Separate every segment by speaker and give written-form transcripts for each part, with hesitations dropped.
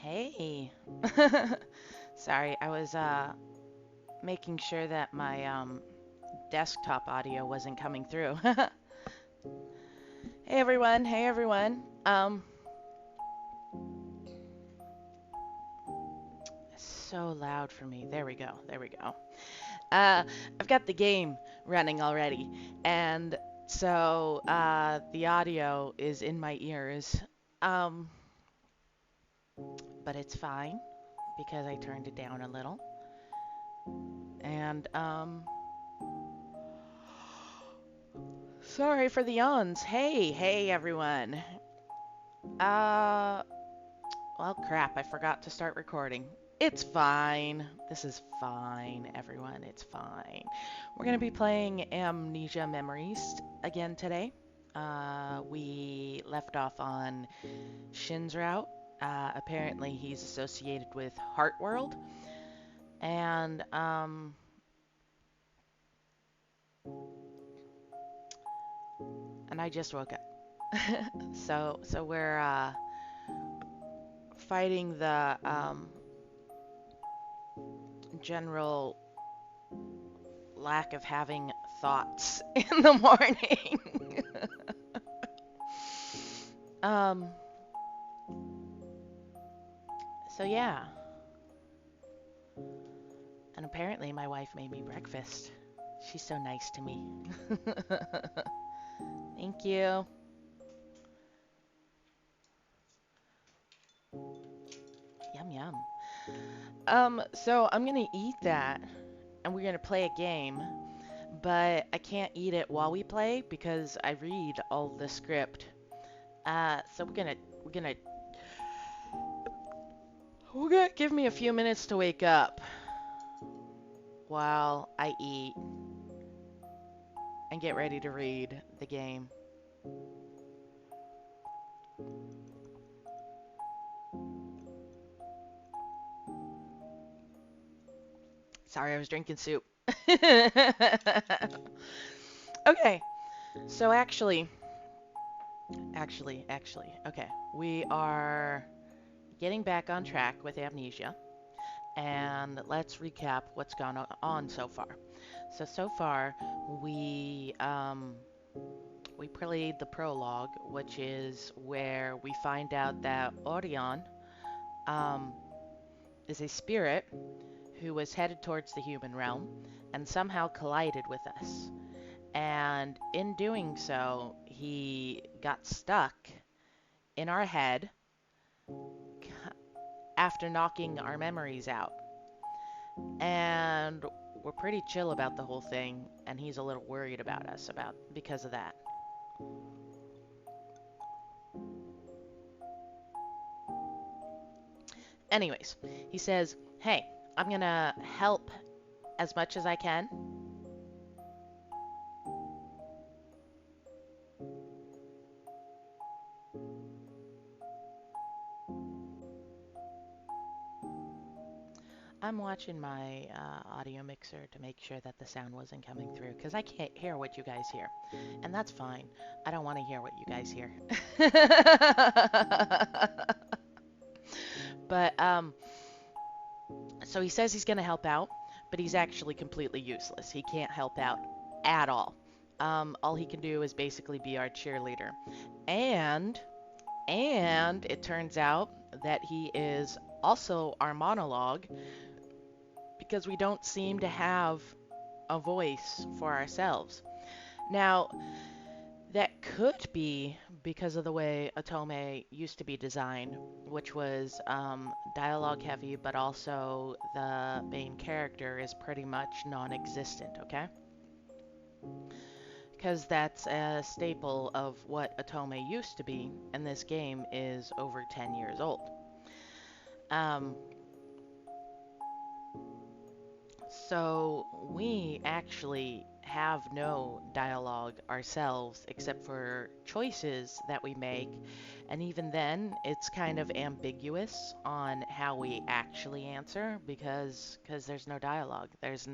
Speaker 1: Hey. Sorry, I was making sure that my desktop audio wasn't coming through. Hey everyone. Hey everyone. So loud for me. There we go. There we go. Uh I've got the game running already. And so the audio is in my ears. Um but it's fine because I turned it down a little. And sorry for the yawns. Hey everyone. Uh, well, crap, I forgot to start recording. It's fine. This is fine, everyone. It's fine. We're going to be playing Amnesia Memories again today. We left off on Shin's Route. Apparently, he's associated with Heart World. And, and I just woke up. So we're, fighting the, general lack of having thoughts in the morning. um, so yeah. And apparently my wife made me breakfast. She's so nice to me. Thank you. Yum yum. So I'm gonna eat that and we're gonna play a game, but I can't eat it while we play because I read all the script. So we're gonna give me a few minutes to wake up while I eat and get ready to read the game. Sorry, I was drinking soup. Okay, so okay. We are getting back on track with Amnesia, and let's recap what's gone on so far. So far, we we played the prologue, which is where we find out that Orion um, is a spirit who was headed towards the human realm and somehow collided with us. And in doing so, he got stuck in our head after knocking our memories out. And we're pretty chill about the whole thing, and he's a little worried about us about because of that. Anyways, he says, "Hey, I'm gonna help as much as I can." I'm watching my audio mixer to make sure that the sound wasn't coming through because I can't hear what you guys hear. And that's fine. I don't want to hear what you guys hear. But, so he says he's going to help out, but he's actually completely useless. He can't help out at all. All he can do is basically be our cheerleader. And, and it turns out that he is also our monologue because we don't seem to have a voice for ourselves. Now, that could be because of the way otome used to be designed, which was dialogue heavy, but also the main character is pretty much non-existent, okay? Because that's a staple of what otome used to be, and this game is over 10 years old. Um, So we actually have no dialogue ourselves except for choices that we make. And even then, it's kind of ambiguous on how we actually answer because there's no dialogue. There's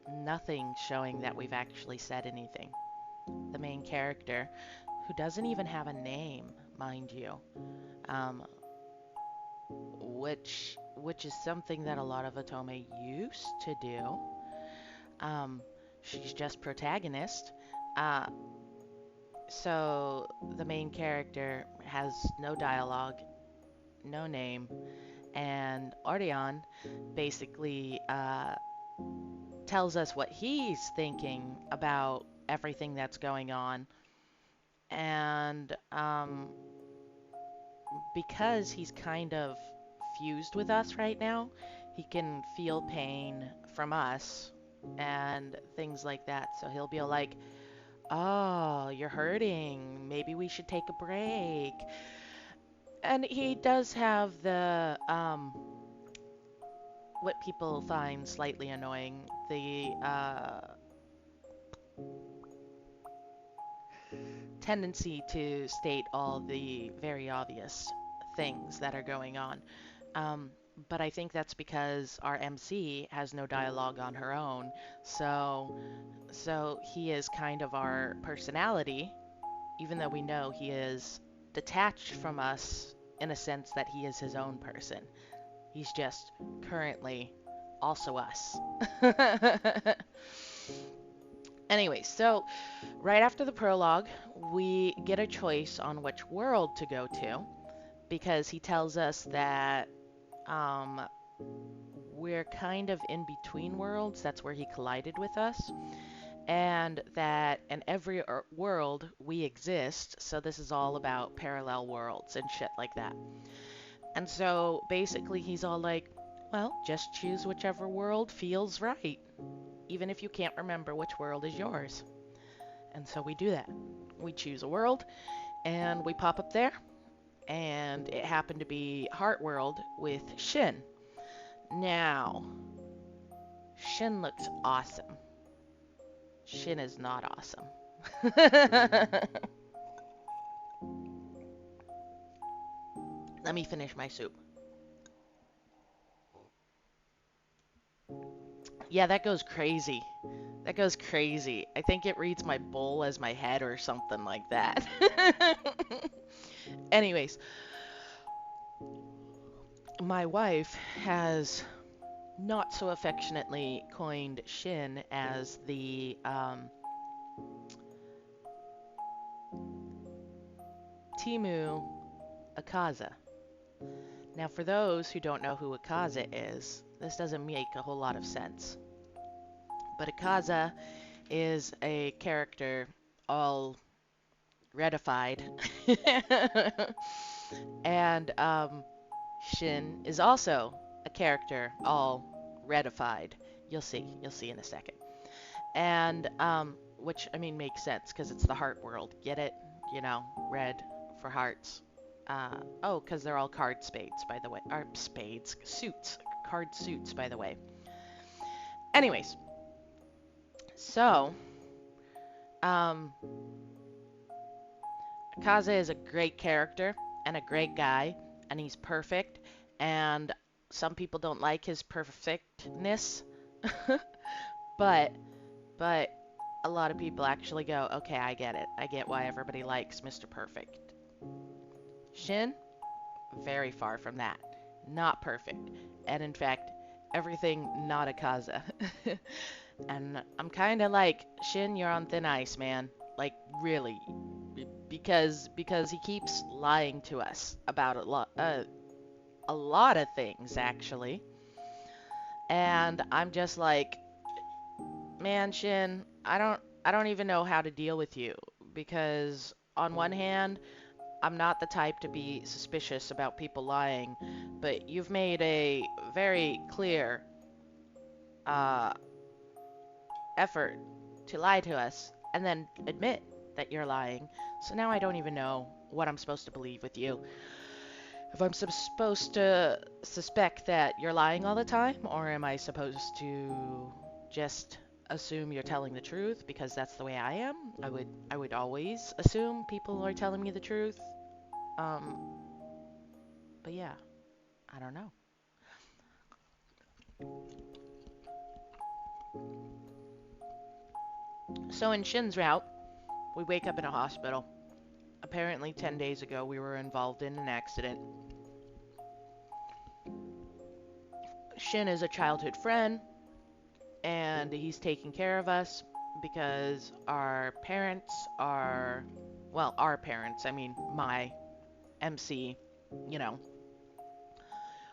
Speaker 1: nothing showing that we've actually said anything. The main character, who doesn't even have a name, mind you, um, which is something that a lot of otome used to do. Um, she's just protagonist. Uh, so the main character has no dialogue, no name, and Ardeon basically tells us what he's thinking about everything that's going on. And because he's kind of fused with us right now, he can feel pain from us and things like that. So he'll be like, "Oh, you're hurting. Maybe we should take a break." And he does have the what people find slightly annoying, the tendency to state all the very obvious things that are going on. Um, but I think that's because our MC has no dialogue on her own. So, so he is kind of our personality, even though we know he is detached from us in a sense that he is his own person. He's just currently also us. Anyway, so right after the prologue, we get a choice on which world to go to because he tells us that um, we're kind of in between worlds. That's where he collided with us. And that in every world we exist. So this is all about parallel worlds and shit like that. And so basically, he's all like, well, just choose whichever world feels right, even if you can't remember which world is yours. And so we do that. We choose a world and we pop up there. And it happened to be Heart World with Shin. Now, Shin looks awesome. Shin is not awesome. Let me finish my soup. Yeah, that goes crazy. That goes crazy. I think it reads my bowl as my head or something like that. Anyways, my wife has not so affectionately coined Shin as the Timu Akaza. Now, for those who don't know who Akaza is, this doesn't make a whole lot of sense. But Akaza is a character all redified. And Shin is also a character all redified. You'll see in a second. And which I mean makes sense because it's the heart world. Get it? You know, red for hearts. Oh, because they're all card spades, by the way. Or spades, suits, card suits, by the way. Anyways, so um, Kaze is a great character and a great guy, and he's perfect. And some people don't like his perfectness, but but a lot of people actually go, okay, I get it. I get why everybody likes Mr. Perfect. Shin, very far from that. Not perfect. And in fact, everything not a Kaza. And I'm kind of like, Shin, you're on thin ice, man. Like, really. Because he keeps lying to us about a lot of things, actually. And I'm just like, man, Shin, I don't even know how to deal with you because on one hand, I'm not the type to be suspicious about people lying, but you've made a very clear uh, effort to lie to us and then admit that you're lying. So now I don't even know what I'm supposed to believe with you. If I'm supposed to suspect that you're lying all the time, or am I supposed to just assume you're telling the truth because that's the way I am? I would always assume people are telling me the truth. Um, but yeah, I don't know. So in Shin's route, we wake up in a hospital. Apparently 10 days ago we were involved in an accident. Shin is a childhood friend, and he's taking care of us because our parents are, well, our parents, I mean, my MC, you know,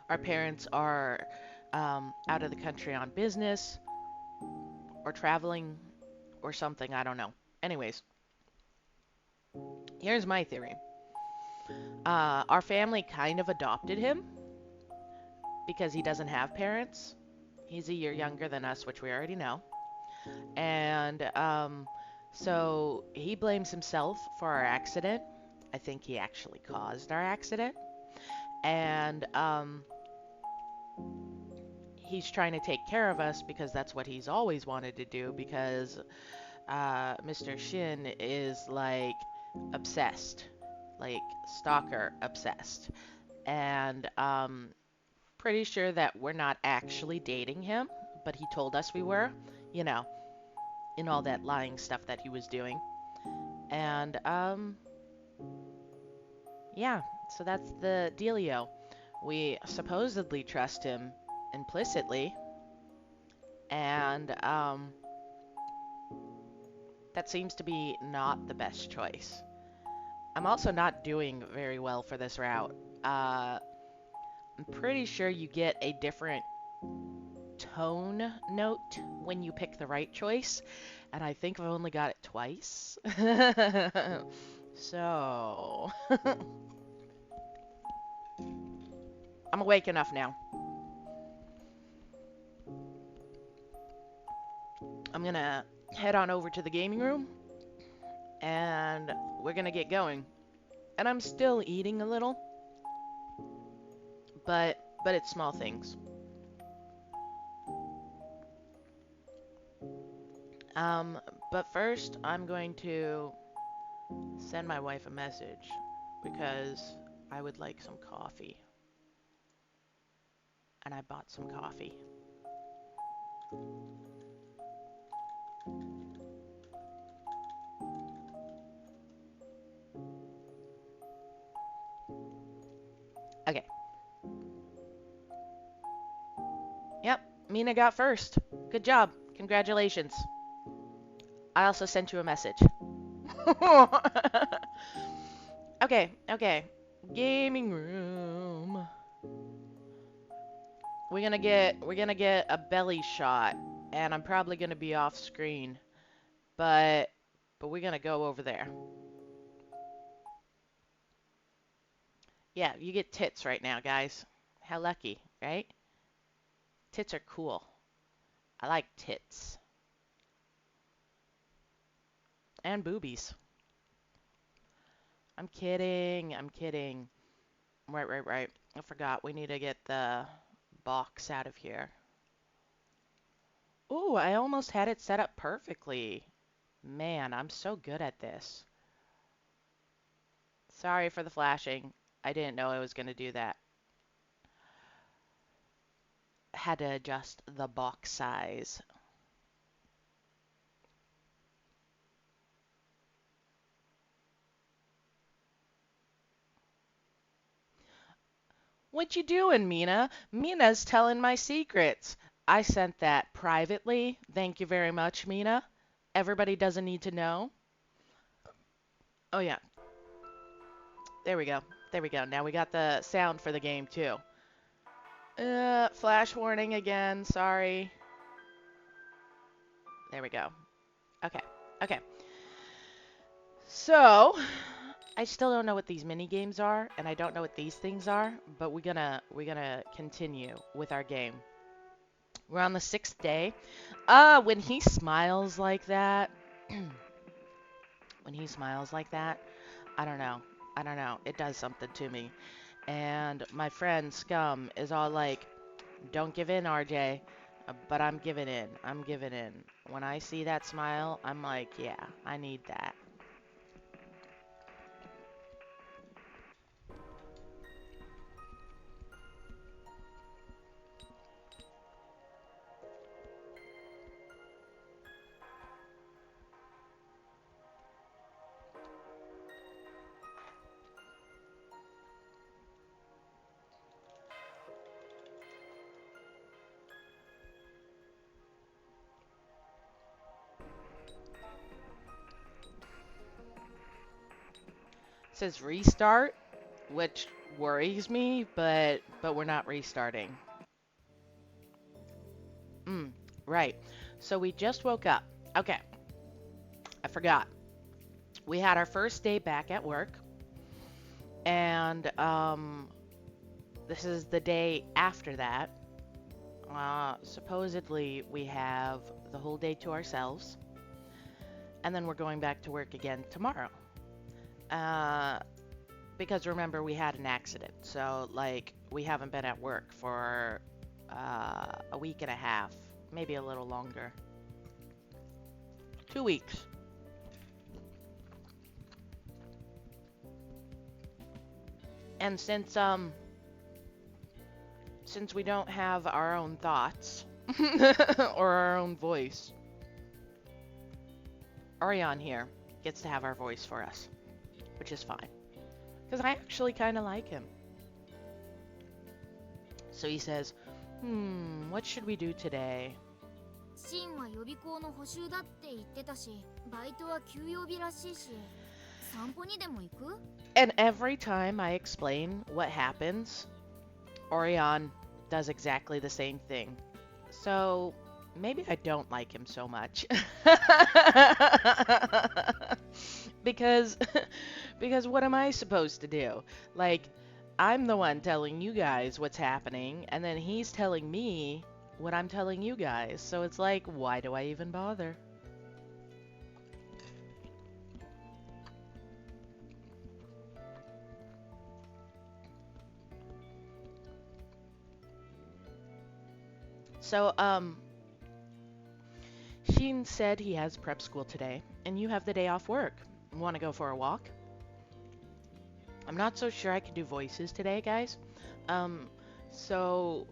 Speaker 1: our parents are out of the country on business or traveling or something, I don't know. Anyways, here's my theory. Our family kind of adopted him because he doesn't have parents. He's a year younger than us, which we already know. And so he blames himself for our accident. I think he actually caused our accident. And he's trying to take care of us because that's what he's always wanted to do because Mr. Shin is like obsessed, like stalker obsessed. And pretty sure that we're not actually dating him, but he told us we were, you know, in all that lying stuff that he was doing. And yeah, so that's the dealio. We supposedly trust him implicitly, and that seems to be not the best choice. I'm also not doing very well for this route. I'm pretty sure you get a different tone note when you pick the right choice, and I think I've only got it twice. So, I'm awake enough now. I'm gonna head on over to the gaming room, and we're gonna get going. And I'm still eating a little, but it's small things. Um, but first, I'm going to send my wife a message because I would like some coffee. And I bought some coffee. Okay. Yep, Mina got first. Good job. Congratulations. I also sent you a message. Okay, okay. Gaming room. We're gonna get a belly shot, and I'm probably gonna be off screen, but we're gonna go over there. Yeah, you get tits right now, guys. How lucky, right? Tits are cool. I like tits. And boobies. I'm kidding. I'm kidding. Right, right, right. I forgot. We need to get the box out of here. Ooh, I almost had it set up perfectly. Man, I'm so good at this. Sorry for the flashing. I didn't know I was going to do that. Had to adjust the box size. What you doing, Mina? Mina's telling my secrets. I sent that privately. Thank you very much, Mina. Everybody doesn't need to know. Oh, yeah. There we go. There we go. Now we got the sound for the game, too. Flash warning again. Sorry. There we go. Okay. Okay. So, I still don't know what these mini games are, and I don't know what these things are, but we're gonna continue with our game. We're on the 6th day. When he smiles like that, when he smiles like that, I don't know. I don't know. It does something to me. And my friend Scum is all like, "Don't give in, RJ." But I'm giving in. I'm giving in. When I see that smile, I'm like, yeah, I need that. says restart, which worries me, but we're not restarting. Right. So we just woke up. Okay, I forgot. We had our first day back at work, and this is the day after that. Supposedly we have the whole day to ourselves, and then we're going back to work again tomorrow. Uh, because remember, we had an accident, so like we haven't been at work for a week and a half, maybe a little longer. 2 weeks. And since we don't have our own thoughts or our own voice, Orion here gets to have our voice for us, which is fine. Because I actually kind of like him. So he says, what should we do today?
Speaker 2: シンは予備校の補習だって言ってたし、バイトは休養日らしいし、散歩にでも行く?
Speaker 1: And every time I explain what happens, Orion does exactly the same thing. So maybe I don't like him so much. because because what am I supposed to do? Like, I'm the one telling you guys what's happening, and then he's telling me what I'm telling you guys. So it's like, why do I even bother? So, Sheen said he has prep school today, and you have the day off work. Want to go for a walk? I'm not so sure I can do voices today, guys. So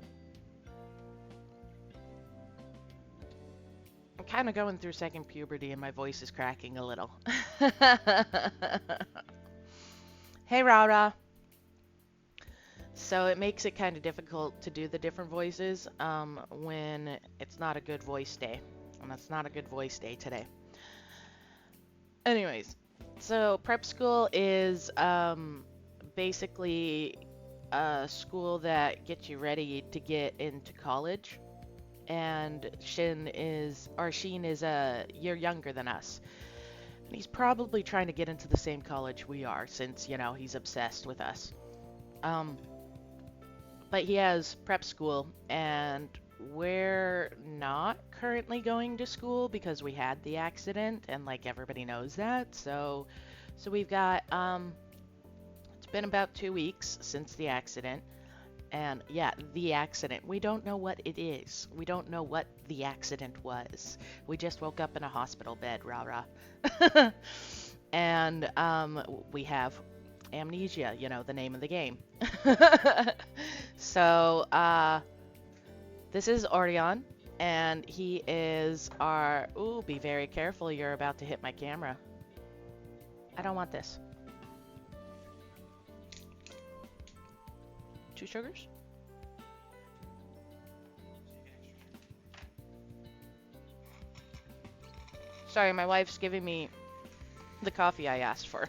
Speaker 1: I'm kind of going through second puberty, and my voice is cracking a little. Hey, Rara. So it makes it kind of difficult to do the different voices when it's not a good voice day. And that's not a good voice day today. Anyways, so prep school is basically a school that gets you ready to get into college. And Sheen is a year younger than us. And he's probably trying to get into the same college we are since, you know, he's obsessed with us. But he has prep school, and we're not currently going to school because we had the accident, and like everybody knows that. So we've got it's been about 2 weeks since the accident, and yeah, the accident. We don't know what it is. We don't know what the accident was. We just woke up in a hospital bed, rah rah. And we have Amnesia, you know, the name of the game. So, this is Orion, and he is our... Ooh, be very careful, you're about to hit my camera. I don't want this. 2 sugars? Sorry, my wife's giving me the coffee I asked for.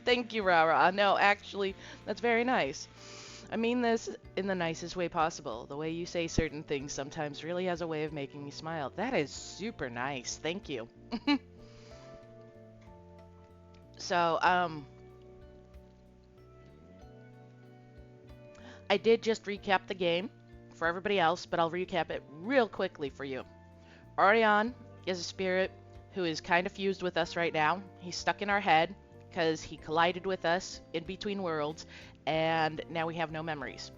Speaker 1: Thank you, Rara. No, actually, that's very nice. I mean this in the nicest way possible. The way you say certain things sometimes really has a way of making me smile. That is super nice. Thank you. So, I did just recap the game for everybody else, but I'll recap it real quickly for you. Orion is a spirit who is kind of fused with us right now. He's stuck in our head because he collided with us in between worlds, and now we have no memories.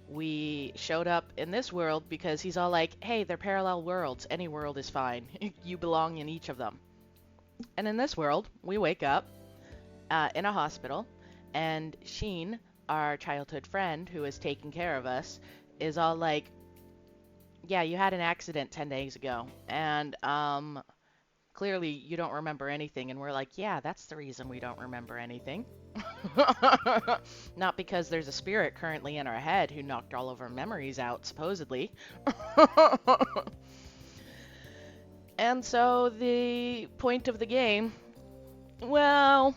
Speaker 1: We showed up in this world because he's all like, hey, they're parallel worlds. Any world is fine. You belong in each of them. And in this world, we wake up in a hospital, and Sheen, our childhood friend who is taking care of us, is all like, yeah, you had an accident 10 days ago, and clearly you don't remember anything. And we're like, yeah, that's the reason we don't remember anything. Not because there's a spirit currently in our head who knocked all of our memories out, supposedly. And so the point of the game, well,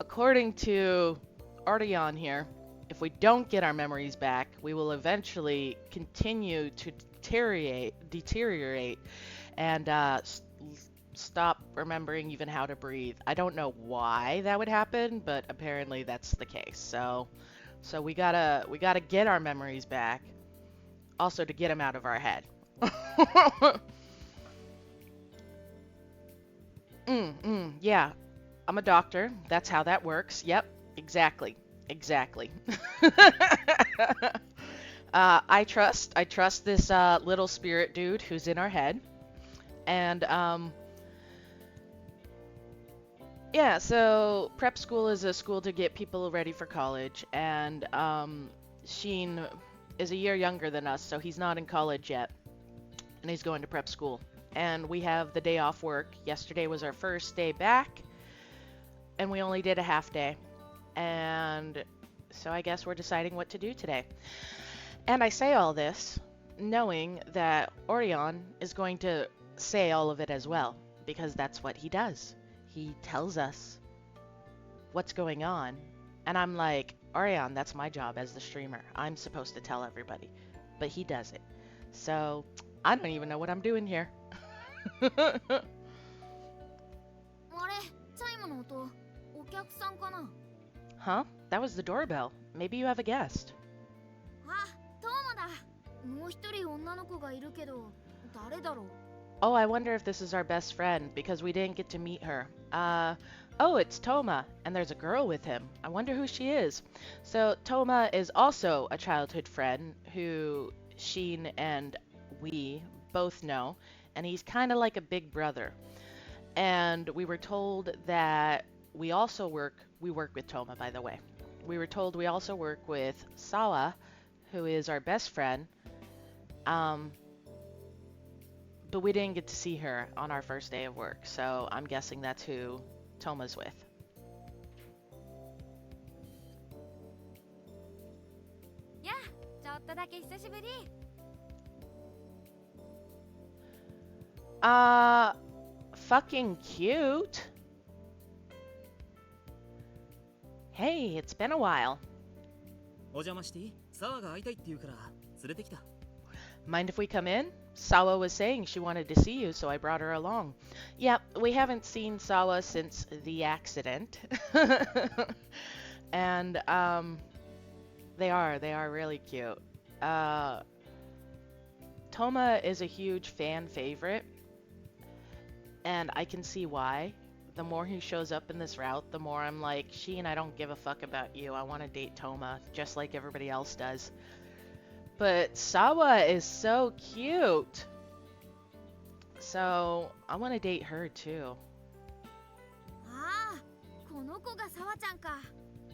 Speaker 1: according to Arteon here, if we don't get our memories back, we will eventually continue to deteriorate and stop remembering even how to breathe. I don't know why that would happen, but apparently that's the case. So we gotta get our memories back, also to get them out of our head. Yeah, I'm a doctor. That's how that works. Yep, exactly. Exactly. I trust this little spirit dude who's in our head. And yeah, so prep school is a school to get people ready for college, and Sheen is a year younger than us, so he's not in college yet, and he's going to prep school. And we have the day off work. Yesterday was our first day back, and we only did a half day. And so I guess we're deciding what to do today. And I say all this knowing that Orion is going to say all of it as well, because that's what he does. He tells us what's going on. And I'm like, Orion, that's my job as the streamer. I'm supposed to tell everybody. But he does it. So I don't even know what I'm doing here.
Speaker 2: あれ、チャイムの音、お客さんかな？
Speaker 1: Huh? That was the doorbell. Maybe you have a guest.
Speaker 2: あ、トーマだ。もう一人女の子がいるけど、誰だろう？
Speaker 1: Oh, I wonder if this is our best friend because we didn't get to meet her. Oh, it's Toma, and there's a girl with him. I wonder who she is. So, Toma is also a childhood friend who Sheen and we both know, and he's kind of like a big brother. And we were told that we work with Toma, by the way. We were told we also work with Sawa, who is our best friend. Um, but we didn't get to see her on our first day of work, so I'm guessing that's who Toma's with.
Speaker 2: やあ、ちょっとだけ久しぶり。
Speaker 1: Uh, fucking cute. Hey, it's been a while.
Speaker 3: お邪魔していい？沢が会いたいって言うから連れてきた。
Speaker 1: Mind if we come in? Sawa was saying she wanted to see you, so I brought her along. Yep, we haven't seen Sawa since the accident. And they are really cute. Toma is a huge fan favorite, and I can see why. The more he shows up in this route, the more I'm like, Sheen, I don't give a fuck about you. I want to date Toma, just like everybody else does. But Sawa is so cute. So, I want to date her too.
Speaker 2: ああ、この子がサワちゃんか。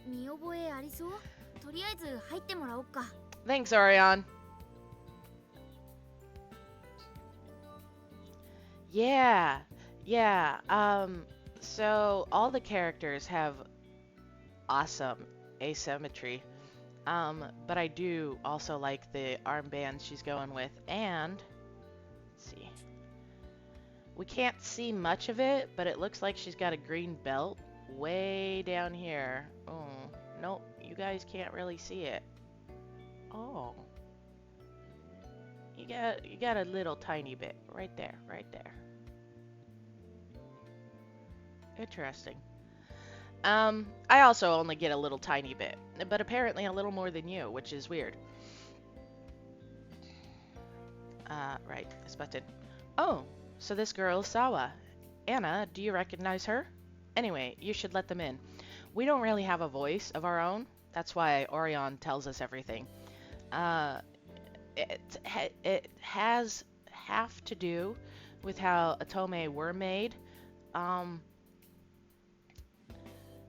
Speaker 2: 見覚えありそう？とりあえず入ってもらおっか。
Speaker 1: Thanks, Orion. Yeah, yeah. So all the characters have awesome asymmetry. But I do also like the armband she's going with. And, let's see. We can't see much of it, but it looks like she's got a green belt way down here. Oh, nope, you guys can't really see it. Oh. You got a little tiny bit right there, right there. Interesting. I also only get a little tiny bit, but apparently a little more than you, which is weird. Right, this button. Oh, so this girl is Sawa. Anna, do you recognize her? Anyway, you should let them in. We don't really have a voice of our own. That's why Orion tells us everything. It has half to do with how otome were made.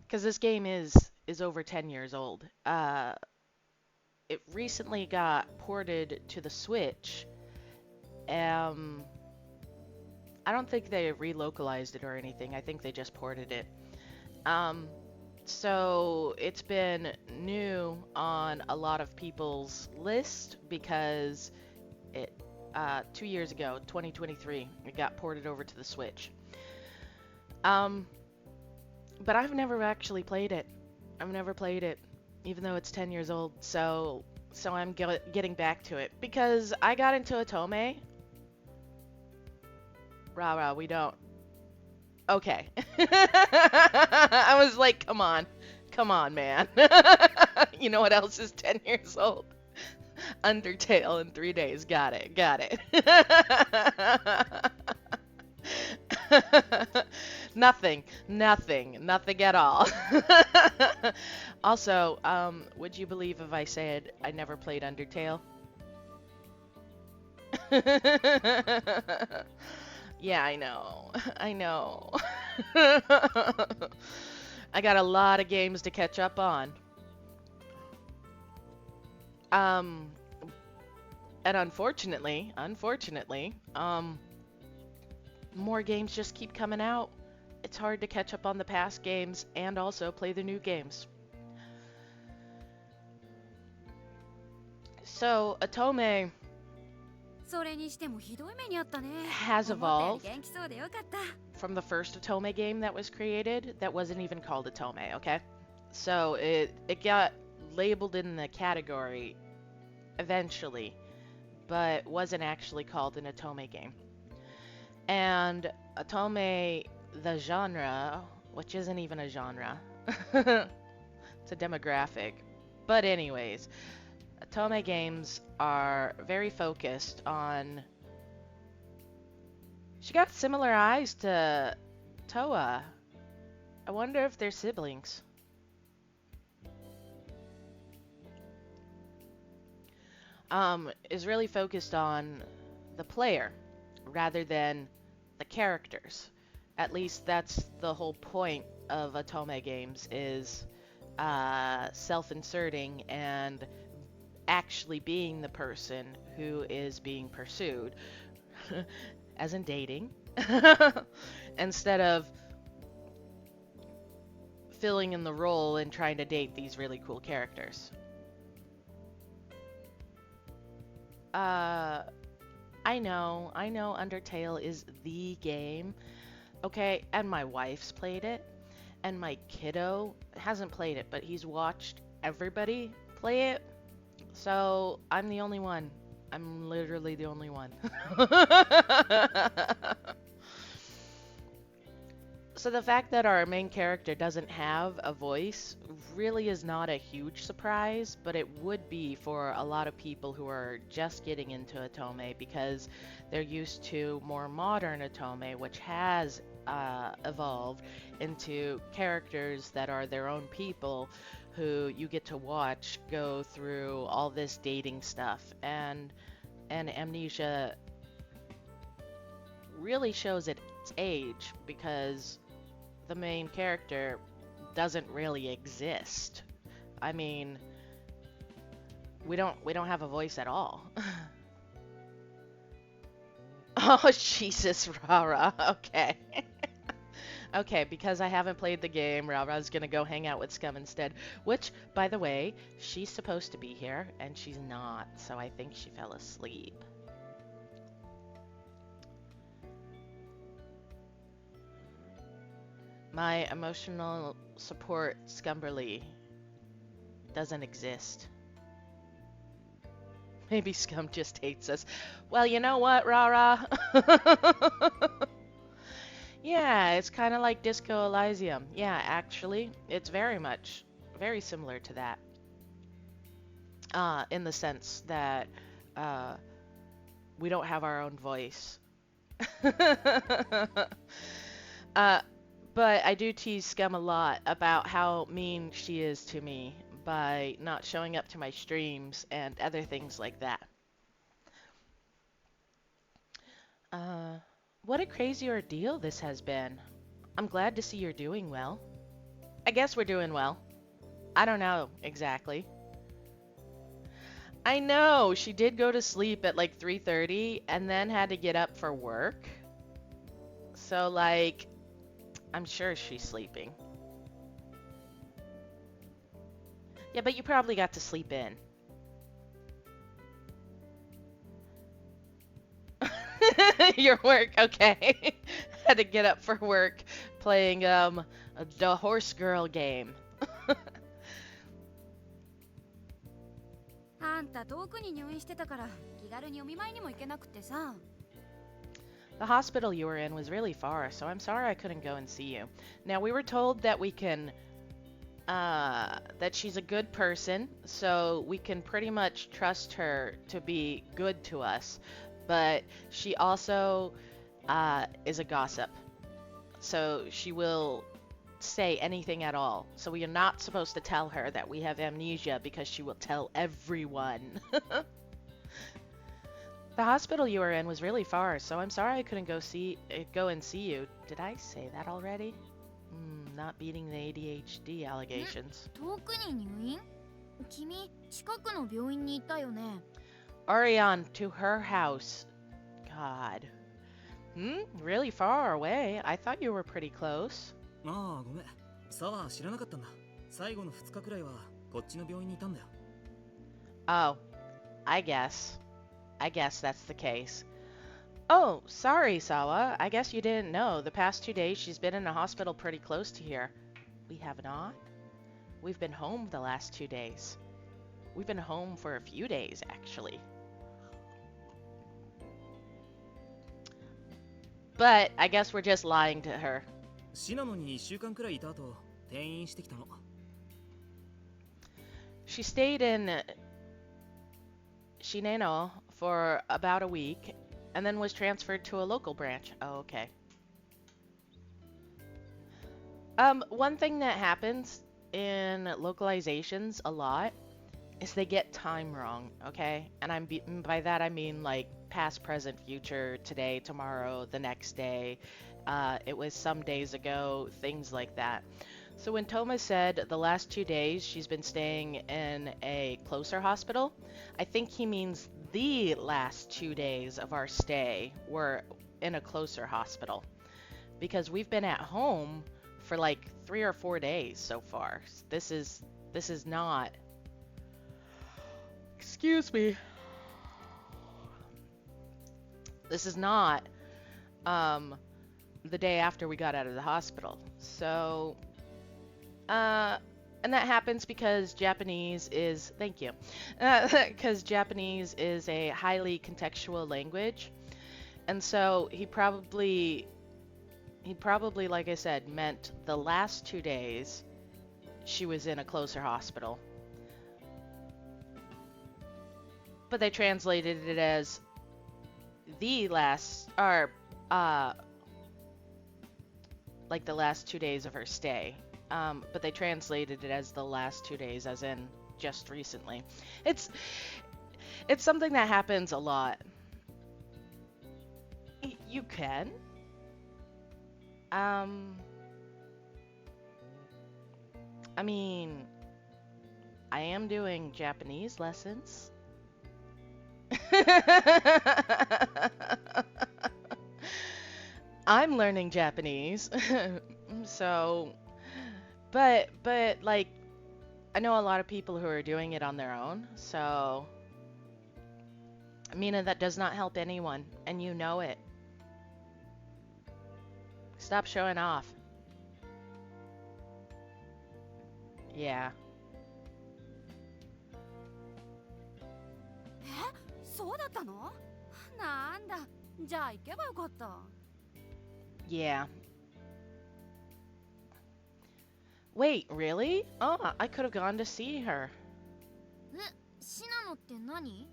Speaker 1: Because this game is over 10 years old. It recently got ported to the Switch. I don't think they relocalized it or anything. I think they just ported it. Um, so it's been new on a lot of people's list because it 2 years ago, 2023, it got ported over to the Switch. Um, but I've never actually played it. I've never played it, even though it's 10 years old. So I'm getting back to it because I got into otome. Rah, we don't. Okay. I was like, come on, man. You know what else is 10 years old? Undertale in 3 days. Got it. Nothing at all. Also, would you believe if I said I never played Undertale? Yeah, I know. I know. I got a lot of games to catch up on. Um, and unfortunately, more games just keep coming out. It's hard to catch up on the past games and also play the new games. So, Otome
Speaker 2: それにしてもひどい目にあったね。
Speaker 1: has
Speaker 2: 思ったより
Speaker 1: evolved
Speaker 2: 元気そうでよかった。
Speaker 1: from the first Otome game that was created that wasn't even called Otome, okay? So it got labeled in the category eventually, but wasn't actually called an Otome game. And Otome, the genre, which isn't even a genre, it's a demographic. But anyways, otome games are very focused on. She got similar eyes to Toa. I wonder if they're siblings. Is really focused on the player rather than the characters. At least that's the whole point of otome games is self-inserting and actually being the person who is being pursued, as in dating, instead of filling in the role and trying to date these really cool characters. I know Undertale is the game. Okay, and my wife's played it, and my kiddo hasn't played it, but he's watched everybody play it. So, I'm the only one. I'm literally the only one. So the fact that our main character doesn't have a voice really is not a huge surprise, but it would be for a lot of people who are just getting into otome because they're used to more modern otome, which has evolved into characters that are their own people who you get to watch go through all this dating stuff. And Amnesia really shows its age because the main character doesn't really exist. I mean, we don't have a voice at all. Oh, Jesus, Rara. Okay. Okay, because I haven't played the game, Rara's gonna go hang out with Scum instead. Which, by the way, she's supposed to be here, and she's not, so I think she fell asleep. My emotional support, Scumberly, doesn't exist. Maybe Scum just hates us. Well, you know what, Rara? Yeah, it's kind of like Disco Elysium. Yeah, actually, it's very similar to that. In the sense that we don't have our own voice. But I do tease Scum a lot about how mean she is to me by not showing up to my streams and other things like that. What a crazy ordeal this has been. I'm glad to see you're doing well. I guess we're doing well. I don't know exactly. I know, she did go to sleep at like 3:30 and then had to get up for work. So, like, I'm sure she's sleeping. Yeah, but you probably got to sleep in. Your work, okay. Had to get up for work playing the horse girl game.
Speaker 2: あんた遠くに入院してたから気軽にお見舞いにも行けなくてさ。
Speaker 1: The hospital you were in was really far, so I'm sorry I couldn't go and see you. Now, we were told that we can, that she's a good person, so we can pretty much trust her to be good to us. But she also, is a gossip. So she will say anything at all. So we are not supposed to tell her that we have amnesia because she will tell everyone. The hospital you were in was really far, so I'm sorry I couldn't go and see you. Did I say that already? Not beating the ADHD allegations.
Speaker 2: 遠くに入院？君近くの病院にいたよね。
Speaker 1: Orion to her house. God. Really far away. I thought you were pretty close.
Speaker 3: ああ、ごめん。サワー知らなかったんだ。最後の2日くらいはこっちの病院にいたんだよ。
Speaker 1: Oh, I guess. I guess that's the case. Oh, sorry, Sawa. I guess you didn't know. The past 2 days she's been in a hospital pretty close to here. We have not? We've been home the last 2 days. We've been home for a few days, actually. But I guess we're just lying to her.
Speaker 3: シナノに1週間くらいいた後、転院してきたの。
Speaker 1: She stayed in Shineno for about a week and then was transferred to a local branch. Oh, okay. One thing that happens in localizations a lot is they get time wrong, okay? And by that I mean like past, present, future, today, tomorrow, the next day. It was some days ago, things like that. So when Toma said the last 2 days she's been staying in a closer hospital, I think he means the last 2 days of our stay were in a closer hospital. Because we've been at home for like 3 or 4 days so far. This is not... Excuse me. This is not the day after we got out of the hospital. So, and that happens because Japanese is, thank you, because Japanese is a highly contextual language. And so he probably, like I said, meant the last 2 days she was in a closer hospital. But they translated it as the last, or, like the last 2 days of her stay. But they translated it as the last 2 days, as in just recently. It's something that happens a lot. You can. I mean, I am doing Japanese lessons. I'm learning Japanese. So, but like, I know a lot of people who are doing it on their own. So, Mina, that does not help anyone, and you know it. Stop showing off. Yeah.
Speaker 2: そうだったの？なんだ、じゃあ行けばよかった。
Speaker 1: Yeah. Wait, really? Oh, I could have gone to see her.
Speaker 2: シナノって何？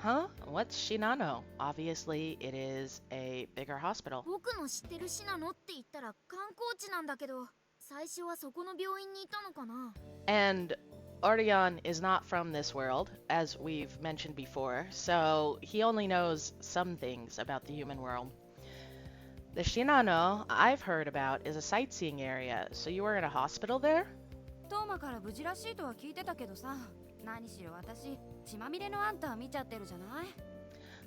Speaker 1: Huh? What's Shinano? Obviously, it is a bigger hospital.
Speaker 2: 僕の知ってるシナノって言ったら観光地なんだけど、最初はそこの病院にいたのかな？
Speaker 1: And Orion is not from this world, as we've mentioned before, so he only knows some things about the human world. The Shinano I've heard about is a sightseeing area, so you were in a hospital there?
Speaker 2: トーマから無事らしいとは聞いてたけどさ、何しろ私血まみれのあんた見ちゃってるじゃない？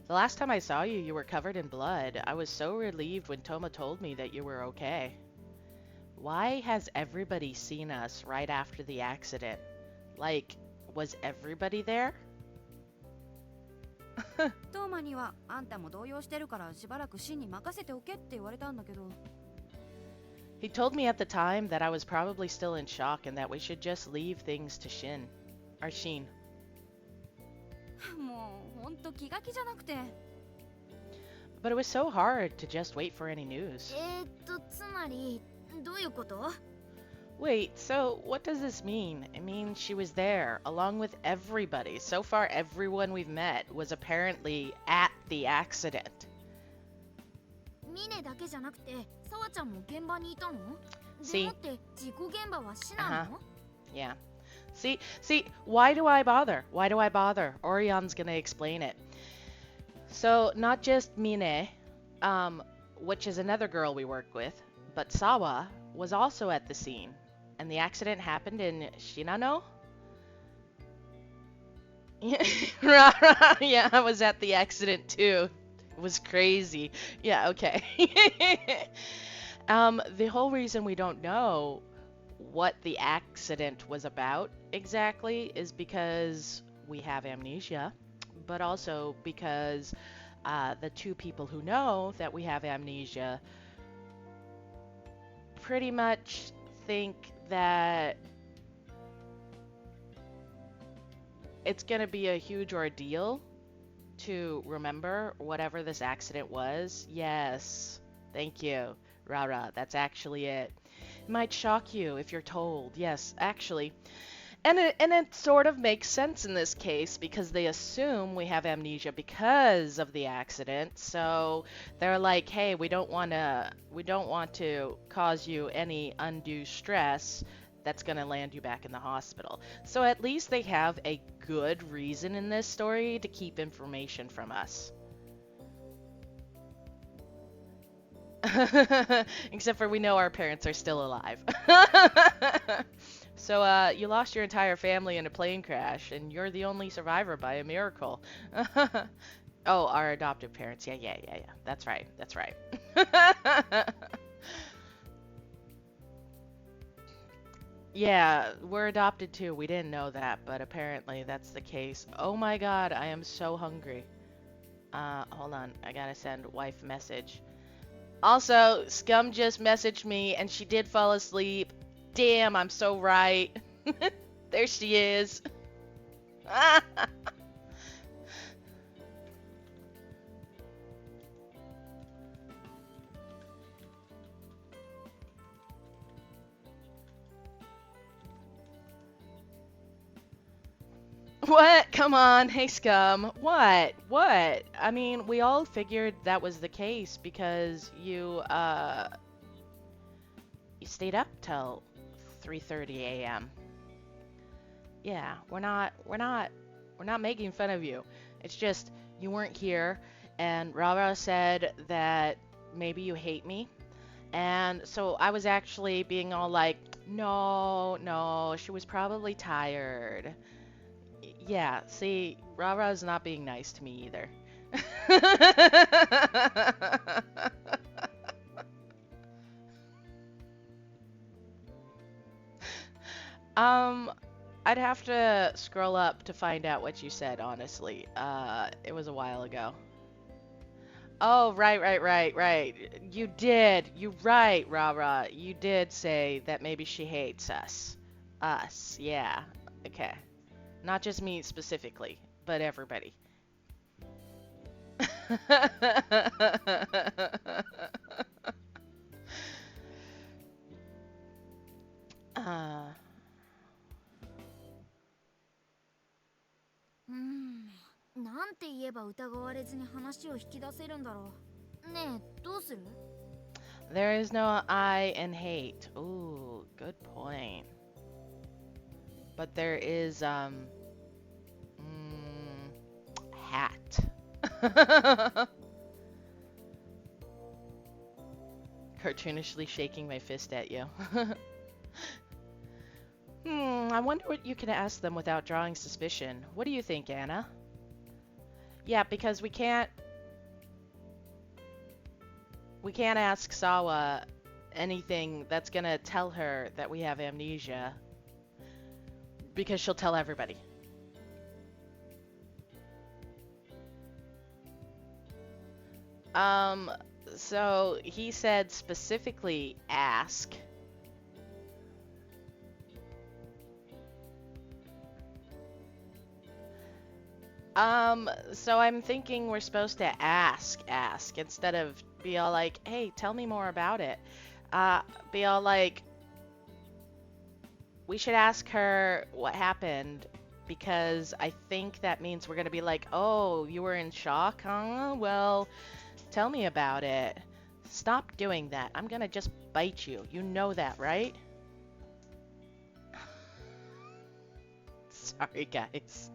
Speaker 1: The last time I saw you, you were covered in blood. I was so relieved when Toma told me that you were okay. Why has everybody seen us right after the accident? Like, was everybody there?
Speaker 4: トーマにはあんたも動揺してるからしばらくシンに任せておけって言われたんだけど
Speaker 1: He told me at the time that I was probably still in shock and that we should just leave things to Shin. Or Shin.
Speaker 4: もうほんと気が気じゃなくて
Speaker 1: But it was so hard to just wait for any news.
Speaker 2: つまりどういうこと？
Speaker 1: Wait, so what does this mean? It means she was there, along with everybody. So far, everyone we've met was apparently at the accident.
Speaker 2: ミネだけじゃなくてサワちゃんも現場にいたの？で
Speaker 1: See?
Speaker 2: もって事故現場は市なの？
Speaker 1: Yeah. See, why do I bother? Why do I bother? Orion's gonna explain it. So, not just Mine, which is another girl we work with, but Sawa was also at the scene. And the accident happened in Shinano? Yeah, I was at the accident too. It was crazy. Yeah, okay. The whole reason we don't know what the accident was about exactly is because we have amnesia, but also because the two people who know that we have amnesia pretty much think that it's going to be a huge ordeal to remember whatever this accident was. Yes, thank you, Rara. That's actually it. It might shock you if you're told. Yes, actually. And it sort of makes sense in this case because they assume we have amnesia because of the accident. So they're like, "Hey, we don't want to cause you any undue stress that's going to land you back in the hospital." So at least they have a good reason in this story to keep information from us. Except for we know our parents are still alive. So, you lost your entire family in a plane crash, and you're the only survivor by a miracle. Oh, our adoptive parents. Yeah. That's right. Yeah, we're adopted too. We didn't know that, but apparently that's the case. Oh my god, I am so hungry. Hold on. I gotta send wife message. Also, Scum just messaged me, and she did fall asleep. Damn, I'm so right. There she is. What? Come on. Hey, Scum. What? I mean, we all figured that was the case because you stayed up till 3:30 a.m. Yeah, we're not making fun of you. It's just you weren't here, and Rara said that maybe you hate me. And so I was actually being all like, no, she was probably tired. Yeah, see, Rara's not being nice to me either. I'd have to scroll up to find out what you said, honestly. It was a while ago. Oh, right. You did. You're right, Rara. You did say that maybe she hates us. Us, yeah. Okay. Not just me specifically, but everybody. uh,
Speaker 2: なんて言えば疑われずに話を引き出せるんだろう。ねえ、どうする？
Speaker 1: There is no I in hate. Ooh, good point. But there is, hat. Cartoonishly shaking my fist at you. I wonder what you can ask them without drawing suspicion. What do you think, Anna? Yeah, because we can't ask Sawa anything that's gonna tell her that we have amnesia because she'll tell everybody. Um, so he said specifically ask. So I'm thinking we're supposed to ask instead of be all like, hey, tell me more about it. Be all like, we should ask her what happened because I think that means we're gonna be like, oh, you were in shock, huh? Well, tell me about it. Stop doing that. I'm gonna just bite you. You know that, right? Sorry, guys.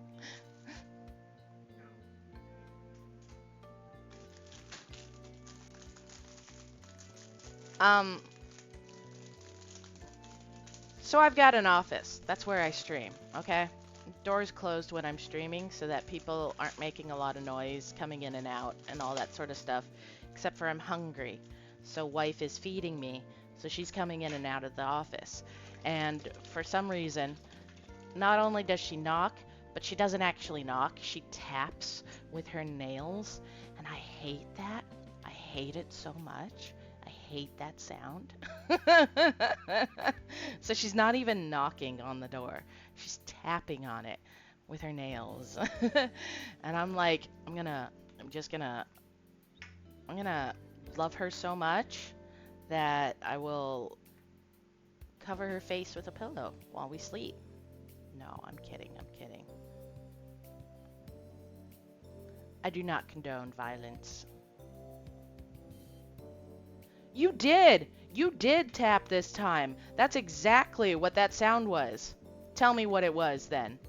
Speaker 1: Um, so I've got an office. That's where I stream, okay? Doors closed when I'm streaming so that people aren't making a lot of noise coming in and out and all that sort of stuff, except for I'm hungry. So wife is feeding me, so she's coming in and out of the office. And for some reason, not only does she knock, but she doesn't actually knock. She taps with her nails, and I hate that. I hate it so much. I hate that sound. So she's not even knocking on the door. She's tapping on it with her nails. And I'm like, I'm gonna love her so much that I will cover her face with a pillow while we sleep. No, I'm kidding. I'm kidding. I do not condone violence. You did! You did tap this time. That's exactly what that sound was. Tell me what it was then.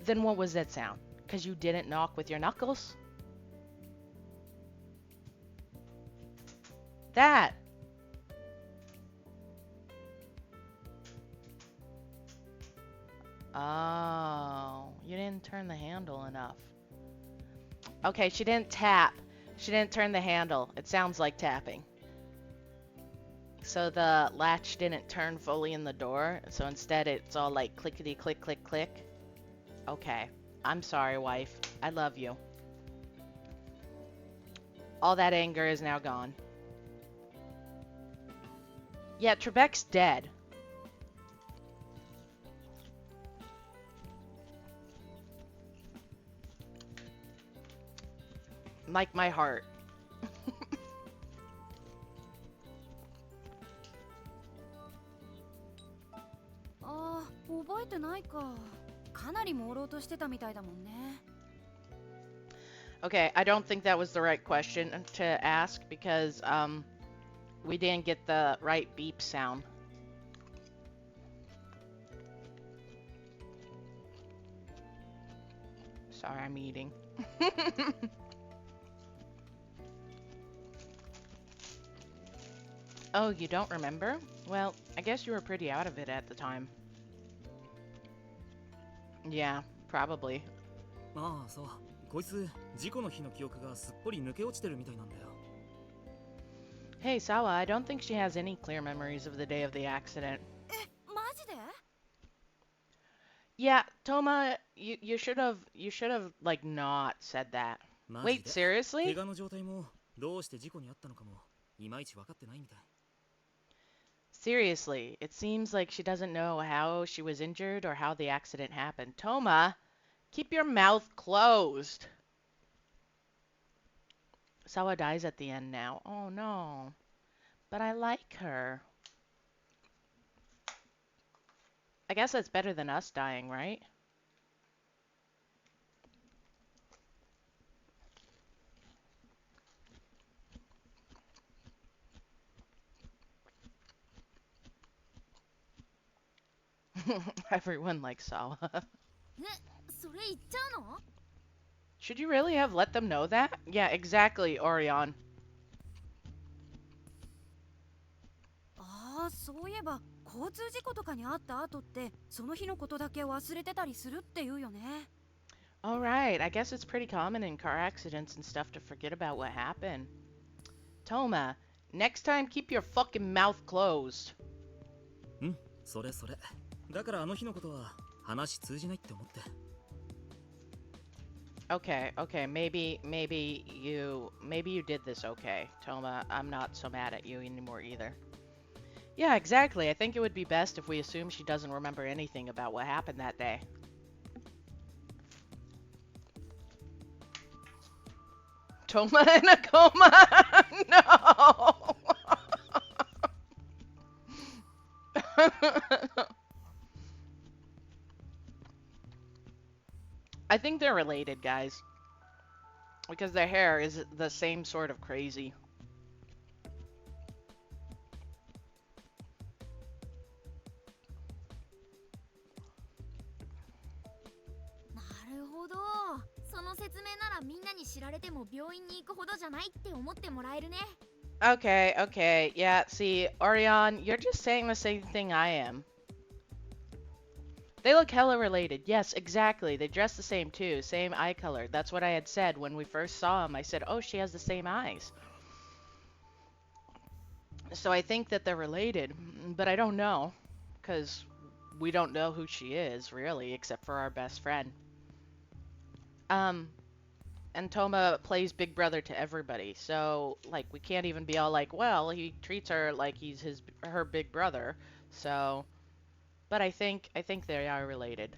Speaker 1: Then what was that sound? Because you didn't knock with your knuckles? That! Oh, you didn't turn the handle enough. Okay, she didn't tap. She didn't turn the handle. It sounds like tapping. So the latch didn't turn fully in the door, so instead it's all like clickety click click click. Okay. I'm sorry, wife. I love you. All that anger is now gone. Yeah, Trebek's dead. Like my heart.
Speaker 4: ああ、覚えてないか。かなり朦朧としてたみたいだもんね。
Speaker 1: Okay, I don't think that was the right question to ask because we didn't get the right beep sound. Sorry, I'm eating. Oh, you don't remember? Well, I guess you were pretty out of it at the time. Yeah, probably.
Speaker 3: ああ、そう。こいつ、事故の日の記憶がすっぽり抜け落ちてるみたいなんだよ。
Speaker 1: Hey, Sawa, I don't think she has any clear memories of the day of the accident.
Speaker 4: マジで？
Speaker 1: Yeah, Toma, you should have like not said that.
Speaker 3: マジ
Speaker 1: Wait,
Speaker 3: で。
Speaker 1: seriously?
Speaker 3: 怪我の状態もどうして事故に遭ったのかもいまいち分かってないみたい。
Speaker 1: Seriously, it seems like she doesn't know how she was injured or how the accident happened. Toma, keep your mouth closed. Sawa dies at the end now. Oh no. But I like her. I guess that's better than us dying, right? Everyone likes Sawa.
Speaker 2: え、それ言っちゃうの？
Speaker 1: Should you really have let them know that? Yeah, exactly, Orion.
Speaker 4: ああ、そういえば交通事故とかにあった後ってその日のことだけ忘れてたりするって言うよね。
Speaker 1: Alright, I guess it's pretty common in car accidents and stuff to forget about what happened. Toma, next time keep your fucking mouth closed.
Speaker 3: うん、それそれ。だからあの日のことは話通じないって思って。
Speaker 1: Okay, maybe you did this okay, Toma. I'm not so mad at you anymore either. Yeah, exactly. I think it would be best if we assume she doesn't remember anything about what happened that day. Toma in a coma? No! I think they're related, guys. Because their hair is the same sort of crazy.
Speaker 2: なるほど。その説明ならみんなに知られても病院に行くほどじゃないって思ってもらえるね。
Speaker 1: Okay, yeah, see, Orion, you're just saying the same thing I am. They look hella related. Yes, exactly. They dress the same too. Same eye color. That's what I had said when we first saw them. I said, oh, she has the same eyes. So I think that they're related, but I don't know. Because we don't know who she is, really, except for our best friend. And Toma plays big brother to everybody. So, like, we can't even be all like, well, he treats her like he's her big brother. So... But I think they are related.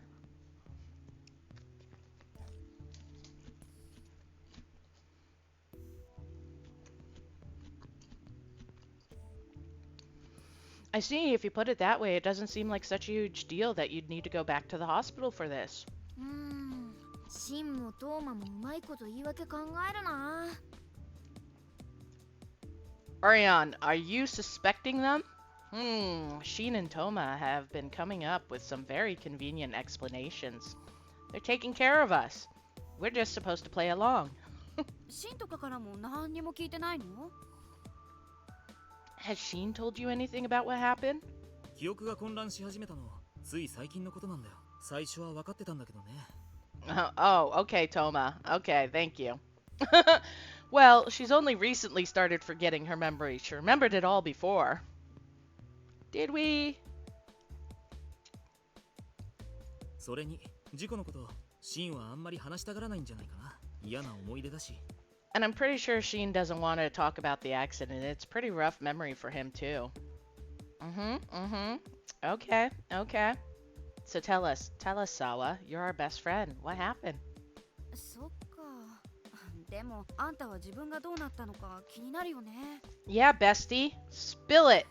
Speaker 1: I see, if you put it that way, it doesn't seem like such a huge deal that you'd need to go back to the hospital for this.
Speaker 2: シンもトーマもうまいこと言い訳考えるな。
Speaker 1: Orion, are you suspecting them? Shin and Toma have been coming up with some very convenient explanations. They're taking care of us. We're just supposed to play along.
Speaker 4: シンとかからも何にも聞いてないの？
Speaker 1: Has Shin told you anything about what happened?
Speaker 3: 記憶が混乱し始めたのつい最近のことなんだよ。最初は分かってたんだけどね。
Speaker 1: Oh, okay, Toma. Okay, thank you. Well, she's only recently started forgetting her memory. She remembered it all before. Did we?
Speaker 3: それに事故のことシンはあんまり話したがらないんじゃないかな。嫌な思い出だし。
Speaker 1: And I'm pretty sure Shin doesn't want to talk about the accident. It's pretty rough memory for him too. Okay. So tell us, Sawa. You're our best friend. What happened?
Speaker 4: そっか。でもあんたは自分がどうなったのか気になるよね。
Speaker 1: Yeah, bestie. Spill it.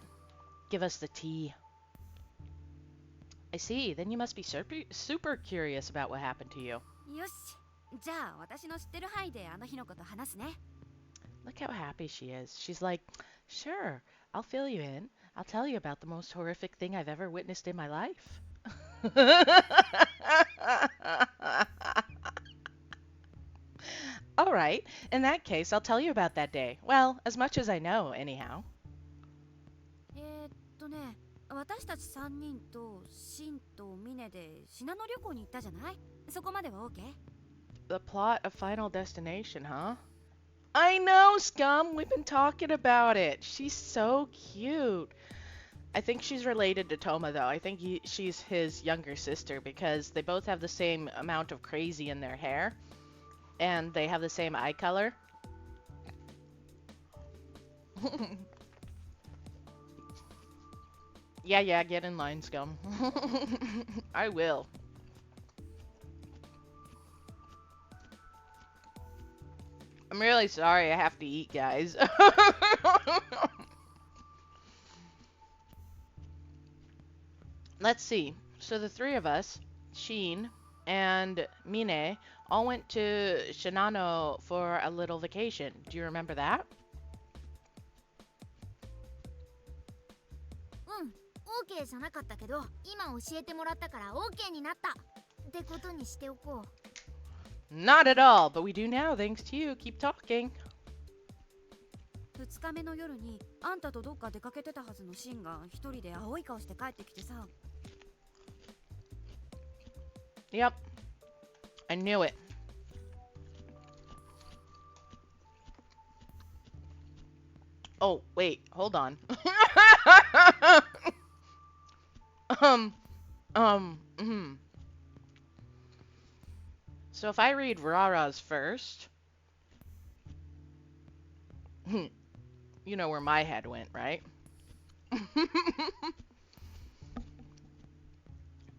Speaker 1: Give us the tea. I see. Then you must be super curious about what happened to you.
Speaker 4: よし。じゃあ私の知ってる範囲であの日のこと話すね。
Speaker 1: Look how happy she is. She's like, sure, I'll fill you in. I'll tell you about the most horrific thing I've ever witnessed in my life. All right. In that case, I'll tell you about that day. Well, as much as I know, anyhow.
Speaker 4: ね、私たち3人とシンとミネで信濃旅行に行ったじゃない？そこまでは OK？
Speaker 1: The plot of Final Destination, huh? I know, Scum! We've been talking about it. She's so cute. I think she's related to Toma, though. I think she's his younger sister because they both have the same amount of crazy in their hair. And they have the same eye color. Yeah, get in line, Scum. I will. I'm really sorry I have to eat, guys. Let's see. So the three of us, Shin and Mine, all went to Shinano for a little vacation. Do you remember that?
Speaker 2: OK じゃなかったけど、今教えてもらったから OK になったってことにしておこう。
Speaker 1: Not at all, but we do now thanks to you. Keep talking.
Speaker 4: 2日目の夜にあんたとどっか出かけてたはずのシンが一人で青い顔して帰ってきてさ。
Speaker 1: Yep. I knew it. Oh, wait. Hold on. So if I read Rara's first, you know where my head went, right?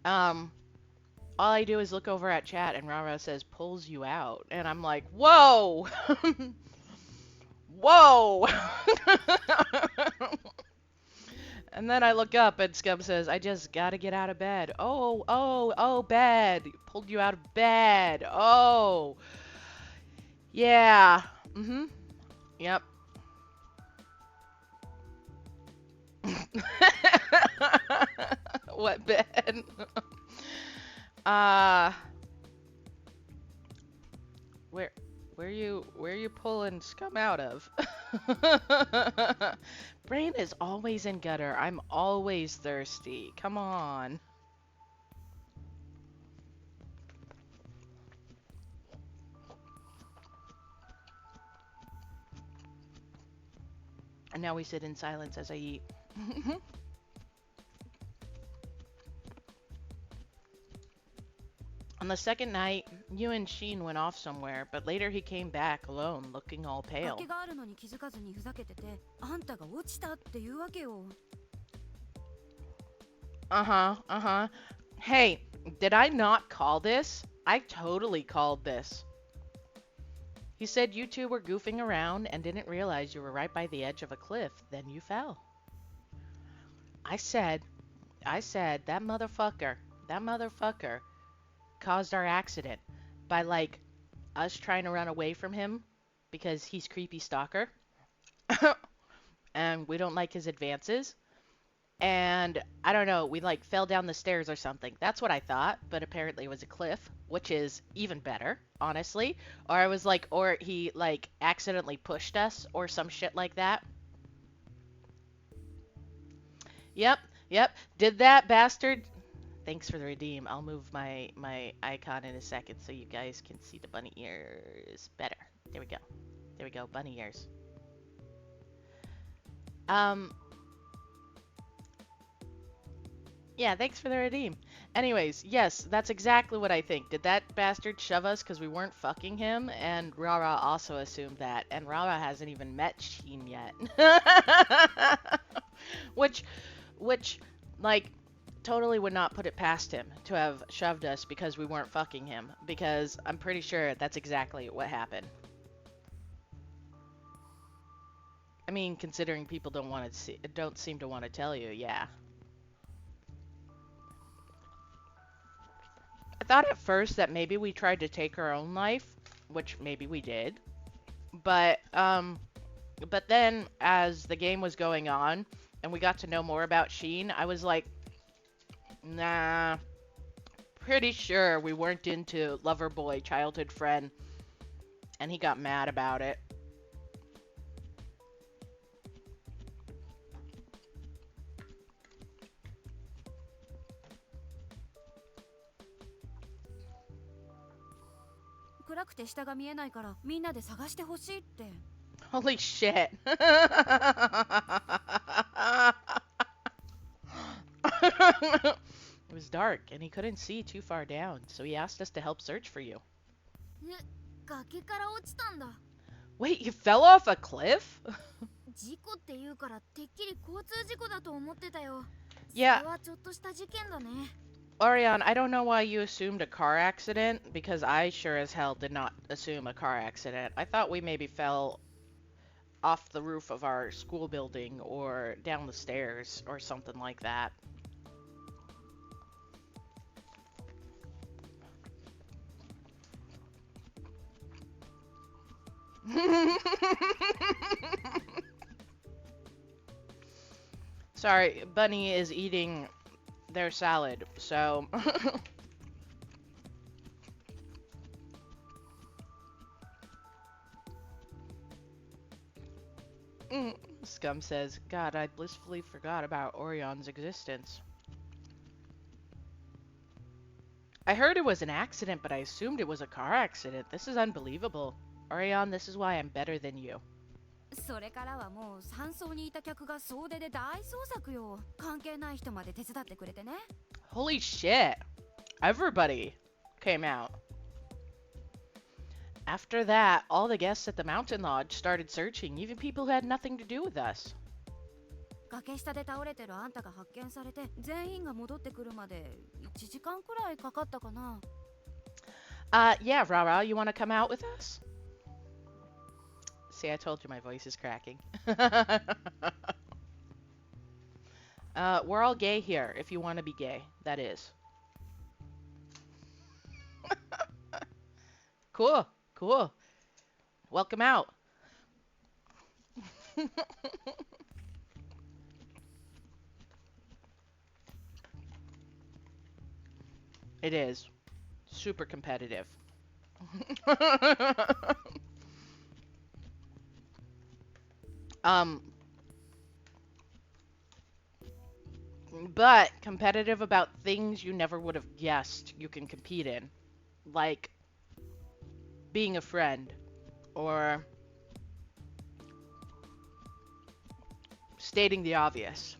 Speaker 1: All I do is look over at chat and Rara says pulls you out, and I'm like, whoa, whoa. And then I look up and Scum says, I just gotta get out of bed. Oh, bed. Pulled you out of bed. Oh. Yeah. Mm-hmm. Yep. What bed? Uh where you pulling Scum out of? Brain is always in gutter. I'm always thirsty. Come on. And now we sit in silence as I eat. On the second night, you and Sheen went off somewhere, but later he came back alone, looking all
Speaker 4: 崖
Speaker 1: pale.
Speaker 4: があるのに気づかずにふざけてて、あんたが落ちたっていうわけよ。
Speaker 1: Uh-huh. Hey, did I not call this? I totally called this. He said you two were goofing around and didn't realize you were right by the edge of a cliff. Then you fell. I said, that motherfucker caused our accident by, like, us trying to run away from him because he's creepy stalker. And we don't like his advances. And I don't know, we like fell down the stairs or something. That's what I thought, but apparently it was a cliff, which is even better, honestly. Or I was like, or he like accidentally pushed us or some shit like that. Yep. Did that bastard? Thanks for the redeem. I'll move my icon in a second so you guys can see the bunny ears better. There we go, bunny ears. Yeah, thanks for the redeem. Anyways, yes, that's exactly what I think. Did that bastard shove us because we weren't fucking him? And Rara also assumed that. And Rara hasn't even met Sheen yet. Which, like, totally would not put it past him to have shoved us because we weren't fucking him. Because I'm pretty sure that's exactly what happened. I mean, considering people don't seem to want to tell you, yeah. I thought at first that maybe we tried to take our own life, which maybe we did. But then as the game was going on and we got to know more about Sheen, I was like, nah, pretty sure we weren't into lover boy, childhood friend. And he got mad about it. Holy shit. It was dark and he couldn't see too far down, so he asked us to help search for you.
Speaker 2: 崖から落ちたんだ。
Speaker 1: Wait, you fell off a cliff?
Speaker 2: 事故って言うからてっきり交通事故だと思ってたよ。
Speaker 1: Yeah.
Speaker 2: それはちょっとした事件だね。
Speaker 1: Orion, I don't know why you assumed a car accident, because I sure as hell did not assume a car accident. I thought we maybe fell off the roof of our school building or down the stairs or something like that. Sorry, Bunny is eating their salad, so... Scum says, God, I blissfully forgot about Orion's existence. I heard it was an accident, but I assumed it was a car accident. This is unbelievable. Orion, this is why I'm better than you.
Speaker 4: それからはもう山荘にいた客が総出で大捜索よ。関係ない人まで手伝ってくれてね。
Speaker 1: Holy shit. Everybody came out. After that, all the guests at the mountain lodge started searching, even people who had nothing to do with us.
Speaker 4: 崖下で倒れてるあんたが発見されて全員が戻ってくるまで1時間くらいかかったかな。
Speaker 1: Yeah, Rara, you want to come out with us? See, I told you my voice is cracking. We're all gay here, if you want to be gay, that is. Cool, cool. Welcome out. It is. Super competitive. But competitive about things you never would have guessed you can compete in. Like being a friend or stating the obvious.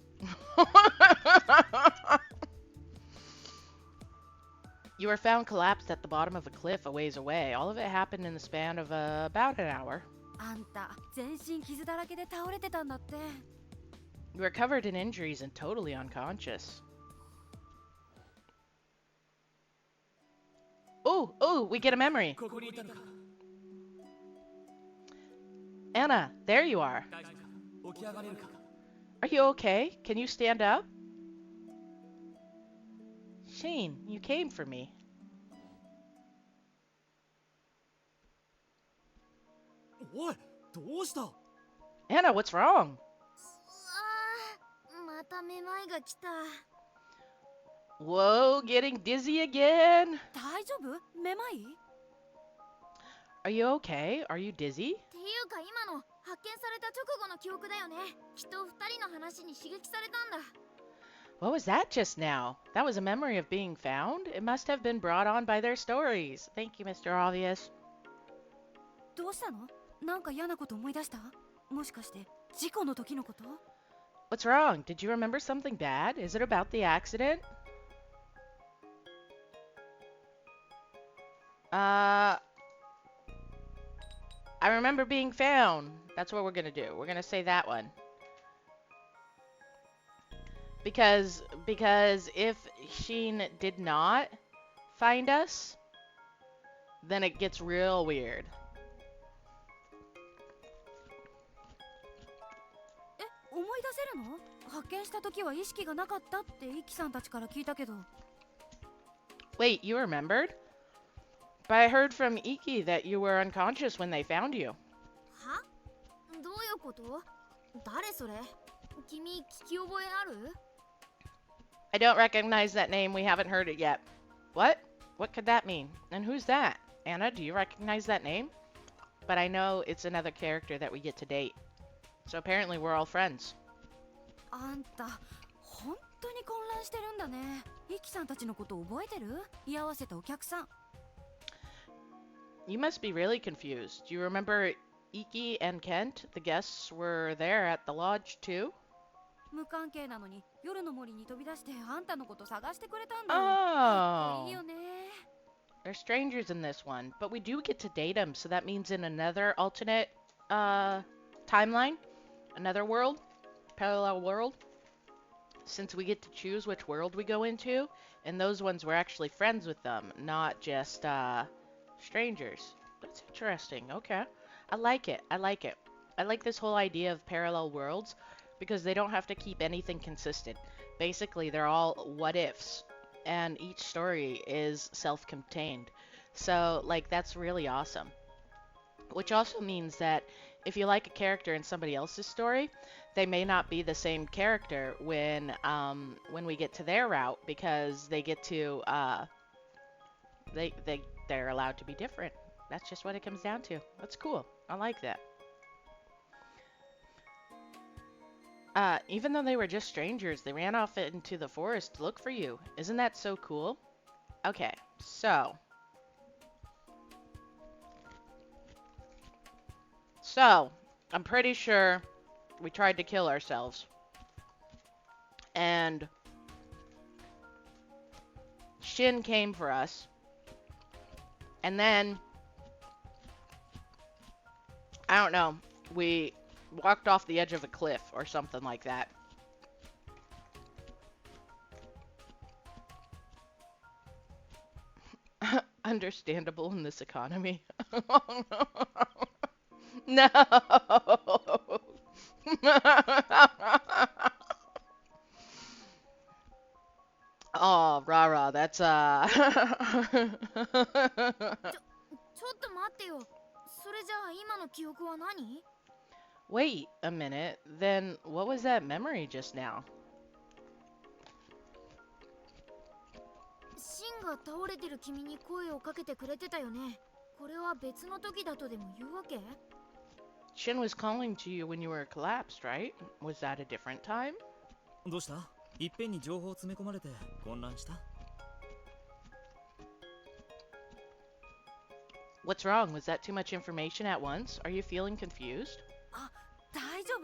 Speaker 1: You were found collapsed at the bottom of a cliff a ways away. All of it happened in the span of about an hour.
Speaker 4: あんた全身傷だらけで倒れてたんだって。
Speaker 1: You were covered in injuries and totally unconscious. Ooh, we get a memory.
Speaker 3: ここにいたのか。
Speaker 1: Anna, there you are.
Speaker 3: 大丈夫か。起き上がれるか。
Speaker 1: Are you okay? Can you stand up? Shane, you came for me.
Speaker 3: おい、どうした？
Speaker 1: Anna, what's wrong?
Speaker 2: まためまいが来た。
Speaker 1: Whoa, getting dizzy again?
Speaker 4: 大丈夫？めまい？
Speaker 1: Are you okay? Are you dizzy?
Speaker 2: っていうか今の発見された直後の記憶だよね。きっと二人の話に刺激されたんだ。
Speaker 1: What was that just now? That was a memory of being found? It must have been brought on by their stories. Thank you, Mr. Obvious.
Speaker 4: どうしたの？なんか嫌なこと思い出した？もしかして事故の時のこと？
Speaker 1: What's wrong? Did you remember something bad? Is it about the accident? I remember being found. That's what we're gonna do. We're gonna say that one. Because if Sheen did not find us, then it gets real weird.
Speaker 4: え、思い出せるの？発見した時は意識がなかったってイキさんたちから聞いたけど。
Speaker 1: Wait, you remembered? But I heard from Iki that you were unconscious when they found you.
Speaker 2: は？どういうこと？誰それ？君聞き覚えある？
Speaker 1: I don't recognize that name. We haven't heard it yet. What? What could that mean? And who's that? Anna, do you recognize that name? But I know it's another character that we get to date. So apparently we're all friends.
Speaker 4: あんた本当に混乱してるんだね。イキさんたちのこと覚えてる？居合わせたお客さん。
Speaker 1: You must be really confused. Do you remember Iki and Kent? The guests were there at the lodge too?
Speaker 4: 無関係なのに夜の森に飛び出してあんたのこと探してくれたんだよ。かっこいい
Speaker 1: Oh.
Speaker 4: よね。
Speaker 1: They're strangers in this one, but we do get to date them, so that means in another alternate timeline, another world, parallel world, since we get to choose which world we go into, and those ones we're actually friends with them, not just strangers. That's interesting. Okay. I like it. I like it. I like this whole idea of parallel worlds because they don't have to keep anything consistent. Basically, they're all what ifs, and each story is self-contained. So, like, that's really awesome. Which also means that if you like a character in somebody else's story, they may not be the same character when we get to their route because they get to they're allowed to be different. That's just what it comes down to. That's cool. I like that. Even though they were just strangers, they ran off into the forest to look for you. Isn't that so cool? Okay, so. I'm pretty sure we tried to kill ourselves. And Shin came for us. And then, I don't know, we walked off the edge of a cliff or something like that. Understandable in this economy. No. Oh, rah, that's
Speaker 2: ちょっと待ってよ。それじゃあ今の記憶は何？
Speaker 1: Wait a minute. Then what was that memory just now?
Speaker 2: シンが倒れてる君に声をかけてくれてたよね。これは別の時だとでも言うわけ？
Speaker 1: Shin was calling to you when you were collapsed, right? Was that a different time?
Speaker 3: どうした？いっぺんに情報を詰め込まれて混乱した？
Speaker 1: What's wrong? Was that too much information at once? Are you feeling confused?
Speaker 4: あ、大丈夫？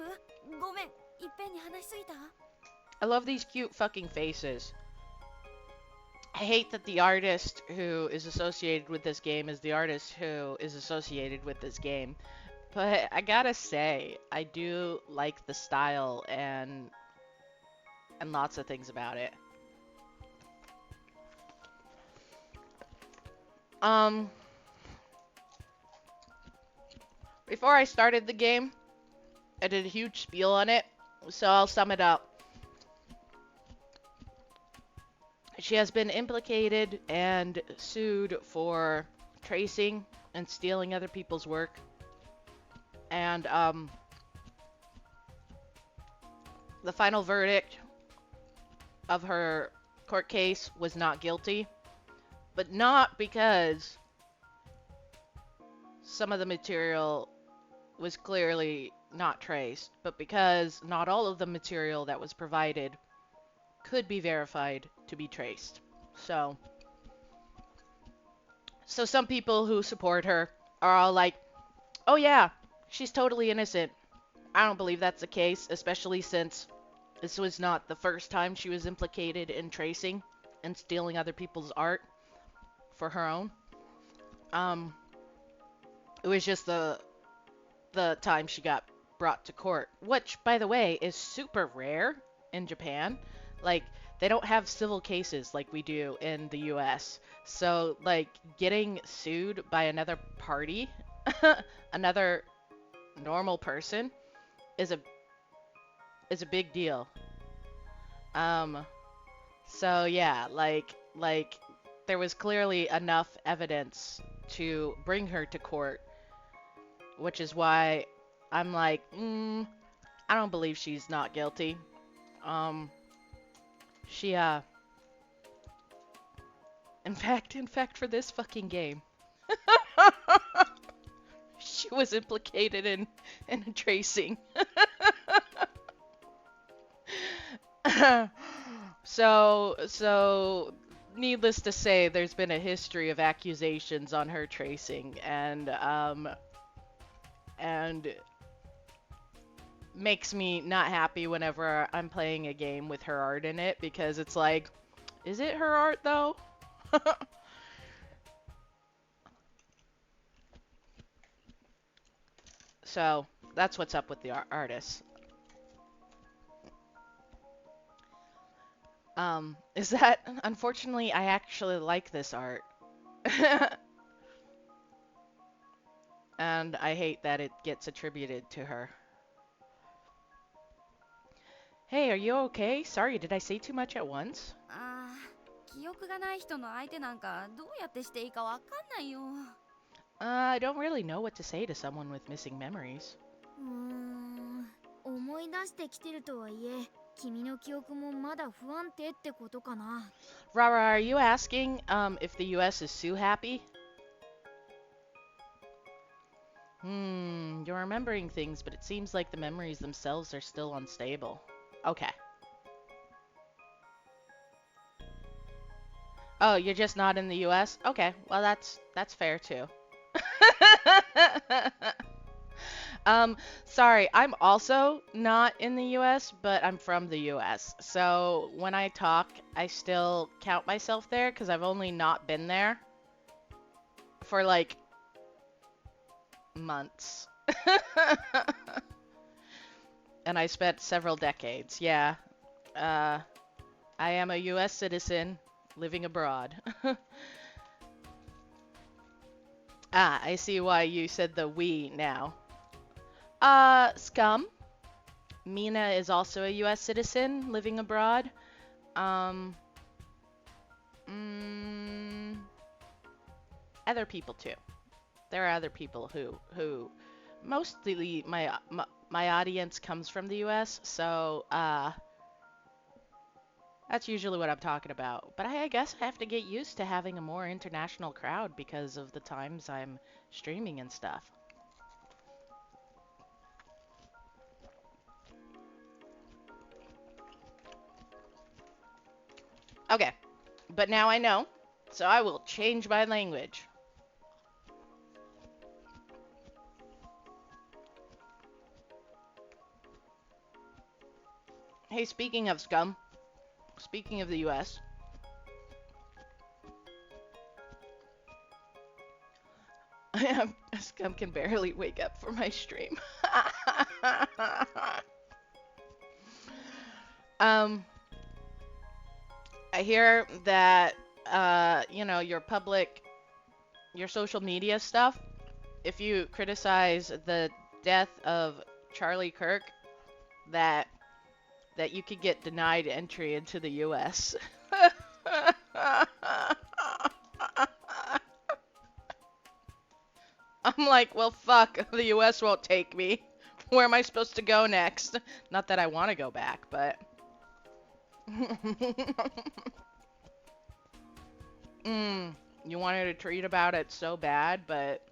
Speaker 4: ごめん、いっぺんに話しすぎた？
Speaker 1: I love these cute fucking faces. I hate that the artist who is associated with this game is the artist who is associated with this game. But I gotta say, I do like the style and lots of things about it. Before I started the game, I did a huge spiel on it, so I'll sum it up. She has been implicated and sued for tracing and stealing other people's work. And, the final verdict of her court case was not guilty, but not because some of the material was clearly not traced, but because not all of the material that was provided could be verified to be traced. So some people who support her are all like, oh yeah, she's totally innocent. I don't believe that's the case, especially since this was not the first time she was implicated in tracing and stealing other people's art for her own. It was just the time she got brought to court, which, by the way, is super rare in Japan. Like, they don't have civil cases like we do in the US. So, like, getting sued by another party, another normal person, is a big deal. So yeah, like there was clearly enough evidence to bring her to court, which is why I'm like, I don't believe she's not guilty. She in fact for this fucking game, she was implicated in tracing. So needless to say, there's been a history of accusations on her tracing, and makes me not happy whenever I'm playing a game with her art in it, because it's like, is it her art though? So that's what's up with the artist. Is that, unfortunately, I actually like this art. And I hate that it gets attributed to her. Hey, are you okay? Sorry, did I say too much at once?
Speaker 4: あー、記憶がない人の相手なんかどうやってしていいかわかんないよ。
Speaker 1: I don't really know what to say to someone with missing memories.
Speaker 2: 思い出してきてるとはいえ、君の記憶もまだ不安定ってことかな。
Speaker 1: Rara, are you asking if the US is Sue happy? You're remembering things, but it seems like the memories themselves are still unstable. Okay. Oh, you're just not in the US? Okay, well that's fair too. Um, sorry, I'm also not in the US, but I'm from the US. So when I talk, I still count myself there because I've only not been there for like months. And I spent several decades. Yeah. Uh, I am a US citizen living abroad. Ah, I see why you said the we now. Scum. Mina is also a US citizen living abroad. Um, mm, Other people too. There are other people who mostly my audience comes from the US, so that's usually what I'm talking about. But I guess I have to get used to having a more international crowd because of the times I'm streaming and stuff. Okay, but now I know, so I will change my language. Hey, speaking of scum, speaking of the US, scum can barely wake up for my stream. um, I hear that your social media stuff, if you criticize the death of Charlie Kirk, that you could get denied entry into the US. I'm like, well, fuck, the US won't take me. Where am I supposed to go next? Not that I want to go back, but. You wanted to tweet about it so bad, but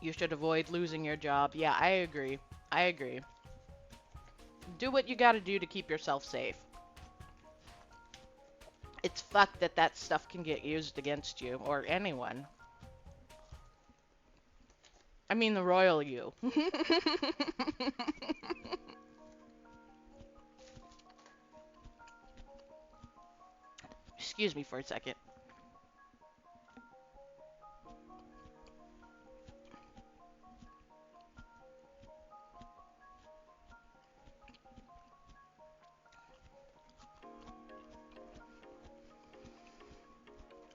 Speaker 1: you should avoid losing your job. Yeah, I agree. I agree. Do what you gotta do to keep yourself safe. It's fucked that that stuff can get used against you, or anyone. I mean the royal you. Excuse me for a second.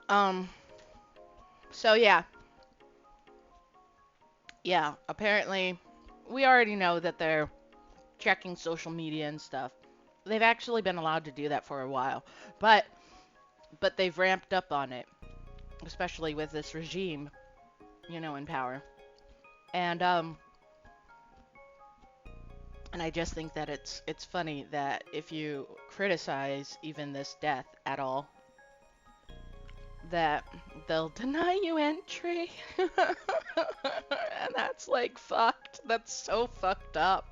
Speaker 1: Um, so yeah. Yeah, apparently we already know that they're checking social media and stuff. They've actually been allowed to do that for a while, but they've ramped up on it, especially with this regime, in power. And I just think that it's funny that if you criticize even this death at all, that they'll deny you entry. And that's like fucked. That's so fucked up.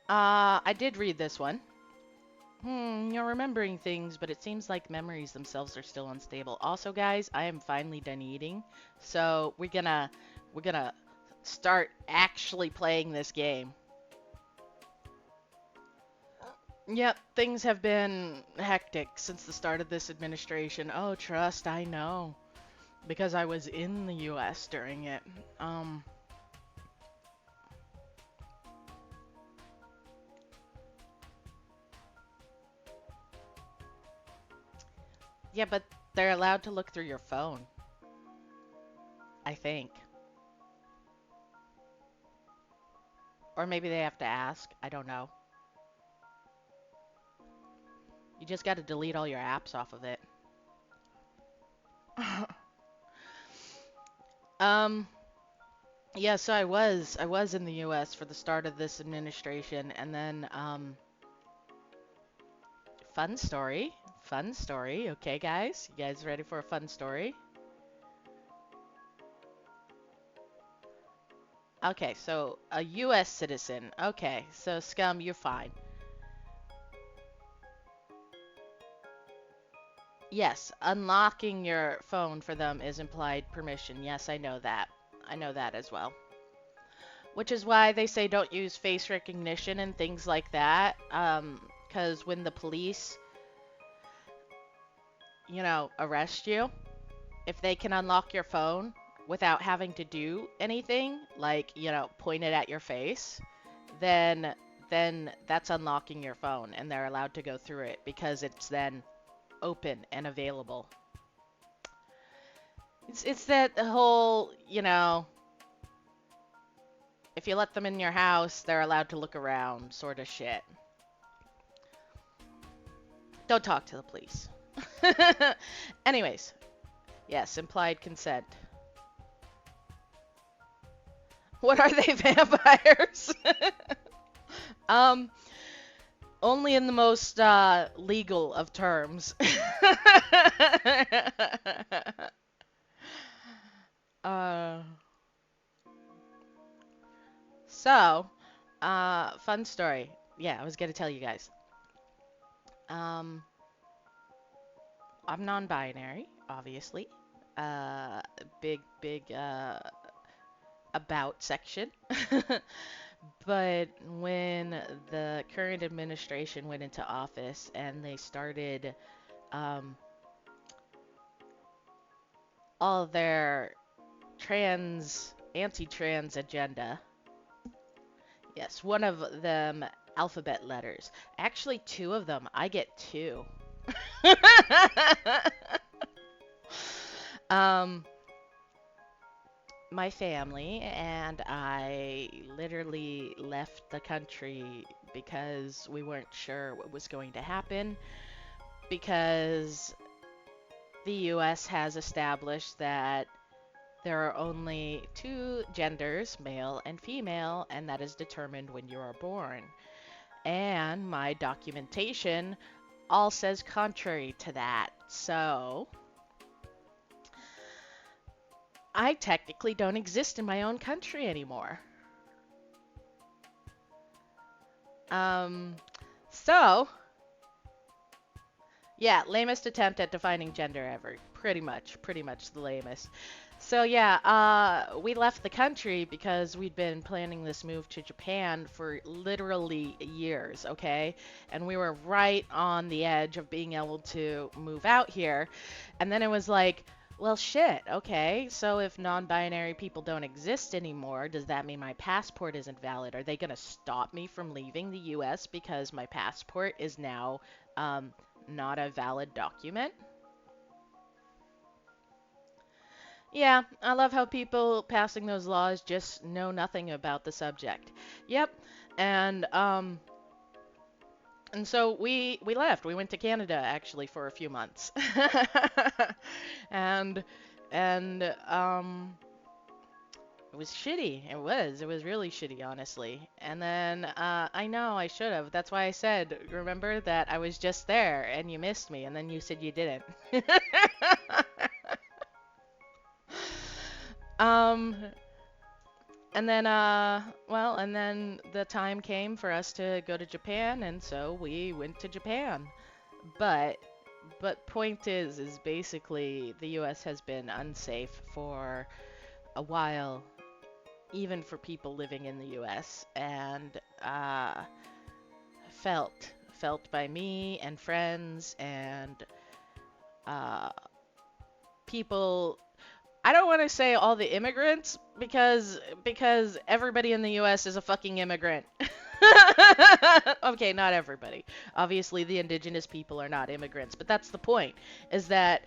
Speaker 1: I did read this one. You're remembering things, but it seems like memories themselves are still unstable. Also, guys, I am finally done eating, so we're gonna start actually playing this game. Yep, things have been hectic since the start of this administration. Oh, trust, I know, because I was in the US during it. Um, yeah, but they're allowed to look through your phone, I think. Or maybe they have to ask. I don't know. You just got to delete all your apps off of it. um, yeah, so I was in the US for the start of this administration, and then fun story. Fun story. Okay, guys. You guys ready for a fun story? Okay, so a US citizen. Okay, so Scum, you're fine. Yes, unlocking your phone for them is implied permission. Yes, I know that. I know that as well. Which is why they say don't use face recognition and things like that. Because when the police, arrest you, if they can unlock your phone without having to do anything, like, point it at your face, then that's unlocking your phone and they're allowed to go through it because it's then open and available. It's that whole, if you let them in your house, they're allowed to look around sort of shit. Don't talk to the police. Anyways, yes, implied consent. What are they, vampires? um, only in the most legal of terms. uh, so, fun story. Yeah, I was gonna tell you guys. Um, I'm non-binary, obviously. Uh, big about section. But when the current administration went into office and they started um, all their anti-trans agenda, yes, one of them alphabet letters. Actually, two of them. I get two. um, my family and I literally left the country because we weren't sure what was going to happen, because the US has established that there are only two genders, male and female, and that is determined when you are born. And my documentation all says contrary to that. So I technically don't exist in my own country anymore. So, yeah, lamest attempt at defining gender ever. Pretty much the lamest. So yeah, we left the country because we'd been planning this move to Japan for literally years, okay? And we were right on the edge of being able to move out here. And then it was like, well, shit, okay, so if non-binary people don't exist anymore, does that mean my passport isn't valid? Are they gonna stop me from leaving the US because my passport is now not a valid document? Yeah, I love how people passing those laws just know nothing about the subject. Yep, and so we left. We went to Canada actually for a few months, and it was shitty. It was really shitty, honestly. And then I know I should have. That's why I said, remember that I was just there and you missed me, and then you said you didn't. Um, and then, and then the time came for us to go to Japan, and so we went to Japan. But, point is basically the U.S. has been unsafe for a while, even for people living in the U.S. And felt by me and friends and uh, people. I don't want to say all the immigrants because everybody in the US is a fucking immigrant. Okay, not everybody. Obviously the indigenous people are not immigrants, but that's the point. Is that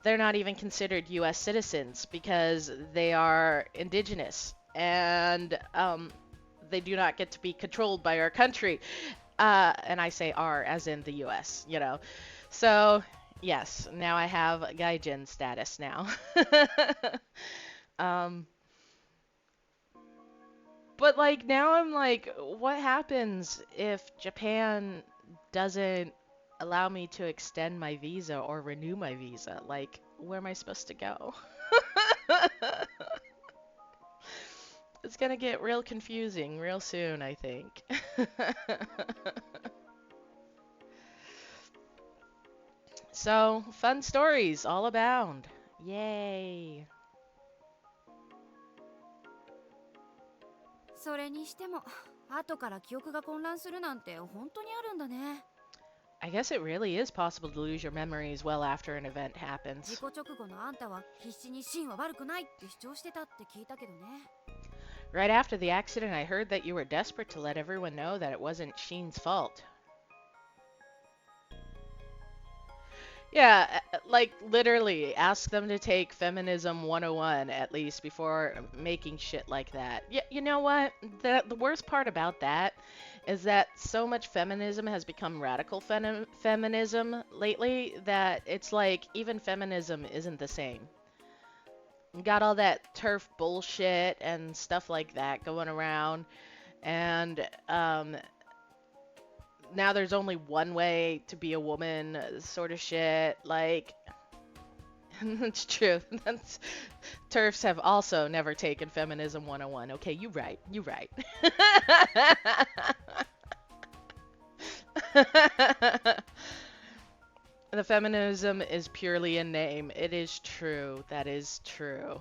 Speaker 1: they're not even considered US citizens because they are indigenous and they do not get to be controlled by our country. And I say our as in the US, So, yes, now I have Gaijin status now. um, but now I'm like, what happens if Japan doesn't allow me to extend my visa or renew my visa. Like, where am I supposed to go? It's gonna get real confusing real soon, I think. So, fun stories all abound. Yay.
Speaker 4: それにしても後から記憶が混乱するなんて本当にあるんだね。
Speaker 1: I guess it really is possible to lose your memories well after an event
Speaker 4: 事
Speaker 1: happens.
Speaker 4: 故直後のあんたは必死にシンは悪くないって主張してたって聞いたけどね。
Speaker 1: Right after the accident, I heard that you were desperate to let everyone know that it wasn't Sheen's fault. Yeah, like literally, ask them to take Feminism 101 at least before making shit like that. Yeah, you know what? The worst part about that is that so much feminism has become radical feminism lately that it's like even feminism isn't the same. You got all that turf bullshit and stuff like that going around, and now there's only one way to be a woman, sort of shit. Like, it's true. TERFs have also never taken Feminism 101. Okay, you right. You right. The feminism is purely a name. It is true. That is true.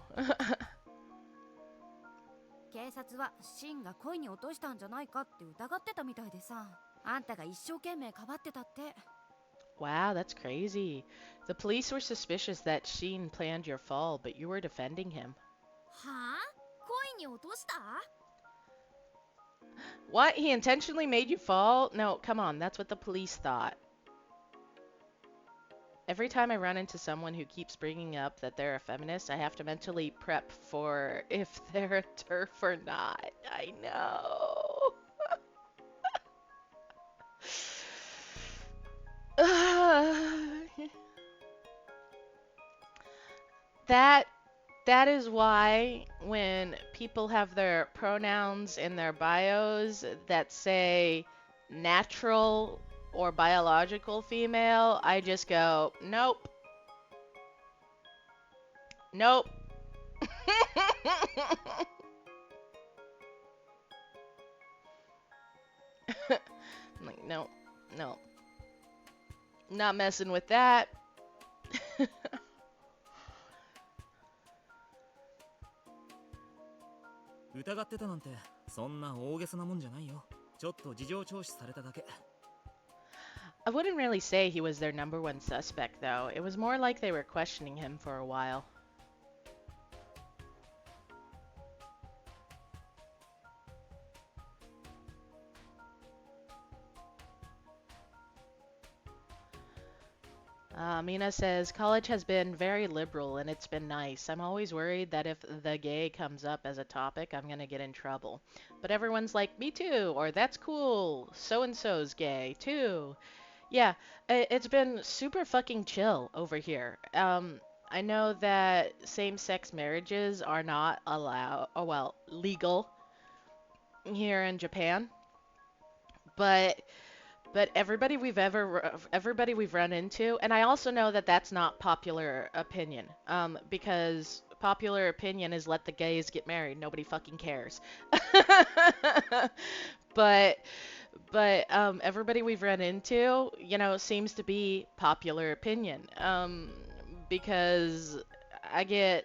Speaker 4: 警察はシンが恋に落としたんじゃないかって疑ってたみたいでさ、あんたが一生懸命かばってたって。
Speaker 1: Wow, that's crazy. The police were suspicious that Sheen planned your fall, but you were defending him.
Speaker 2: はあ、恋に落とした？
Speaker 1: What? He intentionally made you fall? No, come on, that's what the police thought. Every time I run into someone who keeps bringing up that they're a feminist, I have to mentally prep for if they're a TERF or not. I know. That is why when people have their pronouns in their bios that say natural or biological female, I just go, nope. Nope. I'm like, no, no. Not messing with that.
Speaker 3: 疑ってたなんてそんな大げさなもんじゃないよ。ちょっと事情聴取されただけ。
Speaker 1: I wouldn't really say he was their number one suspect, though. It was more like they were questioning him for a while. Mina says, college has been very liberal and it's been nice. I'm always worried that if the gay comes up as a topic, I'm gonna get in trouble. But everyone's like, me too, or that's cool, so-and-so's gay, too. Yeah, it's been super fucking chill over here. I know that same-sex marriages are not allowed, or well, legal here in Japan, but everybody we've run into, and I also know that that's not popular opinion, because popular opinion is let the gays get married. Nobody fucking cares. but everybody we've run into, you know, seems to be popular opinion, because I get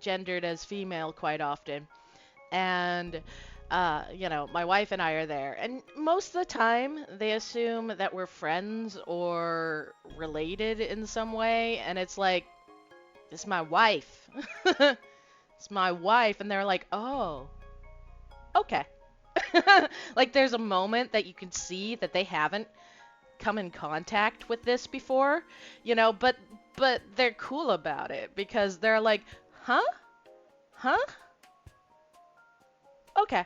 Speaker 1: gendered as female quite often, and you know, my wife and I are there, and most of the time they assume that we're friends or related in some way, and it's like, this is my wife. It's my wife, and they're like, oh, okay. Like there's a moment that you can see that they haven't come in contact with this before, you know, but they're cool about it because they're like, huh? Huh? Okay.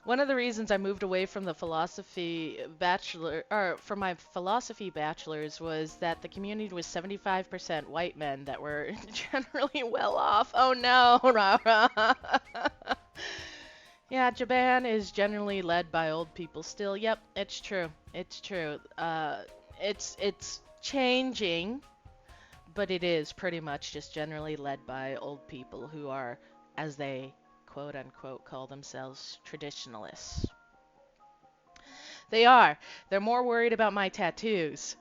Speaker 1: One of the reasons I moved away from the philosophy bachelor, or from my philosophy bachelor's, was that the community was 75% white men that were generally well off. Oh no, Rara. Yeah, Japan is generally led by old people still. Yep, it's true. It's true. It's changing, but it is pretty much just generally led by old people who are, as they quote unquote call themselves, traditionalists. They are. They're more worried about my tattoos.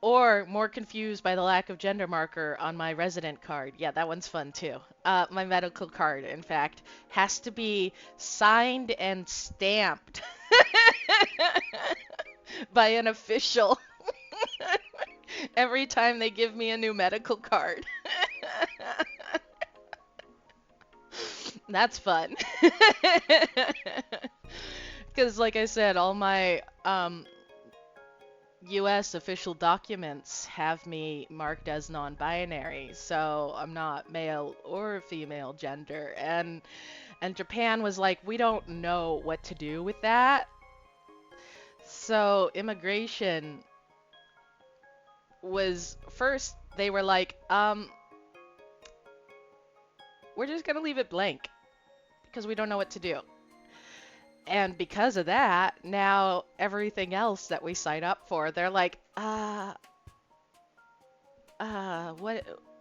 Speaker 1: Or more confused by the lack of gender marker on my resident card. Yeah, that one's fun too. My medical card, in fact, has to be signed and stamped by an official every time they give me a new medical card. That's fun. Because, like I said, all my US official documents have me marked as non-binary, so I'm not male or female gender. And Japan was like, we don't know what to do with that. So immigration was first they were like, we're just gonna leave it blank because we don't know what to do. And because of that, now everything else that we sign up for, they're like, what,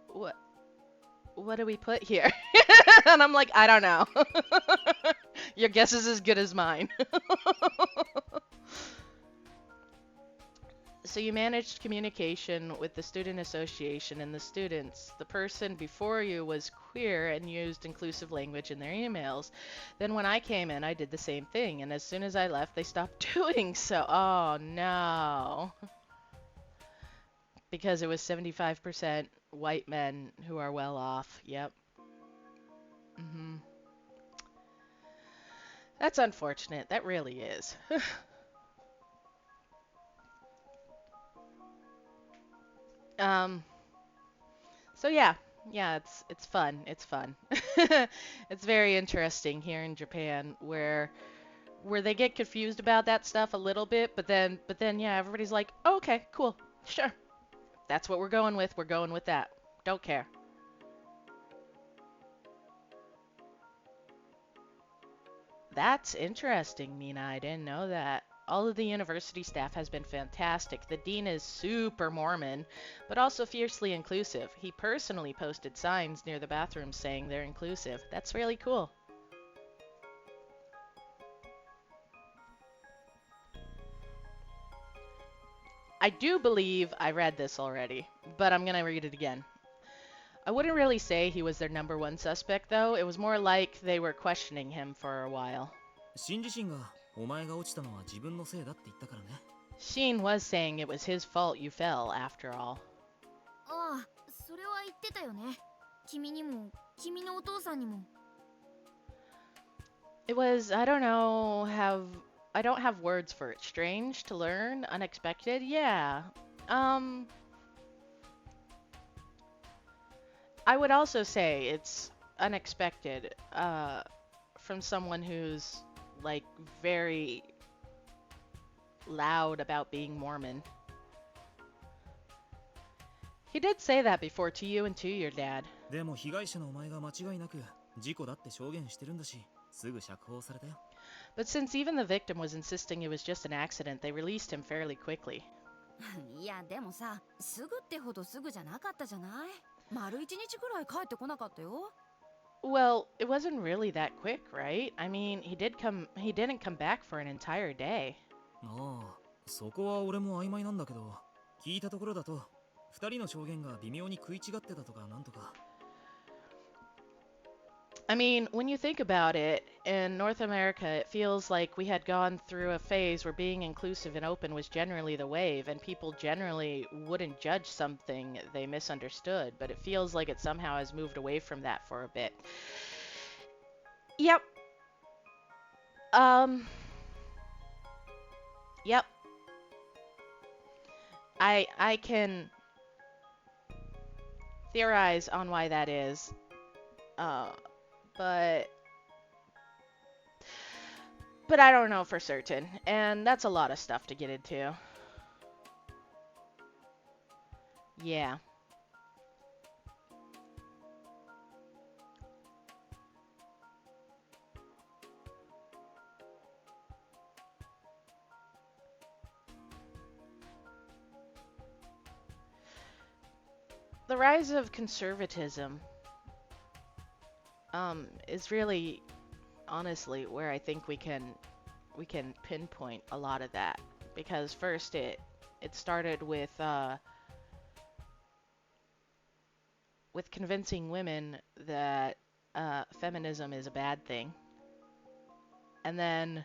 Speaker 1: what, what do we put here? And I'm like, I don't know. Your guess is as good as mine. So you managed communication with the student association and the students. The person before you was queer and used inclusive language in their emails. Then when I came in, I did the same thing. And as soon as I left, they stopped doing so. Oh, no. Because it was 75% white men who are well off. Yep. Hmm. That's unfortunate. That really is. um, so yeah, it's fun. It's fun. It's very interesting here in Japan where they get confused about that stuff a little bit, but then yeah, everybody's like, oh, okay, cool, sure, that's what we're going with. We're going with that. Don't care. That's interesting, Mina. I didn't know that. All of the university staff has been fantastic. The dean is super Mormon, but also fiercely inclusive. He personally posted signs near the bathrooms saying they're inclusive. That's really cool. I do believe I read this already, but I'm gonna read it again. I wouldn't really say he was their number one suspect, though. It was more like they were questioning him for a while.
Speaker 3: シン自身がお前が落ちたのは自分のせいだって言ったからね。
Speaker 1: Sheen was saying it was his fault you fell, after all.
Speaker 2: ああ、それは言ってたよね。君にも君のお父さんにも。
Speaker 1: It was, I don't have words for it. Strange to learn, unexpected, yeah. I would also say it's unexpected, from someone who's, like, very loud about being Mormon. He did say that before to you and to your dad.
Speaker 3: でも被害者のお前が間違いなく事故だって証言してるんだし、すぐ釈放されたよ。
Speaker 1: But since even the victim was insisting it was just an accident, they released him fairly quickly.
Speaker 4: いやでもさ、すぐってほどすぐじゃなかったじゃない。丸一日ぐらい帰ってこなかったよ。
Speaker 1: Well, it wasn't really that quick, right? I mean, he didn't come back for an entire day.
Speaker 3: ああ、そこは俺も曖昧なんだけど、聞いたところだと二人の証言が微妙に食い違ってたとかなんとか。
Speaker 1: I mean, when you think about it, in North America, it feels like we had gone through a phase where being inclusive and open was generally the wave, and people generally wouldn't judge something they misunderstood, but it feels like it somehow has moved away from that for a bit. Yep. Yep. I can theorize on why that is. But I don't know for certain, and that's a lot of stuff to get into. Yeah. the rise of conservatism is really honestly where I think we can pinpoint a lot of that, because first it started with convincing women that feminism is a bad thing, and then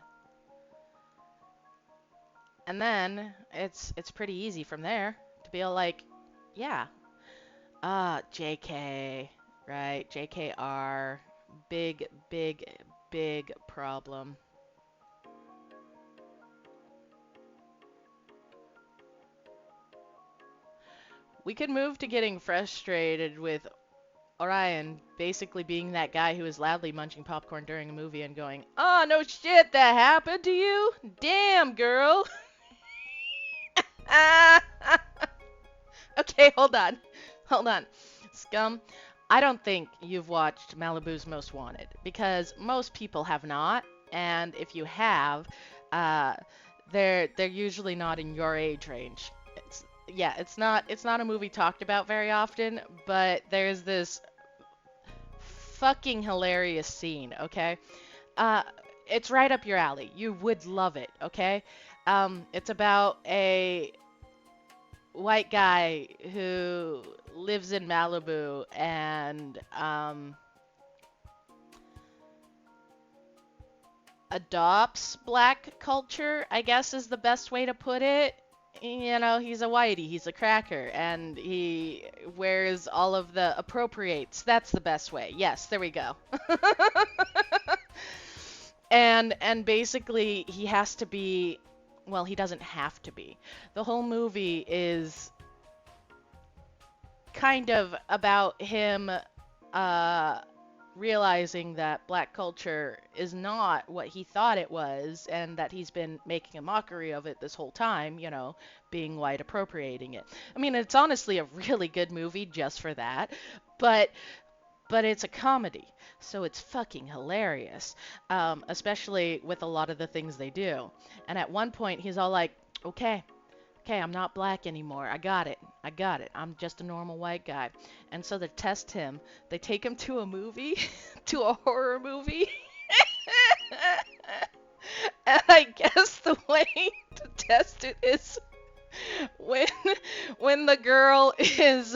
Speaker 1: it's pretty easy from there to be all like, yeah, JK, right? JKR, big, big, big problem. We could move to getting frustrated with Orion basically being that guy who is loudly munching popcorn during a movie and going, "Oh, no shit, that happened to you? Damn, girl." Okay, hold on. Hold on. Scum, I don't think you've watched Malibu's Most Wanted, because most people have not, and if you have, uh, they're usually not in your age range. Yeah, it's not a movie talked about very often, but there's this fucking hilarious scene, okay? Uh, it's right up your alley. You would love it, okay? It's about a white guy who lives in Malibu and adopts black culture, I guess is the best way to put it. You know, he's a whitey, he's a cracker, and he wears all of the appropriates. That's the best way. Yes, there we go. And basically he has to be, well, he doesn't have to be. The whole movie is kind of about him uh realizing that black culture is not what he thought it was, and that he's been making a mockery of it this whole time, you know, being white appropriating it. I mean, it's honestly a really good movie just for that, but it's a comedy, so it's fucking hilarious, especially with a lot of the things they do. And at one point, he's all like, "Okay, okay, I'm not black anymore. I got it. I got it. I'm just a normal white guy." And so to test him, they take him to a movie, to a horror movie. And I guess the way to test it is when the girl is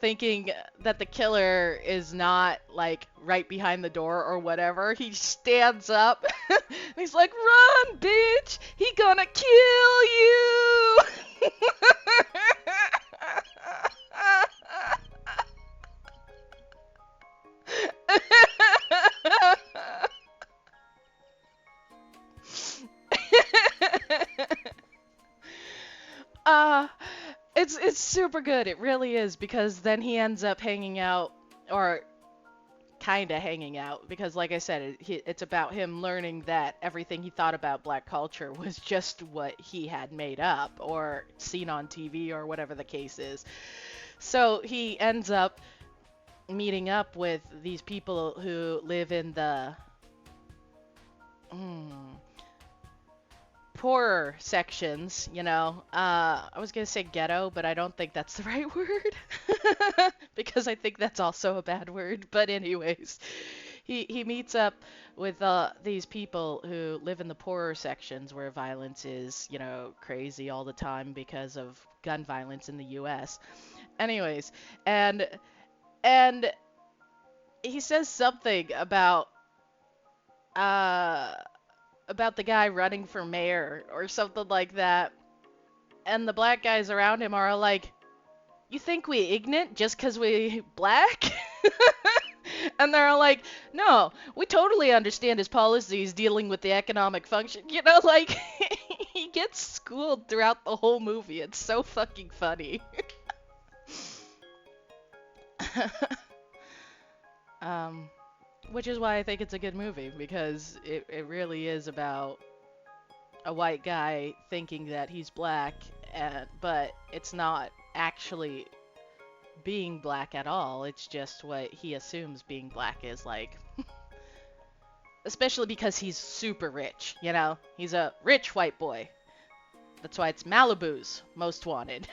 Speaker 1: thinking that the killer is not like right behind the door or whatever, he stands up and he's like, "Run, bitch, he gonna kill you." uh it's super good. It really is, because then he ends up hanging out, or kind of hanging out, because like I said, it's about him learning that everything he thought about black culture was just what he had made up or seen on TV or whatever the case is. So he ends up meeting up with these people who live in the poorer sections, you know. I was gonna say ghetto, but I don't think that's the right word. Because I think that's also a bad word. But anyways, he meets up with these people who live in the poorer sections where violence is, you know, crazy all the time because of gun violence in the US. Anyways, and he says something uh about the guy running for mayor or something like that. And the black guys around him are like, "You think we ignorant just 'cause we black?" And they're all like, "No, we totally understand his policies dealing with the economic function." You know, like, he gets schooled throughout the whole movie. It's so fucking funny. um, which is why I think it's a good movie, because it really is about a white guy thinking that he's black, but it's not actually being black at all. It's just what he assumes being black is like. Especially because he's super rich, you know? He's a rich white boy. That's why it's Malibu's Most Wanted.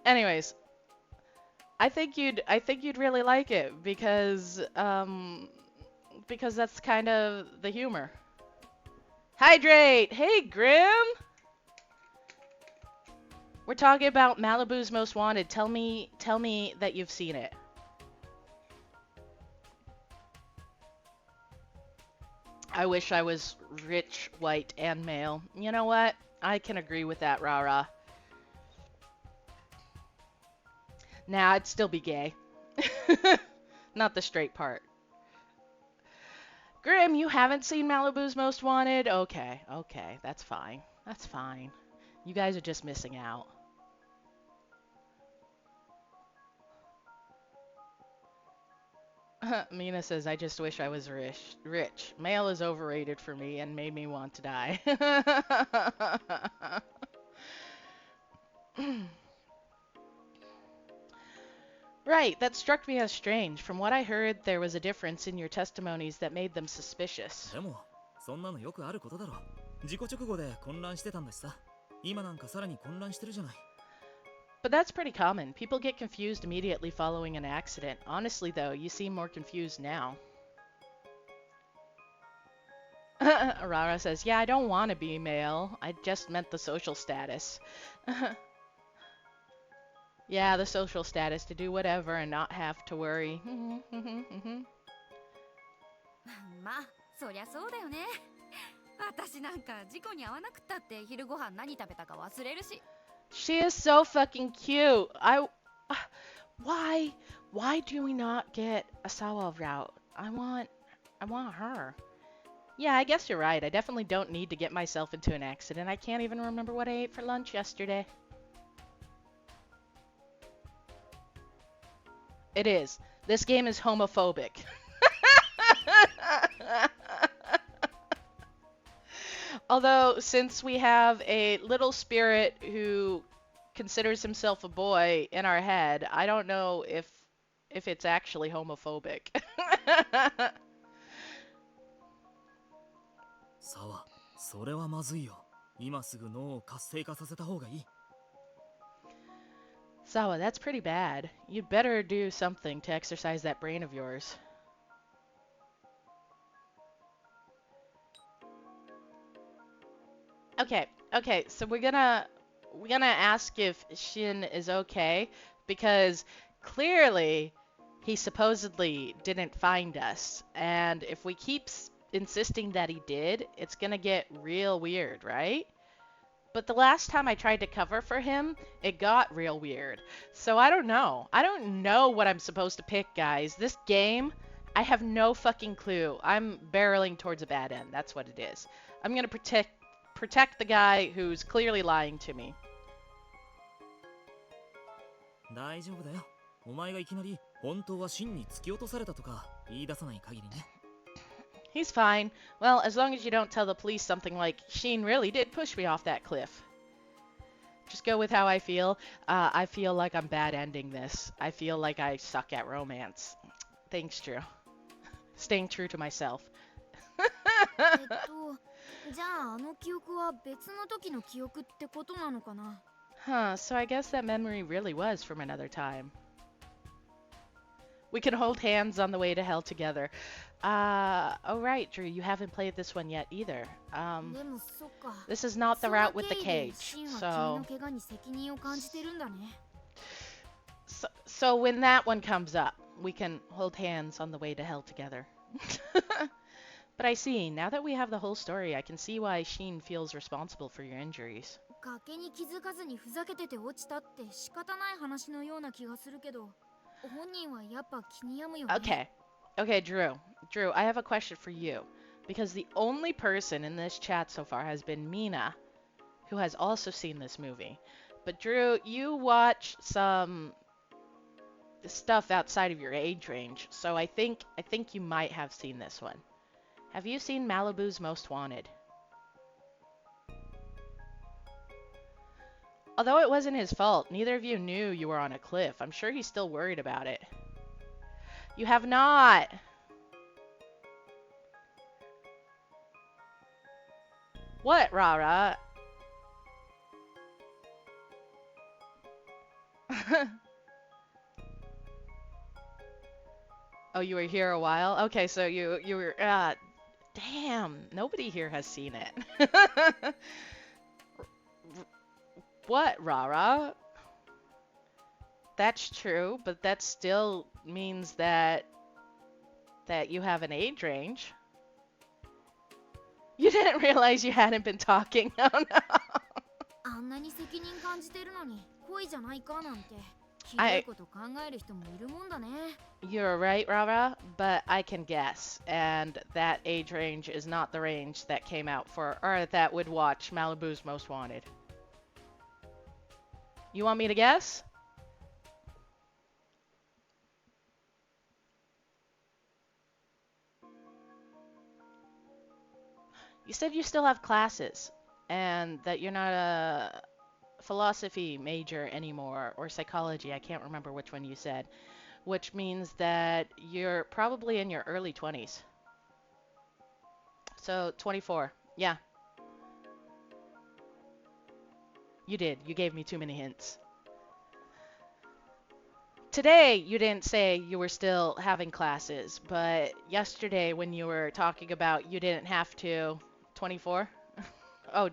Speaker 1: Anyways, I think you'd really like it because that's kind of the humor. Hydrate. Hey, Grim. We're talking about Malibu's Most Wanted. Tell me that you've seen it. I wish I was rich, white, and male. You know what? I can agree with that, Rara. Nah, I'd still be gay. Not the straight part. Grim, you haven't seen Malibu's Most Wanted? Okay, okay, that's fine. That's fine. You guys are just missing out. Mina says, I just wish I was rich. Rich. Male is overrated for me and made me want to die. Right, that struck me as strange. From what I heard, there was a difference in your testimonies that made them suspicious.
Speaker 3: でもそんなのよくあることだろ。事故直後で混乱してたんだしさ。今なんかさらに混乱してるじゃない。
Speaker 1: But that's pretty common. People get confused immediately following an accident. Honestly, though, you seem more confused now. Arara says, yeah, I don't want to be male. I just meant the social status. Yeah, the social status to do whatever and not have to worry.
Speaker 4: まあそりゃそうだよね。私なんか事故に遭わなくったって昼ご飯何食べたか忘れるし。
Speaker 1: She is so fucking cute. Why do we not get a Sawa route? I want her. Yeah, I guess you're right. I definitely don't need to get myself into an accident. I can't even remember what I ate for lunch yesterday. It is. This game is homophobic. Although, since we have a little spirit who considers himself a boy in our head, I don't know if it's actually homophobic.
Speaker 3: さあ、それはまずいよ。今すぐ脳を活性化させた方がいい。
Speaker 1: Sawa, that's pretty bad. You'd better do something to exercise that brain of yours. Okay, so we're gonna ask if Shin is okay, because clearly he supposedly didn't find us, and if we keep insisting that he did, it's gonna get real weird, right? But the last time I tried to cover for him, it got real weird. So I don't know. I don't know what I'm supposed to pick, guys. This game, I have no fucking clue. I'm barreling towards a bad end. That's what it is. I'm gonna protect the guy who's clearly lying to me.
Speaker 3: 大丈夫だよ。お前がいきなり本当は真に突き落とされたとか言い出さない限りね。
Speaker 1: He's fine. Well, as long as you don't tell the police something like, Sheen really did push me off that cliff. Just go with how I feel. I feel like I'm bad ending this. I feel like I suck at romance. Thanks, Drew. Staying true to myself.
Speaker 2: じゃああの記憶は別の時の記憶ってことなのかな。
Speaker 1: Huh, so I guess that memory really was from another time. We can hold hands on the way to hell together. Oh right, Drew, you haven't played this one yet either.
Speaker 2: でもそっか。
Speaker 1: This is not the
Speaker 2: そんな
Speaker 1: route with the
Speaker 2: 経緯で
Speaker 1: cage,
Speaker 2: シンは
Speaker 1: so...
Speaker 2: 君の怪我に責任を感じてるんだね。
Speaker 1: So when that one comes up, we can hold hands on the way to hell together. But I see, now that we have the whole story, I can see why Sheen feels responsible for your injuries.
Speaker 2: 崖に気づかずにふざけてて落ちたって仕方ない話のような気がするけど、本人はやっぱ気に病むよね。
Speaker 1: Okay, Drew, I have a question for you. Because the only person in this chat so far has been Mina, who has also seen this movie. But Drew, you watch some stuff outside of your age range, so I think you might have seen this one. Have you seen Malibu's Most Wanted? Although it wasn't his fault, neither of you knew you were on a cliff. I'm sure he's still worried about it. You have not! What, Rara? Oh, you were here a while? Okay, so you were damn, nobody here has seen it. What, Rara? That's true, but that still means that you have an age range. You didn't realize you hadn't been talking. Oh no.
Speaker 2: あんなに責任感じてるのに恋じゃないかなんてひどい
Speaker 1: I
Speaker 2: こと考える人もいるもんだね。
Speaker 1: You're right, Rara, but I can guess, and that age range is not the range that came out for, or that would watch Malibu's Most Wanted. You want me to guess? You said you still have classes, and that you're not a philosophy major anymore, or psychology, I can't remember which one you said, which means that you're probably in your early 20s. So 24. Yeah, you did. You gave me too many hints. Today, you didn't say you were still having classes, but yesterday when you were talking about you didn't have to, 24? Oh,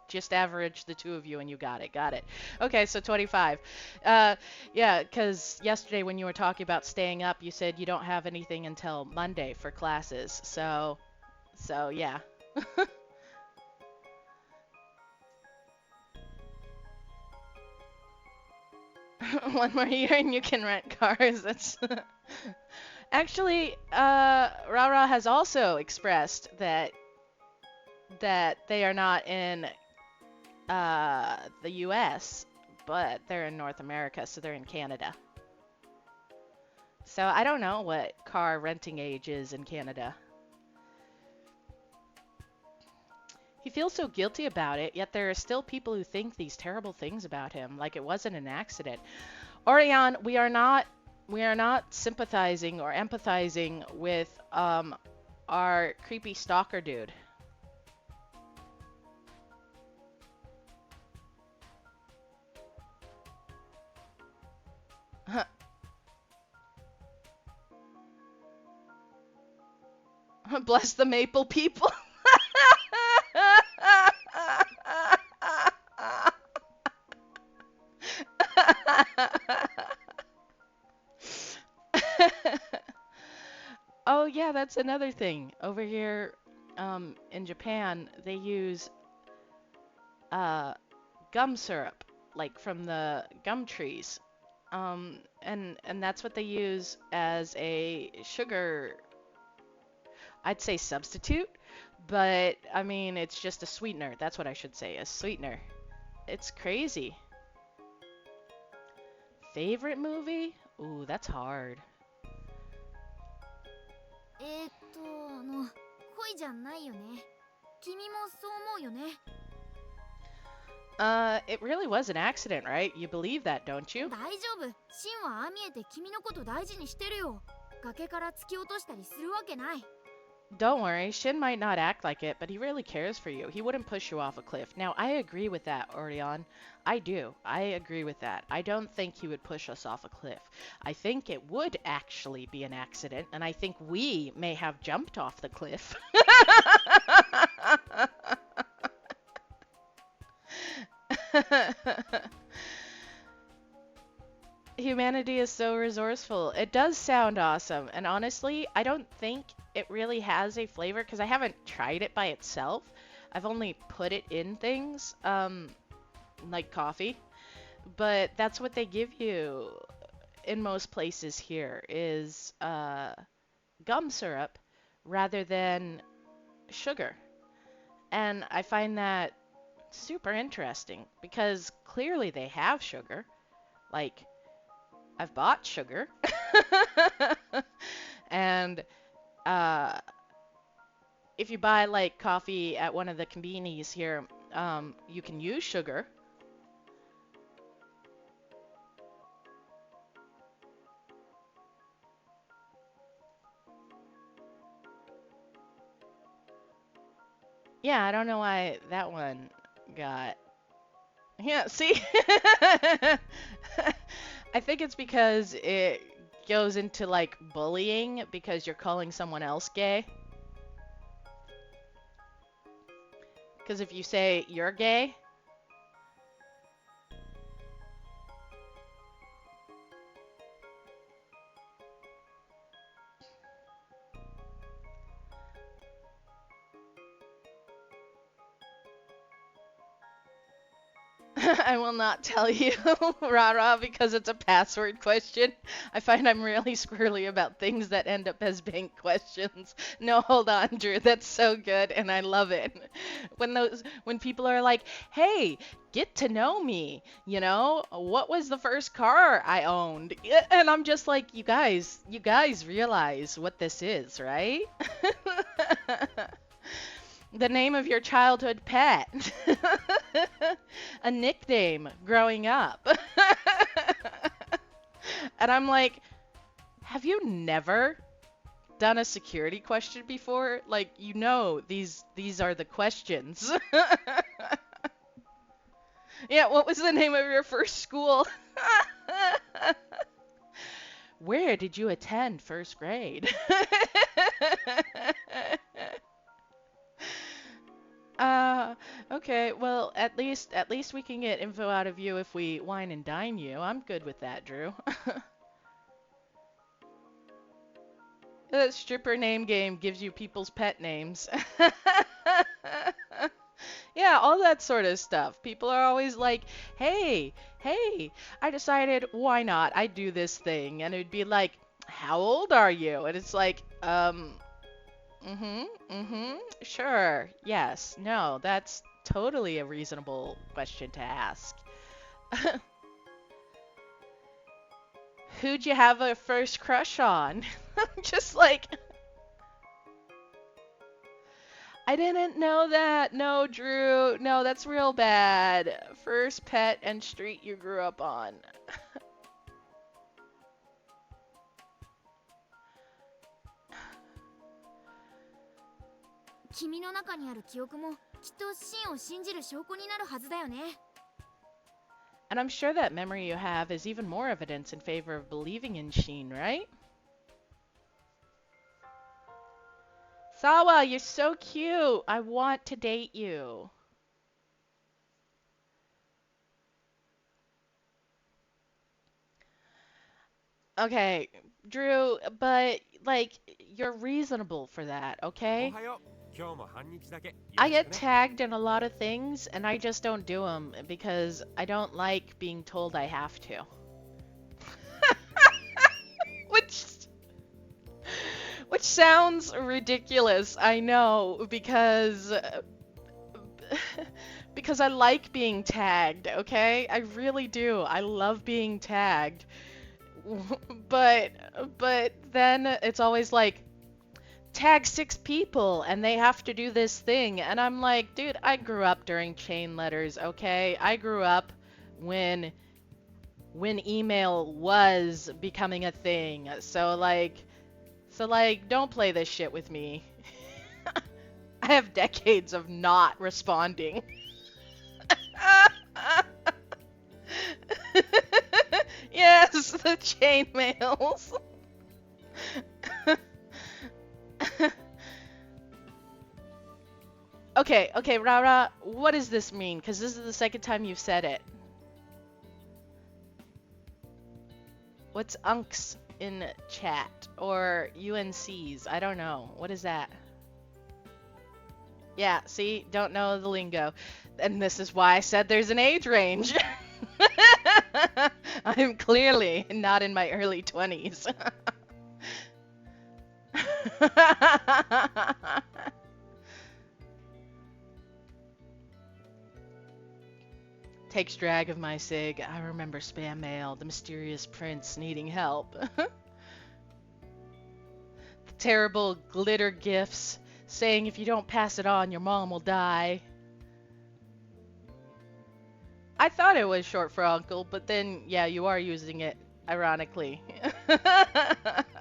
Speaker 1: just average the two of you and you got it. Got it. Okay, so 25. Yeah, because yesterday when you were talking about staying up, you said you don't have anything until Monday for classes. So yeah. One more year and you can rent cars. That's actually, Rara has also expressed that they are not in the U.S., but they're in North America, so they're in Canada. So I don't know what car renting age is in Canada. He feels so guilty about it, yet there are still people who think these terrible things about him, like it wasn't an accident. Orion, we are not sympathizing or empathizing with our creepy stalker dude. Bless the maple people. Oh yeah, that's another thing. Over here, in Japan, they use uh, gum syrup, like from the gum trees. And that's what they use as a sugar, I'd say substitute, but I mean it's just a sweetener. That's what I should say, a sweetener. It's crazy. Favorite movie? Ooh, that's hard.
Speaker 2: 恋じゃないよね。君もそう思うよね。
Speaker 1: It really was an accident, right? You believe that, don't you?
Speaker 2: 大丈夫。シンはああ見えて君のこと大事にしてるよ。崖から突き落としたりするわけない。
Speaker 1: Don't worry, Shin might not act like it, but he really cares for you. He wouldn't push you off a cliff. Now, I agree with that, Orion. I do. I agree with that. I don't think he would push us off a cliff. I think it would actually be an accident, and I think we may have jumped off the cliff. Humanity is so resourceful. It does sound awesome. And honestly, I don't think it really has a flavor because I haven't tried it by itself. I've only put it in things, like coffee. But that's what they give you in most places here is gum syrup rather than sugar. And I find that super interesting because clearly they have sugar. Like, I've bought sugar. And uh, if you buy like coffee at one of the convenies here, you can use sugar. Yeah, I don't know why that one got Yeah, see? I think it's because it goes into like bullying because you're calling someone else gay. Because if you say you're gay, I will not tell you, Rara, because it's a password question. I find I'm really squirrely about things that end up as bank questions. No, hold on, Drew. That's so good, and I love it. When people are like, "Hey, get to know me," what was the first car I owned? And I'm just like, you guys realize what this is, right? The name of your childhood pet. A nickname growing up. And I'm like, have you never done a security question before? Like, these are the questions. Yeah, what was the name of your first school? Where did you attend first grade? Uh, okay, well, at least we can get info out of you if we wine and dine you. I'm good with that, Drew. That stripper name game gives you people's pet names. Yeah, all that sort of stuff. People are always like, hey, I decided why not? I do this thing. And it'd be like, how old are you? And it's like, sure, yes, no, that's totally a reasonable question to ask. Who'd you have a first crush on? Just like, I didn't know that. No, Drew. No, that's real bad. First pet and street you grew up on.
Speaker 2: 君の中にある記憶もきっと真を信じる証拠になるはずだよね。
Speaker 1: And I'm sure that memory you have is even more evidence in favor of believing in Sheen, right? Sawa, you're so cute. I want to date you. Okay, Drew, but like you're reasonable for that, okay? I get tagged in a lot of things and I just don't do them because I don't like being told I have to. Which sounds ridiculous, I know, because I like being tagged, okay? I really do. I love being tagged. But then it's always like tag 6 people and they have to do this thing, and I'm like, dude, I grew up during chain letters, okay? I grew up when email was becoming a thing. So like don't play this shit with me. I have decades of not responding. Yes, the chain mails. Okay, Rara, what does this mean? Because this is the second time you've said it. What's unks in chat? Or UNCs? I don't know. What is that? Yeah, see? Don't know the lingo. And this is why I said there's an age range. I'm clearly not in my early 20s. Takes drag of my sig. I remember spam mail, the mysterious prince needing help. The terrible glitter gifts saying if you don't pass it on, your mom will die. I thought it was short for uncle, but then, yeah, you are using it, ironically.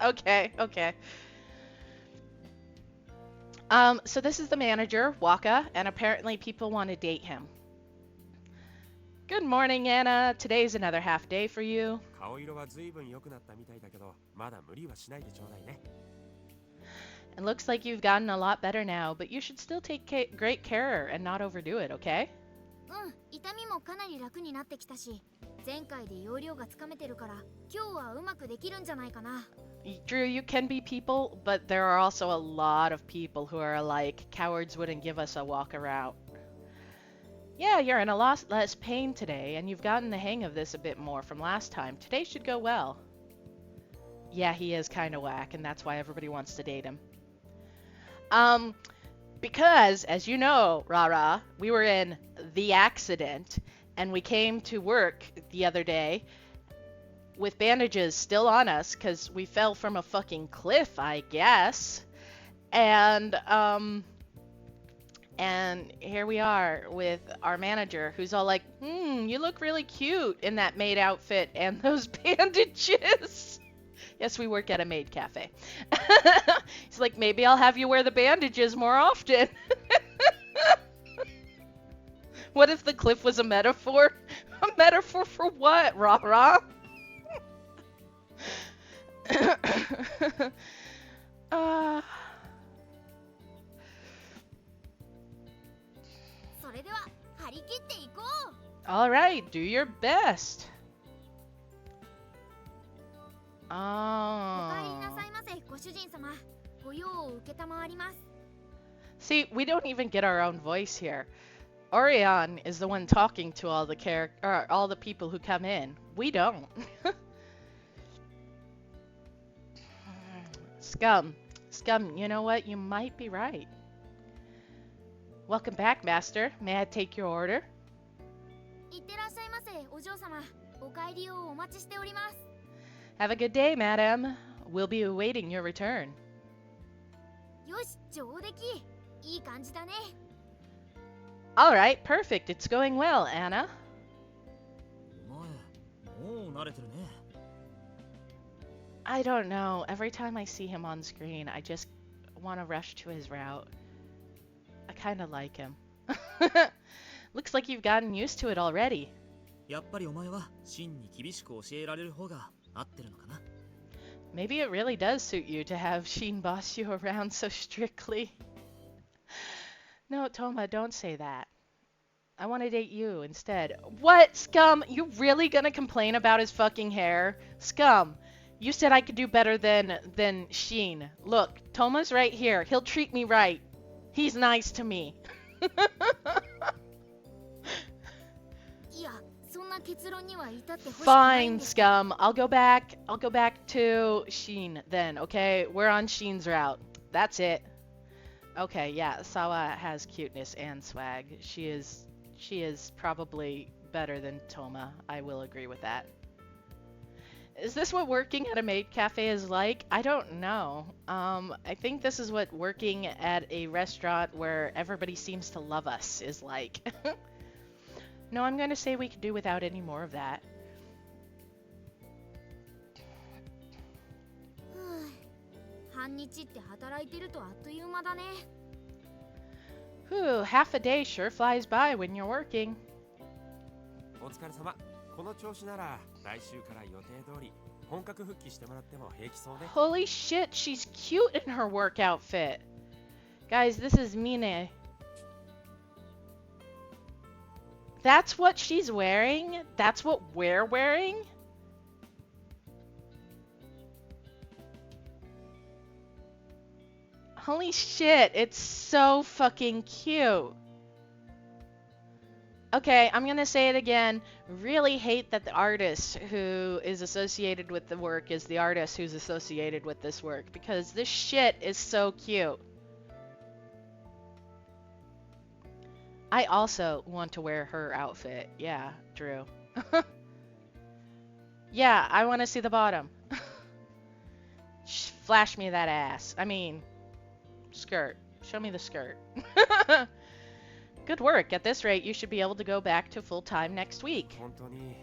Speaker 1: Okay. So this is the manager, Waka, and apparently people want to date him. Good morning, Anna. Today's another half day for you.
Speaker 5: 顔色は随分良くなったみたいだけど、まだ無理はしないでちょうだいね。
Speaker 1: It looks like you've gotten a lot better now, but you should still take great care and not overdo it, okay?
Speaker 2: うん、痛みもかなり楽になってきたし、前回で要領がつかめてるから、今日はうまくできるんじゃないかな。
Speaker 1: Drew, you can be people, but there are also a lot of people who are like, cowards wouldn't give us a walk around. Yeah, you're in a lot less pain today, and you've gotten the hang of this a bit more from last time. Today should go well. Yeah, he is kind of whack, and that's why everybody wants to date him. Because, as you know, Rara, we were in the accident, and we came to work the other day with bandages still on us, because we fell from a fucking cliff, I guess. And here we are with our manager, who's all like, you look really cute in that maid outfit and those bandages. Yes, we work at a maid cafe. He's like, maybe I'll have you wear the bandages more often. What if the cliff was a metaphor? A metaphor for what, rah-rah? uh...
Speaker 2: それでは張り切っていこう。
Speaker 1: All right, do your best.
Speaker 2: お帰りなさいませ、ご主人様。ご用を受けたまわります。
Speaker 1: See, we don't even get our own voice here. Orion is the one talking to all the people who come in. We don't. Scum, you know what? You might be right. Welcome back, Master. May I take your order?
Speaker 2: いってらっしゃいませ、お嬢様。お帰りをお待ちしております。
Speaker 1: Have a good day, madam. We'll be awaiting your return.
Speaker 2: よし、上出来。いい感じだね。
Speaker 1: All right, perfect. It's going well, Anna.
Speaker 3: お前もう慣れてるね。
Speaker 1: I don't know. Every time I see him on screen, I just want to rush to his route. I kind of like him. Looks like you've gotten used to it already.
Speaker 3: やっぱりお前は真に厳しく教えられる方が合ってるのかな。
Speaker 1: Maybe it really does suit you to have Shin boss you around so strictly. No, Toma, don't say that. I want to date you instead. What, Scum? You really gonna complain about his fucking hair? Scum, you said I could do better than Shin. Look, Toma's right here. He'll treat me right. He's nice to me.
Speaker 2: いや、そんな結論には至ってほしくないん
Speaker 1: Fine,
Speaker 2: です。
Speaker 1: Scum. I'll go back to Shin then, okay? We're on Shin's route. That's it. Okay, yeah, Sawa has cuteness and swag. She is probably better than Toma. I will agree with that. Is this what working at a maid cafe is like? I don't know. I think this is what working at a restaurant where everybody seems to love us is like. No, I'm going to say we could do without any more of that.
Speaker 2: ふう、半日って働いてるとあっという間だね。
Speaker 1: Whew, half a day sure flies by when you're working.
Speaker 5: お疲れ様。この調子なら来週から予定通り本格復帰してもらっても平気そうね。
Speaker 1: Holy shit, she's cute in her work outfit. Guys, this is Mine. That's what she's wearing? That's what we're wearing? Holy shit, it's so fucking cute. Okay, I'm gonna say it again. Really hate that the artist who is associated with the work is the artist who's associated with this work, because this shit is so cute. I also want to wear her outfit. Yeah, Drew. Yeah, I want to see the bottom. Flash me that ass. I mean, skirt. Show me the skirt. Good work. At this rate, you should be able to go back to full-time next week.
Speaker 5: 本当に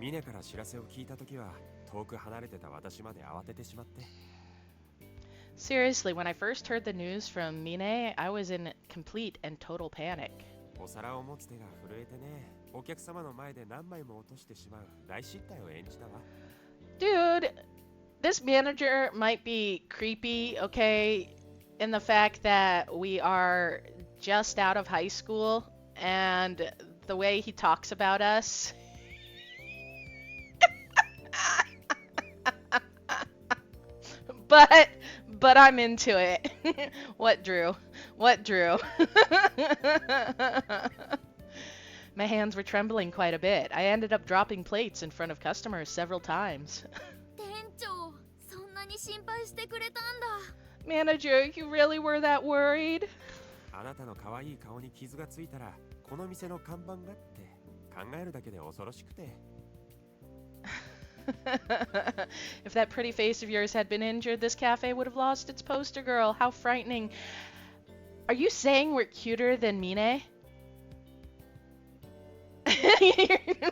Speaker 5: ミネから知らせを聞いたときは遠く離れてた私まで慌ててしまって。
Speaker 1: Seriously, when I first heard the news from Mine, I was in complete and total panic.
Speaker 5: お皿を持つ手が震えてね。お客様の前で何枚も落としてしまう大失態を演じたわ。
Speaker 1: Dude, this manager might be creepy, okay, in the fact that we are just out of high school and the way he talks about us. but but I'm into it. What, Drew? What, Drew? My hands were trembling quite a bit. I ended up dropping plates in front of customers several times.
Speaker 2: 店長、そんなに心配してくれたんだ。
Speaker 1: Manager, you really were that worried?
Speaker 5: あなたの可愛い顔に傷がついたらこの店の看板がって考えるだけで恐ろしくて。
Speaker 1: If that pretty face of yours had been injured, this cafe would have lost its poster girl. How frightening. Are you saying we're cuter than Mine?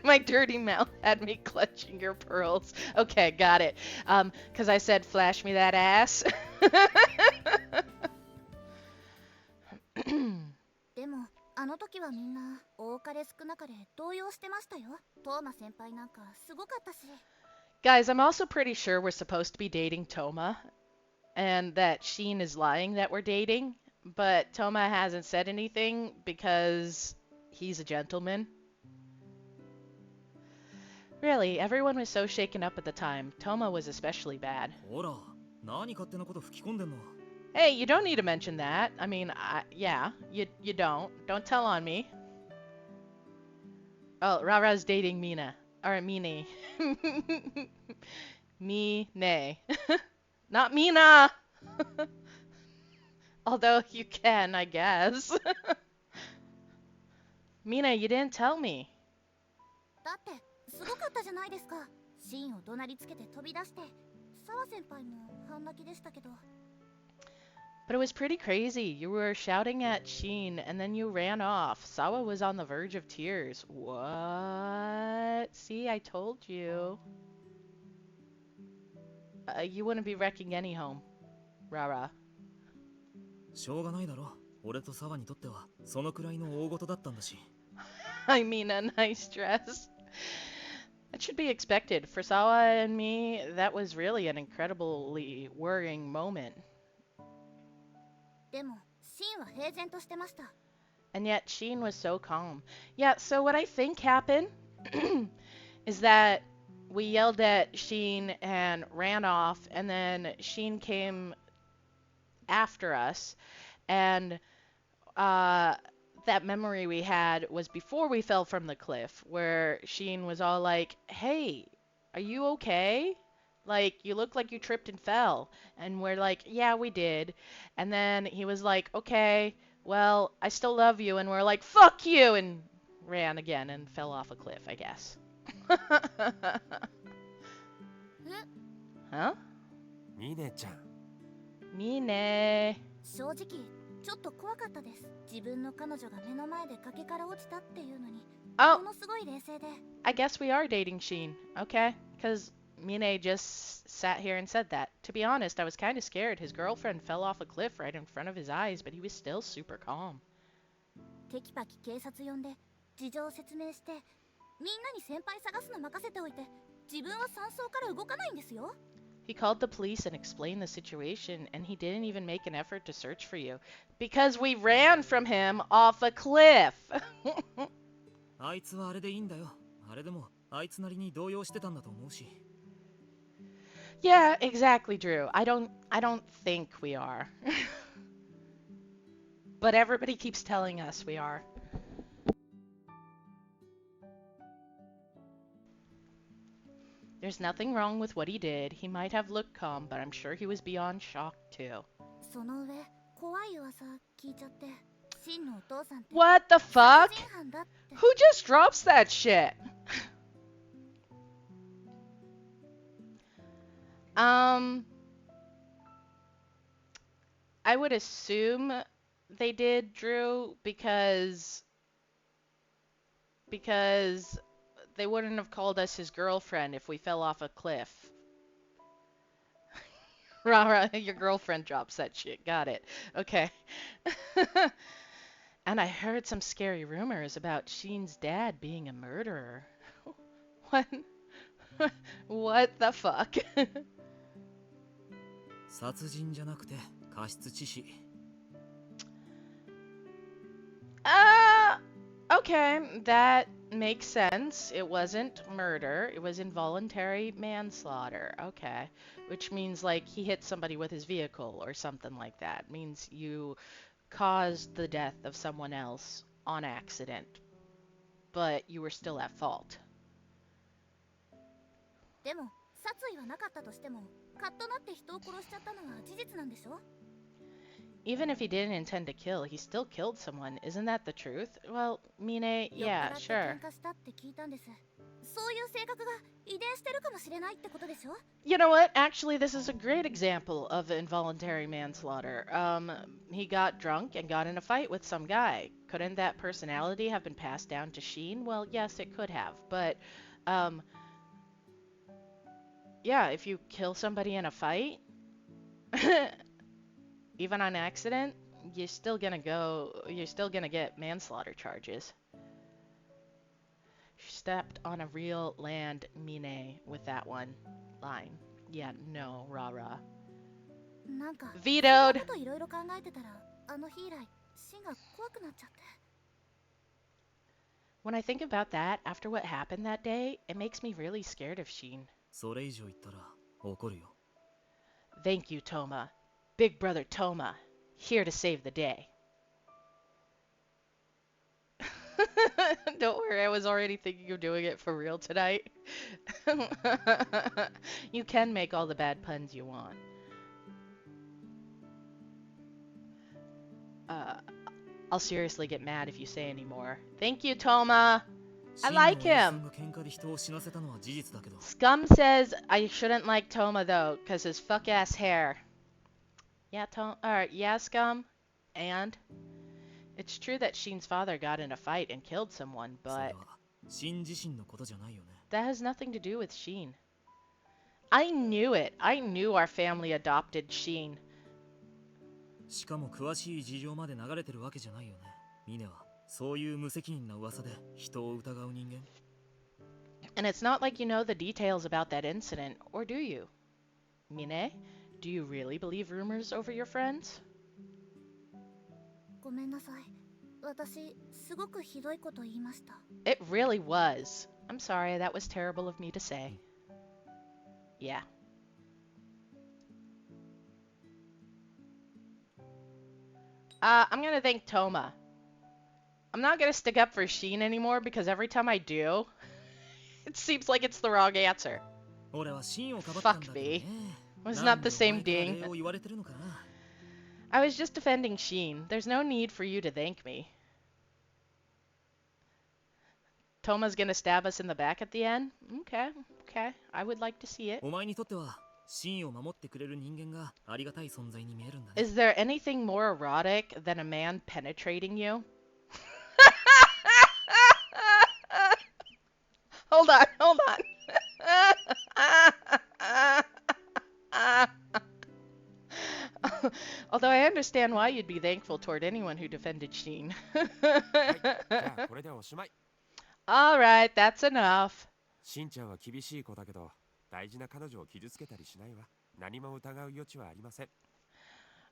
Speaker 1: My dirty mouth had me clutching your pearls. Okay, got it. 'Cause I said flash me that ass.
Speaker 2: でもあの時はみんな多かれ少なかれ動揺してましたよ。トーマ先輩なんかすごかったし。
Speaker 1: Guys, I'm also pretty sure we're supposed to be dating Toma, and that Sheen is lying that we're dating, but Toma hasn't said anything because he's a gentleman. Really, everyone was so shaken up at the time. Toma was especially bad.
Speaker 3: ほら、何勝手なこと吹き込んでんの。
Speaker 1: Hey, you don't need to mention that. I mean, yeah, you don't. Don't tell on me. Oh, Rara's dating Mina. Or Mine. Mine. Not Mina! Although you can, I guess. Mina, you didn't tell me.
Speaker 2: だってすごかったじゃないですか。シーンを怒鳴りつけて飛び出して、澤先輩も半泣きでしたけど。
Speaker 1: But it was pretty crazy. You were shouting at Sheen and then you ran off. Sawa was on the verge of tears. What? See, I told you. You wouldn't be wrecking any home. Rara.
Speaker 3: しょうがないだろ。俺とサワにとってはそのくらいの大事だったんだし。
Speaker 1: I mean, a nice dress. That should be expected. For Sawa and me, that was really an incredibly worrying moment.
Speaker 2: でもシーンは平然としてました。
Speaker 1: And yet Sheen was so calm. Yeah, so what I think happened is that we yelled at Sheen and ran off, and then Sheen came after us, and that memory we had was before we fell from the cliff, where Sheen was all like, "Hey, are you okay? Like, you look like you tripped and fell." And we're like, "Yeah, we did." And then he was like, "Okay, well, I still love you." And we're like, "Fuck you!" And ran again and fell off a cliff, I guess.
Speaker 2: え、
Speaker 1: Huh?
Speaker 5: ミネちゃん、
Speaker 1: Mine.
Speaker 2: 正直ちょっと怖かったです。自分の彼女が目の前で崖から落ちたっていうのに、も
Speaker 1: Oh,
Speaker 2: のすごい冷静で。
Speaker 1: I guess we are dating Sheen. Okay. Because Mine just sat here and said that. To be honest, I was kind of scared. His girlfriend fell off a cliff right in front of his eyes, but he was still super calm.
Speaker 2: テキパキ警察呼んで事情を説明して、みんなに先輩探すの任せておいて、自分は山荘から動かないんですよ。
Speaker 1: He called the police and explained the situation, and he didn't even make an effort to search for you. Because we ran from him off a cliff!
Speaker 3: あいつはあれでいいんだよ。あれでもあいつなりに動揺してたんだと思うし。
Speaker 1: Yeah, exactly, Drew. I don't think we are. But everybody keeps telling us we are. There's nothing wrong with what he did. He might have looked calm, but I'm sure he was beyond shock too.
Speaker 2: その上、怖い噂聞いちゃって、シンのお父さんって
Speaker 1: What the
Speaker 2: 殺
Speaker 1: fuck?
Speaker 2: 人犯だって。
Speaker 1: Who just drops that shit? I would assume they did, Drew, because they wouldn't have called us his girlfriend if we fell off a cliff. Rara, your girlfriend drops that shit. Got it. Okay. And I heard some scary rumors about Sheen's dad being a murderer. What? What the fuck?
Speaker 3: 殺人じゃなくて過失致死。
Speaker 1: Okay, that makes sense. It wasn't murder, it was involuntary manslaughter. Okay. Which means like he hit somebody with his vehicle or something like that. Means you caused the death of someone else on accident, but you were still at fault.
Speaker 2: でも殺意はなかったとしてもカッとなって人を殺しちゃったのは事実なんでしょ？
Speaker 1: Even if he didn't intend to kill, he still killed someone. Isn't that the truth? Well, Mine,
Speaker 2: 酔っ
Speaker 1: yeah,
Speaker 2: 払って
Speaker 1: sure.
Speaker 2: 喧嘩したって聞いたんです。そういう性格が遺伝してるかもしれないってことでしょ？
Speaker 1: You know what? Actually, this is a great example of involuntary manslaughter. He got drunk and got in a fight with some guy. Couldn't that personality have been passed down to Sheen? Well, yes, it could have. But, yeah, if you kill somebody in a fight, even on accident, you're still gonna get manslaughter charges. She stepped on a real land mine with that one line. Yeah, no, rah-rah.
Speaker 2: なんか
Speaker 1: Vetoed!
Speaker 2: こといろいろ考えてたらあの日以来シンが怖くなっちゃって。
Speaker 1: When I think about that, after what happened that day, it makes me really scared of Sheen.
Speaker 3: それ以上言ったら怒るよ。
Speaker 1: Thank you, Toma. Big brother Toma, here to save the day. Don't worry, I was already thinking of doing it for real tonight. You can make all the bad puns you want. I'll seriously get mad if you say any more. Thank you, Toma. I like
Speaker 3: 真のおやじさん
Speaker 1: him.
Speaker 3: が喧嘩で人を死なせたのは事実だけど。
Speaker 1: Scum says I shouldn't like Toma though, cause his fuck ass hair. Yeah, yeah, Scum. And it's true that Sheen's father got in a fight and killed someone,
Speaker 3: それ
Speaker 1: but
Speaker 3: は真自身のことじゃないよね。
Speaker 1: that has nothing to do with Sheen. I knew it. I knew our family adopted Sheen.
Speaker 3: しかも詳しい事情まで流れてるわけじゃないよね。ミネはそういう無責任な噂で人を疑う人間。
Speaker 1: And it's not like you know the details about that incident, or do you? Mine, do you really believe rumors over your friends?
Speaker 2: ごめんなさい。私すごくひどいこと言いました。
Speaker 1: It really was. I'm sorry, that was terrible of me to say. Yeah. I'm gonna thank Toma. I'm not gonna stick up for Sheen anymore because every time I do, it seems like it's the wrong answer.
Speaker 3: 俺は真をかばったんだけどね。
Speaker 1: Was
Speaker 3: な
Speaker 1: not
Speaker 3: ん
Speaker 1: the
Speaker 3: でお
Speaker 1: same
Speaker 3: 前から
Speaker 1: ding.
Speaker 3: 礼を言われてるのかな。
Speaker 1: I was just defending Sheen. There's no need for you to thank me. Toma's gonna stab us in the back at the end? Okay, okay. I would like to see it.
Speaker 3: お前にとっては真を守ってくれる人間がありがたい存在に見えるんだね。
Speaker 1: Is there anything more erotic than a man penetrating you? Hold on, hold on. Although I understand why you'd be thankful toward anyone who defended Sheen.
Speaker 5: はい、じゃあこれでおしまい。
Speaker 1: Alright, that's enough.
Speaker 5: しんちゃんは厳しい子だけど大事な彼女を傷つけたりしないわ。何も疑う余地はありません。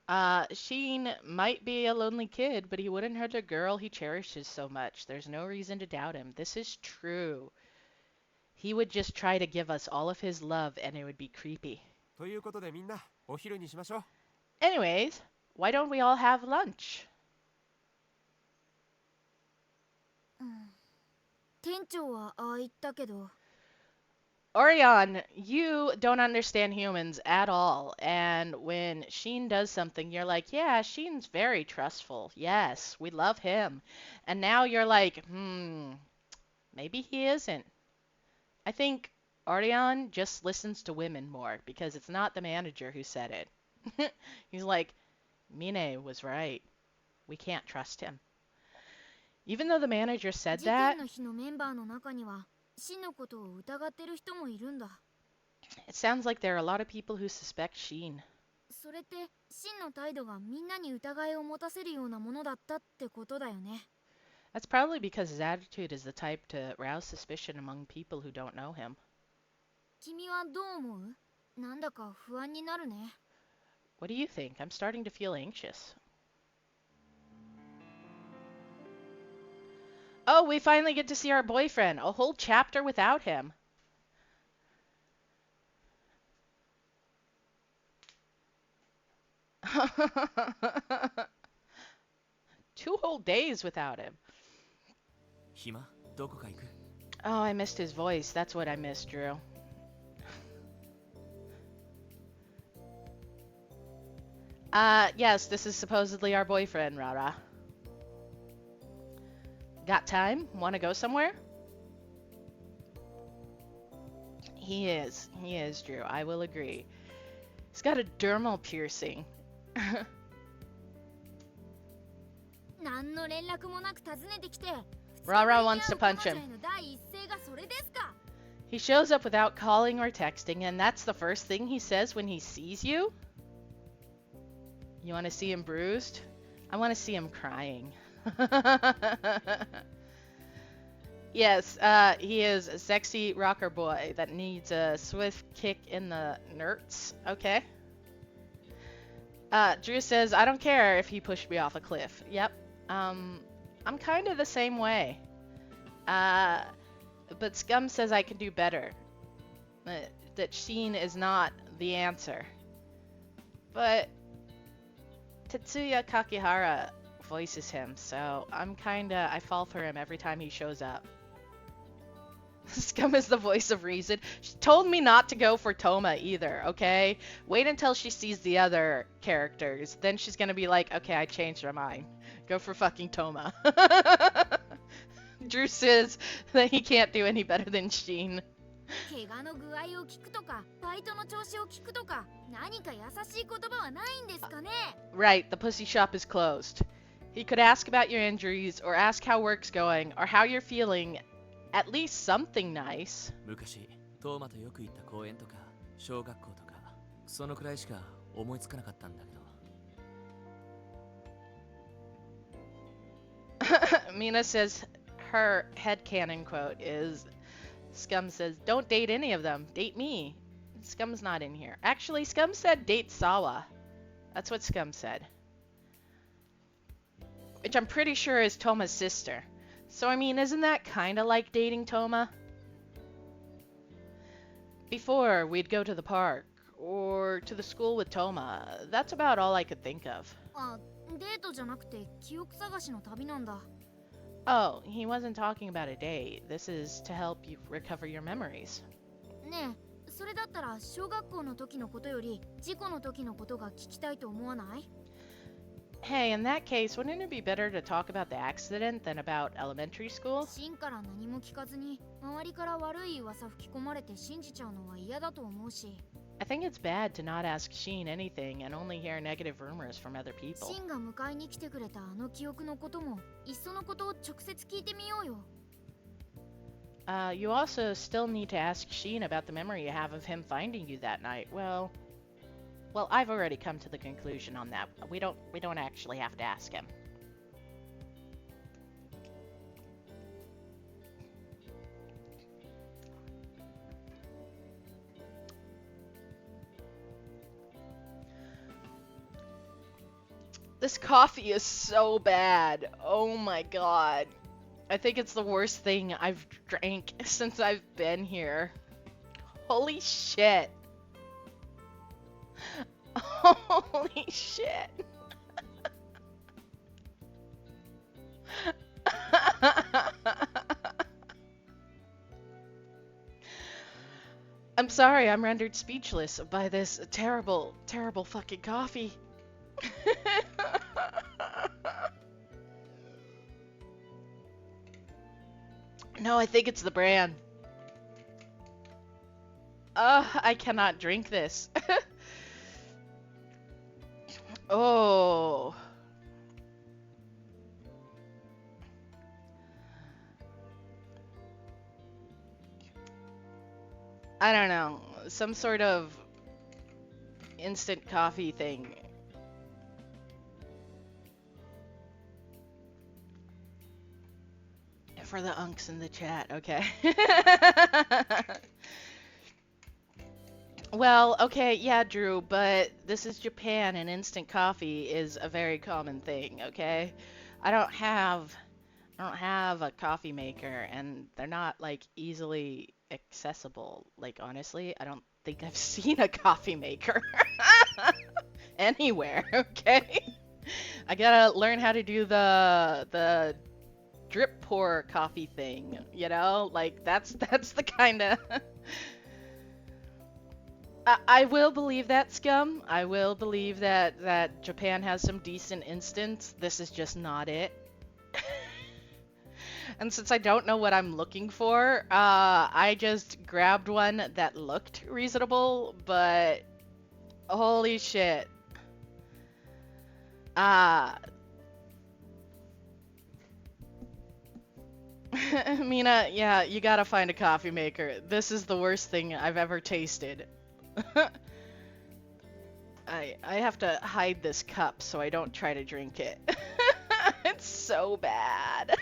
Speaker 1: Sheen might be a lonely kid, but he wouldn't hurt a girl he cherishes so much. There's no reason to doubt him. This is true. He would just try to give us all of his love, and it would be creepy.
Speaker 5: ということでみんなお昼にしましょう。
Speaker 1: Anyways, why don't we all have lunch?
Speaker 4: 店長はああ言ったけど、
Speaker 1: Orion, you don't understand humans at all. And when Sheen does something, you're like, yeah, Sheen's very trustful. Yes, we love him. And now you're like, maybe he isn't. I think Orion just listens to women more because it's not the manager who said it. He's like, Mine was right. We can't trust him. Even though the manager said
Speaker 4: 事
Speaker 1: that,
Speaker 4: 件の日のメンバーの中には真のことを疑ってる人もいるんだ。
Speaker 1: it sounds like there are a lot of people who suspect Sheen.
Speaker 2: それってシンの態度がみんなに疑いを持たせるようなものだったってことだよね。
Speaker 1: That's probably because his attitude is the type to rouse suspicion among people who don't know him.
Speaker 2: 君はどう思う？なんだか不安になるね。
Speaker 1: What do you think? I'm starting to feel anxious. Oh, we finally get to see our boyfriend. A whole chapter without him. Two whole days without him.
Speaker 3: 暇どこか行く？
Speaker 1: Oh, I missed his voice. That's what I missed, Drew. Yes, this is supposedly our boyfriend, Rara. Got time? Want to go somewhere? He is, Drew. I will agree. He's got a dermal piercing.
Speaker 2: 何の連絡もなく訪ねてきて、
Speaker 1: Rara wants to punch him.
Speaker 2: の第一声がそれですか？
Speaker 1: He shows up without calling or texting, and that's the first thing he says when he sees you? You want to see him bruised? I want to see him crying. Yes, he is a sexy rocker boy that needs a swift kick in the nerds. Okay. Drew says, I don't care if he pushed me off a cliff. Yep. I'm kind of the same way. But Scum says I can do better. That Shin is not the answer. But Tetsuya Kakihara voices him, so I fall for him every time he shows up. Scum is the voice of reason. She told me not to go for Toma either, okay? Wait until she sees the other characters. Then she's gonna be like, okay, I changed my mind. Go for fucking Toma. Drew says that he can't do any better than Shin.
Speaker 2: 怪我の具合を聞くとか、バイトの調子を聞くとか、何か優しい言葉はないんですかね？
Speaker 1: Right, the pussy shop is closed. He could ask about your injuries, or ask how work's going, or how you're feeling. At least something nice.
Speaker 3: 昔トーマとよく行った公園とか小学校とかそのくらいしか思いつかなかったんだけど。
Speaker 1: Mina says her headcanon quote is Scum says, don't date any of them, date me. Scum's not in here. Actually, Scum said date Sawa. That's what Scum said. Which I'm pretty sure is Toma's sister. So, I mean, isn't that kind of like dating Toma? Before, we'd go to the park, or to the school with Toma. That's about all I could think of.
Speaker 2: あ、デートじゃなくて記憶探しの旅なんだ。
Speaker 1: Oh, he wasn't talking about a date. This is to help you recover your memories.
Speaker 2: ねえ、それだったら小学校の時のことより事故の時のことが聞きたいと思わない？
Speaker 1: Hey, in that case, wouldn't it be better to talk about the accident than about elementary school?
Speaker 2: シンから何も聞かずに周りから悪い噂吹き込まれて信じちゃうのは嫌だと思うし。
Speaker 1: I think it's bad to not ask Shin anything and only hear negative rumors from other people.
Speaker 2: シンが迎えに来てくれたあの記憶のこともいっそのことを直接聞いてみようよ。
Speaker 1: You also still need to ask Shin about the memory you have of him finding you that night. Well, I've already come to the conclusion on that. We don't actually have to ask him. This coffee is so bad. Oh my god. I think it's the worst thing I've drank since I've been here. Holy shit. Holy shit. I'm sorry, I'm rendered speechless by this terrible, terrible fucking coffee. No, I think it's the brand. I cannot drink this. Oh. I don't know. Some sort of instant coffee thing. For the unks in the chat, okay. Well, okay, yeah, Drew, but this is Japan and instant coffee is a very common thing, okay? I don't have I don't have a coffee maker and they're not like easily accessible. Like honestly, I don't think I've seen a coffee maker anywhere, okay? I gotta learn how to do the drip pour coffee thing, you know? Like that's the kind of I will believe that, Scum. I will believe that Japan has some decent instants. This is just not it. And since I don't know what I'm looking for, I just grabbed one that looked reasonable, but holy shit. Mina, yeah, you gotta find a coffee maker. This is the worst thing I've ever tasted. I have to hide this cup so I don't try to drink it. It's so bad.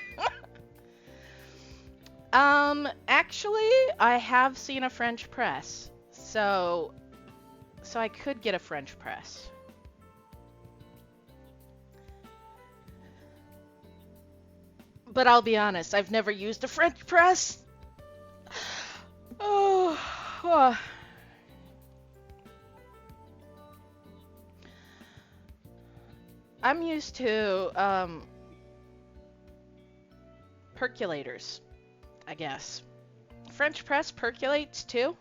Speaker 1: Actually, I have seen a French press. So I could get a French press. But I'll be honest, I've never used a French press. Oh. I'm used to percolators, I guess. French press percolates too?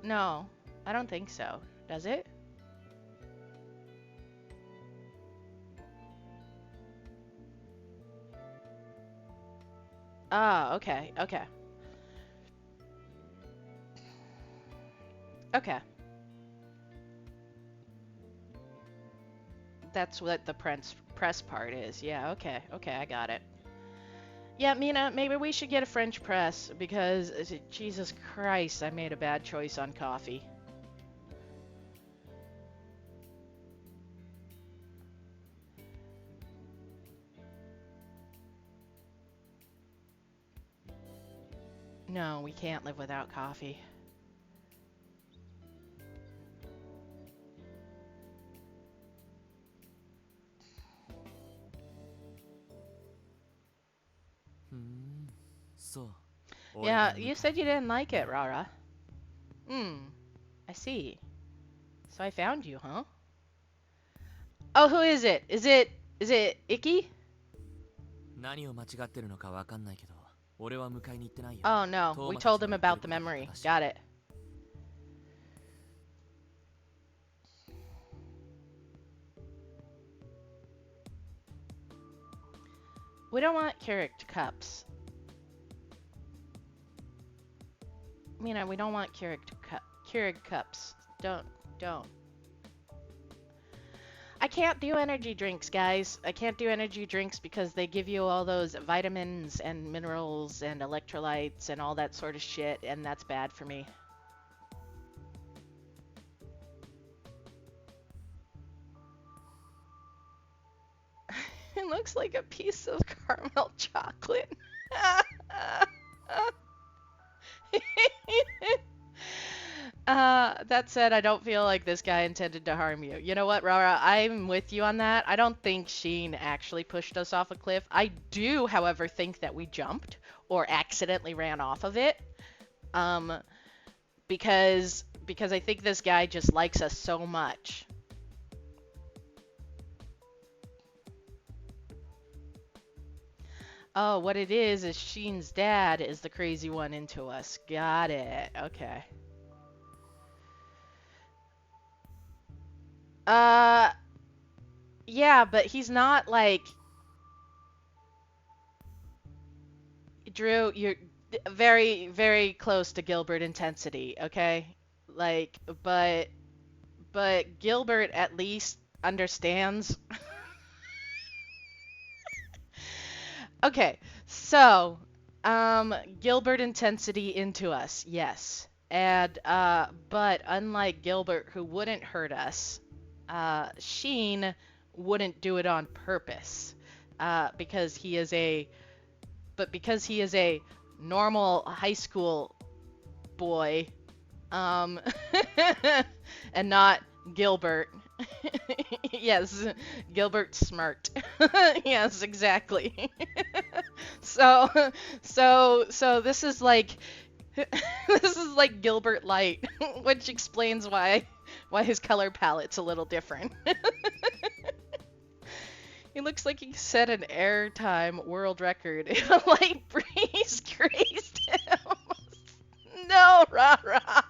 Speaker 1: No, I don't think so. Does it? Ah, okay, okay. Okay. That's what the press part is. Yeah, okay, okay, I got it. Yeah, Mina, maybe we should get a French press because, Jesus Christ, I made a bad choice on coffee. No, we can't live without coffee. Yeah, you said you didn't like it, Rara. I see. So I found you, huh? Oh, who is it? Is it Icky? Oh no, we told him about the memory. Got it. We don't want Keurig cups. Mina, we don't want Keurig cups. Don't. I can't do energy drinks, guys. I can't do energy drinks because they give you all those vitamins and minerals and electrolytes and all that sort of shit, and that's bad for me. It looks like a piece of caramel chocolate. That said, I don't feel like this guy intended to harm you. You know what, Rara? I'm with you on that. I don't think Sheen actually pushed us off a cliff. I do, however, think that we jumped or accidentally ran off of it. Because I think this guy just likes us so much. Oh, what it is Sheen's dad is the crazy one into us. Got it. Okay. Yeah, but he's not like... Drew, you're very, very close to Gilbert intensity, okay? Like, but Gilbert at least understands. Okay, so, Gilbert intensity into us, yes. And but unlike Gilbert, who wouldn't hurt us, Sheen wouldn't do it on purpose. Because he is a because he is a normal high school boy, um, and not Gilbert. Yes, Gilbert Smart. Yes, exactly. So, so this is like this is like Gilbert Light, which explains why his color palette's a little different. He looks like he set an airtime world record if a light breeze grazed him. No, rah rah.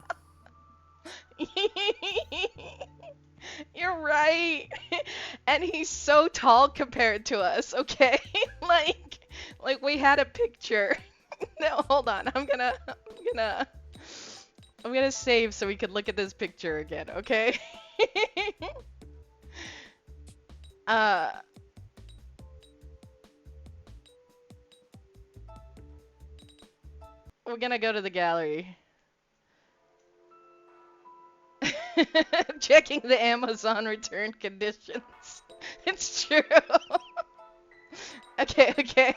Speaker 1: You're right. And he's so tall compared to us, okay? like we had a picture. No, hold on. I'm gonna save so we can look at this picture again, okay? uh we're gonna go to the gallery. Checking the Amazon return conditions. It's true. Okay, okay.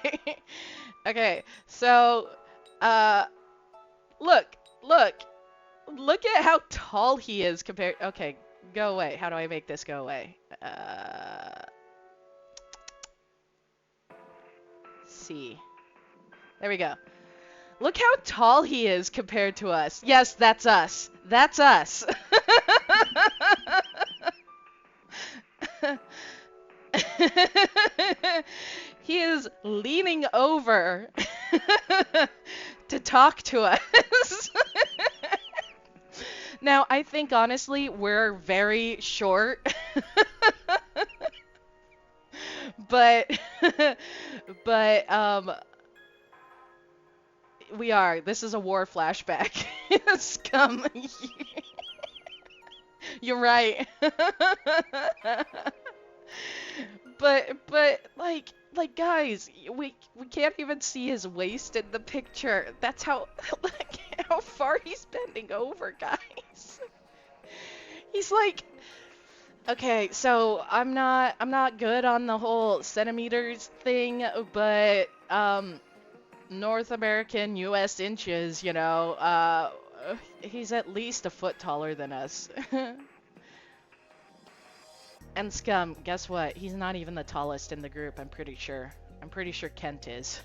Speaker 1: Okay, so, uh, look, look. Look at how tall he is compared. Okay, go away. How do I make this go away? C. There we go. Look how tall he is compared to us. Yes, that's us. That's us. He is leaning over to talk to us. Now, I think honestly, we're very short. But but we are. This is a war flashback. Scum. You're right. But like guys, we can't even see his waist in the picture. That's how like how far he's bending over, guys. He's like, okay, so I'm not good on the whole centimeters thing, but North American US inches, you know, he's at least a foot taller than us. And Scum, guess what? He's not even the tallest in the group, I'm pretty sure. I'm pretty sure Kent is.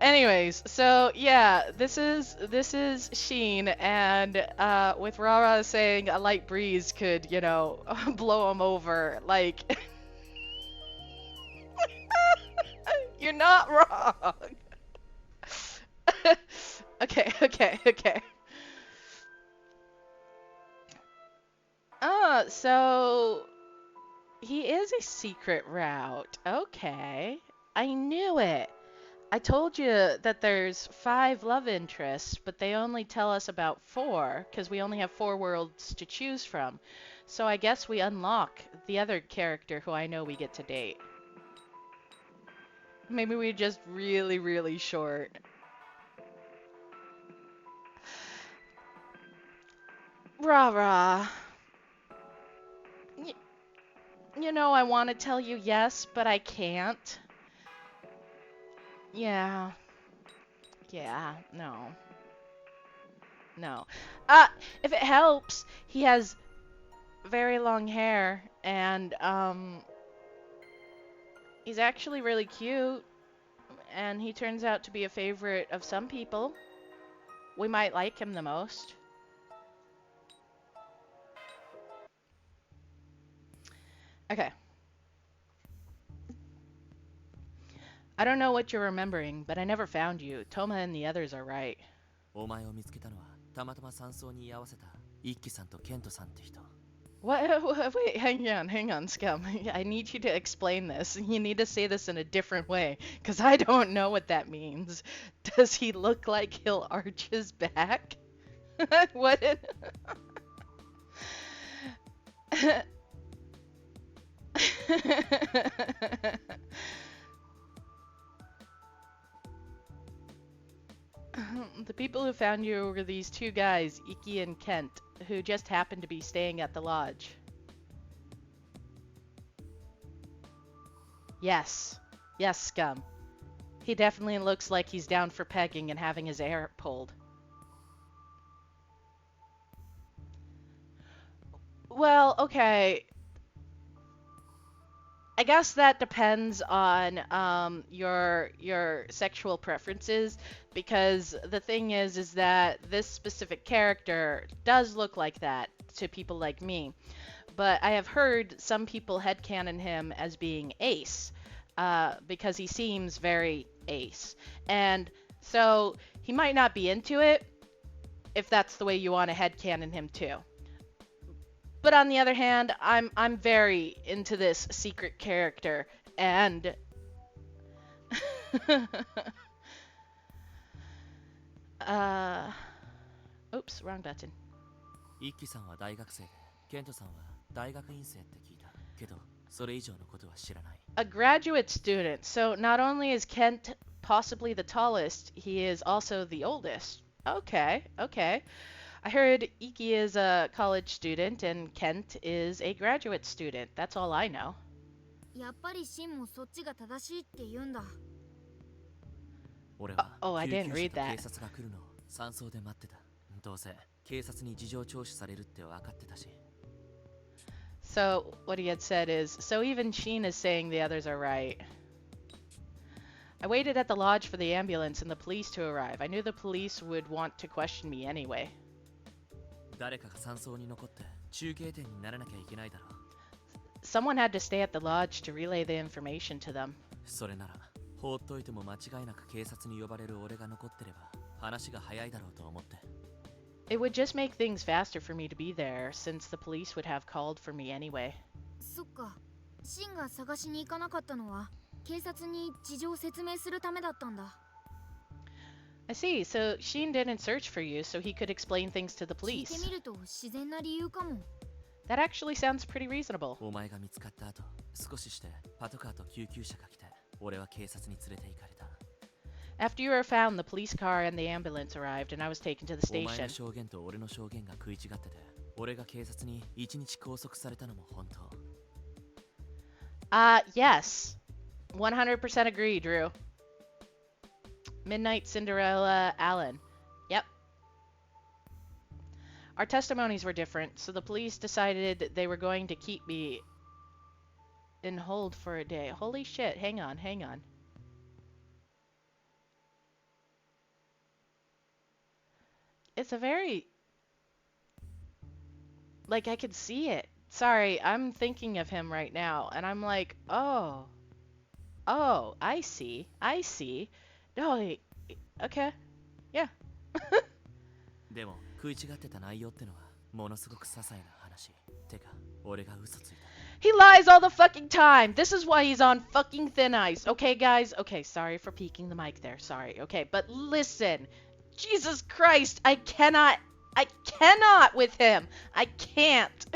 Speaker 1: Anyways, so yeah, this is Sheen, and with Rara saying a light breeze could, you know, blow him over, like you're not wrong. Okay. So he is a secret route. Okay. I knew it. I told you that there's 5 love interests, but they only tell us about 4, because we only have 4 worlds to choose from. So I guess we unlock the other character who I know we get to date. Maybe we're just really, really short. Rah rah. You know, I want to tell you yes, but I can't. Yeah. Yeah, no. No. If it helps, he has very long hair, and, he's actually really cute, and he turns out to be a favorite of some people. We might like him the most. Okay. I don't know what you're remembering, but I never found you. Toma and the others are right.
Speaker 3: お前を見つけたのはたまたま山荘に居合わせた一輝さんとケントさんって人。
Speaker 1: What? Wait, hang on, Scum. I need you to explain this. You need to say this in a different way, because I don't know what that means. Does he look like he'll arch his back? What? The people who found you were these two guys, Iki and Kent, who just happened to be staying at the lodge. Yes. Yes, Scum. He definitely looks like he's down for pegging and having his hair pulled. Well, okay. I guess that depends on your sexual preferences, because the thing is that this specific character does look like that to people like me. But I have heard some people headcanon him as being Ace, because he seems very Ace. And so he might not be into it if that's the way you want to headcanon him too. But on the other hand, I'm very into this secret character, and oops, wrong button.
Speaker 3: 一輝さんは大学生で、ケントさんは大学院生って聞いた。けど、それ以上のことは知らない。
Speaker 1: A graduate student. So not only is Kent possibly the tallest, he is also the oldest. Okay, okay. I heard Iki is a college student and Kent is a graduate student. That's all I know.
Speaker 2: やっぱりシンもそっちが正しいって言うんだ。
Speaker 3: 俺は
Speaker 1: Oh, I
Speaker 3: 救
Speaker 1: didn't
Speaker 3: 急
Speaker 1: read
Speaker 3: 車と
Speaker 1: that.
Speaker 3: 警察が来るのを山荘で待ってた。どうせ警察に事情聴取されるって分かってたし。
Speaker 1: So what he had said is, so even Shin is saying the others are right. I waited at the lodge for the ambulance and the police to arrive. I knew the police would want to question me anyway.
Speaker 3: 誰かが山荘に残って中継点にならなきゃいけないだろう。
Speaker 1: Someone had to stay at the lodge to relay the information to them.
Speaker 3: それなら放っといても間違いなく警察に呼ばれる俺が残ってれば話が早いだろうと思って。
Speaker 1: It would just make things faster for me to be there, since the police would have called for me anyway.
Speaker 2: そっか。シンが探しに行かなかったのは警察に事情を説明するためだったんだ。
Speaker 1: I see, so Shin didn't search for you so he could explain things to the
Speaker 2: 聞い
Speaker 1: police.
Speaker 2: てみると自然な理由かも。
Speaker 1: That actually sounds pretty reasonable.
Speaker 3: お前が見つかった後、少ししてパトカーと救急車が来て、俺は警察に連れて行かれた。
Speaker 1: After you were found, the police car and the ambulance arrived and I was taken to the
Speaker 3: お前
Speaker 1: station.
Speaker 3: の証言と俺の証言が食い違ってて、俺が警察に1日拘束されたのも本当。
Speaker 1: Yes. 100% agree, Drew. Midnight Cinderella Allen. Yep. Our testimonies were different, so the police decided they were going to keep me in hold for a day. Holy shit, hang on, hang on. It's a very... Like, I could see it. Sorry, I'm thinking of him right now, and I'm like, oh. Oh, I see. I see. No, okay. Yeah.
Speaker 3: でも食い違ってた内容ってのはものすごく些細な話。てか、俺が嘘ついた。
Speaker 1: He lies all the fucking time. This is why he's on fucking thin ice. Okay, guys? Okay, sorry for peeking the mic there. Sorry. Okay, but listen. Jesus Christ, I cannot with him. I can't.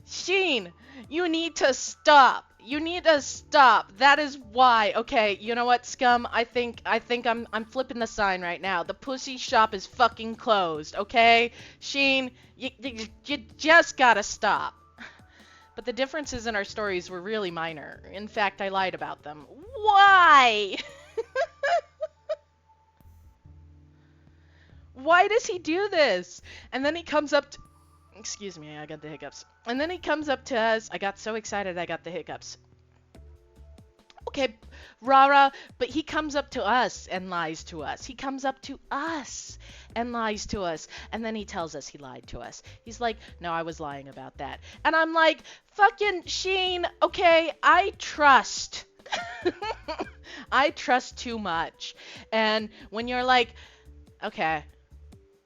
Speaker 1: Sheen, you need to stop. You need to stop. That is why. Okay, you know what, Scum? I think I'm flipping the sign right now. The pussy shop is fucking closed, okay? Sheen, you just gotta stop. But the differences in our stories were really minor. In fact, I lied about them. Why? Why does he do this? And then he comes up to... Excuse me, I got the hiccups. And then he comes up to us. I got so excited I got the hiccups. Okay, Rara, but he comes up to us and lies to us. He comes up to us and lies to us. And then he tells us he lied to us. He's like, no, I was lying about that. And I'm like, fucking Sheen, okay, I trust. I trust too much. And when you're like, okay...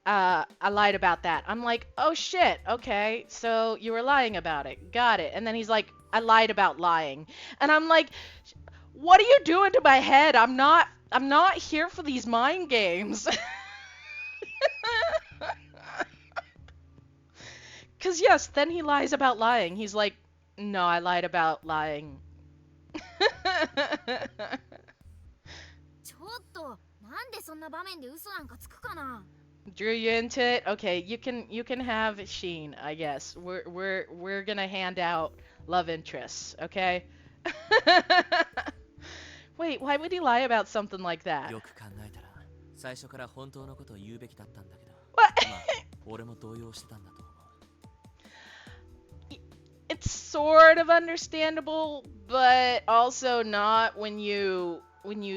Speaker 1: I lied about that. I'm like, oh shit, okay, so you were lying about it. Got it. And then he's like, I lied about lying. And I'm like, what are you doing to my head? I'm not here for these mind games. 'Cause yes, then he lies about lying. He's like, no, I lied about lying.
Speaker 2: ちょっとなんでそんな場面で嘘なんかつくかな。
Speaker 1: Drew you into it? Okay, you can have Sheen, I guess. We're gonna hand out love interests, okay? Wait, why would he lie about something like that?
Speaker 3: よく考えたら最初から本当のことを言うべきだったんだけど
Speaker 1: What?
Speaker 3: まあ俺も動揺してたんだと思う
Speaker 1: It's sort of understandable, but also not when you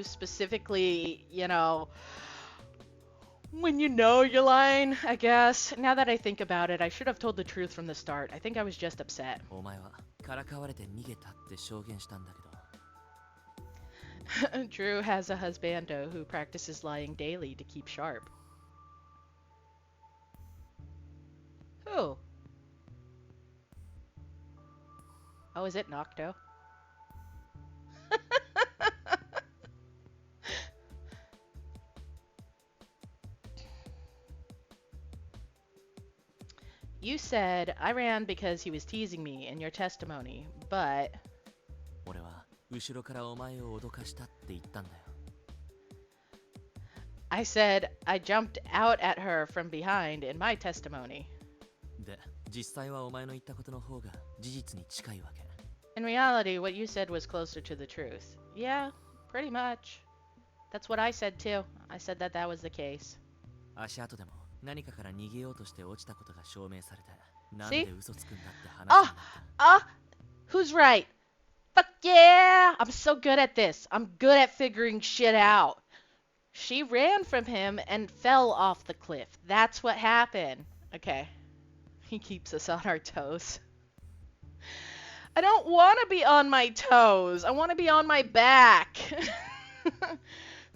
Speaker 1: specifically, when you know you're lying, I guess. Now that I think about it, I should have told the truth from the start. I think I was just upset.
Speaker 3: お前はからかわれて逃げたって証言したんだけど
Speaker 1: Drew has a husbando who practices lying daily to keep sharp. Who? Oh, is it Nocto? You said I ran because he was teasing me in your testimony, but
Speaker 3: 俺は後ろからお前を脅かしたって言ったんだよ
Speaker 1: I said I jumped out at her from behind in my testimony.
Speaker 3: で実際はお前の言ったことの方が事実に近いわけ
Speaker 1: In reality, what you said was closer to the truth. Yeah, pretty much. That's what I said too. I said that that was the case.
Speaker 3: 足跡でも何かから逃げようとして落ちたことが証明されてなん
Speaker 1: See?
Speaker 3: で嘘つくんだって話に
Speaker 1: Ah,
Speaker 3: なった
Speaker 1: ah, who's right? Fuck yeah! I'm so good at this. I'm good at figuring shit out. She ran from him and fell off the cliff. That's what happened. Okay. He keeps us on our toes. I don't want to be on my toes. I want to be on my back.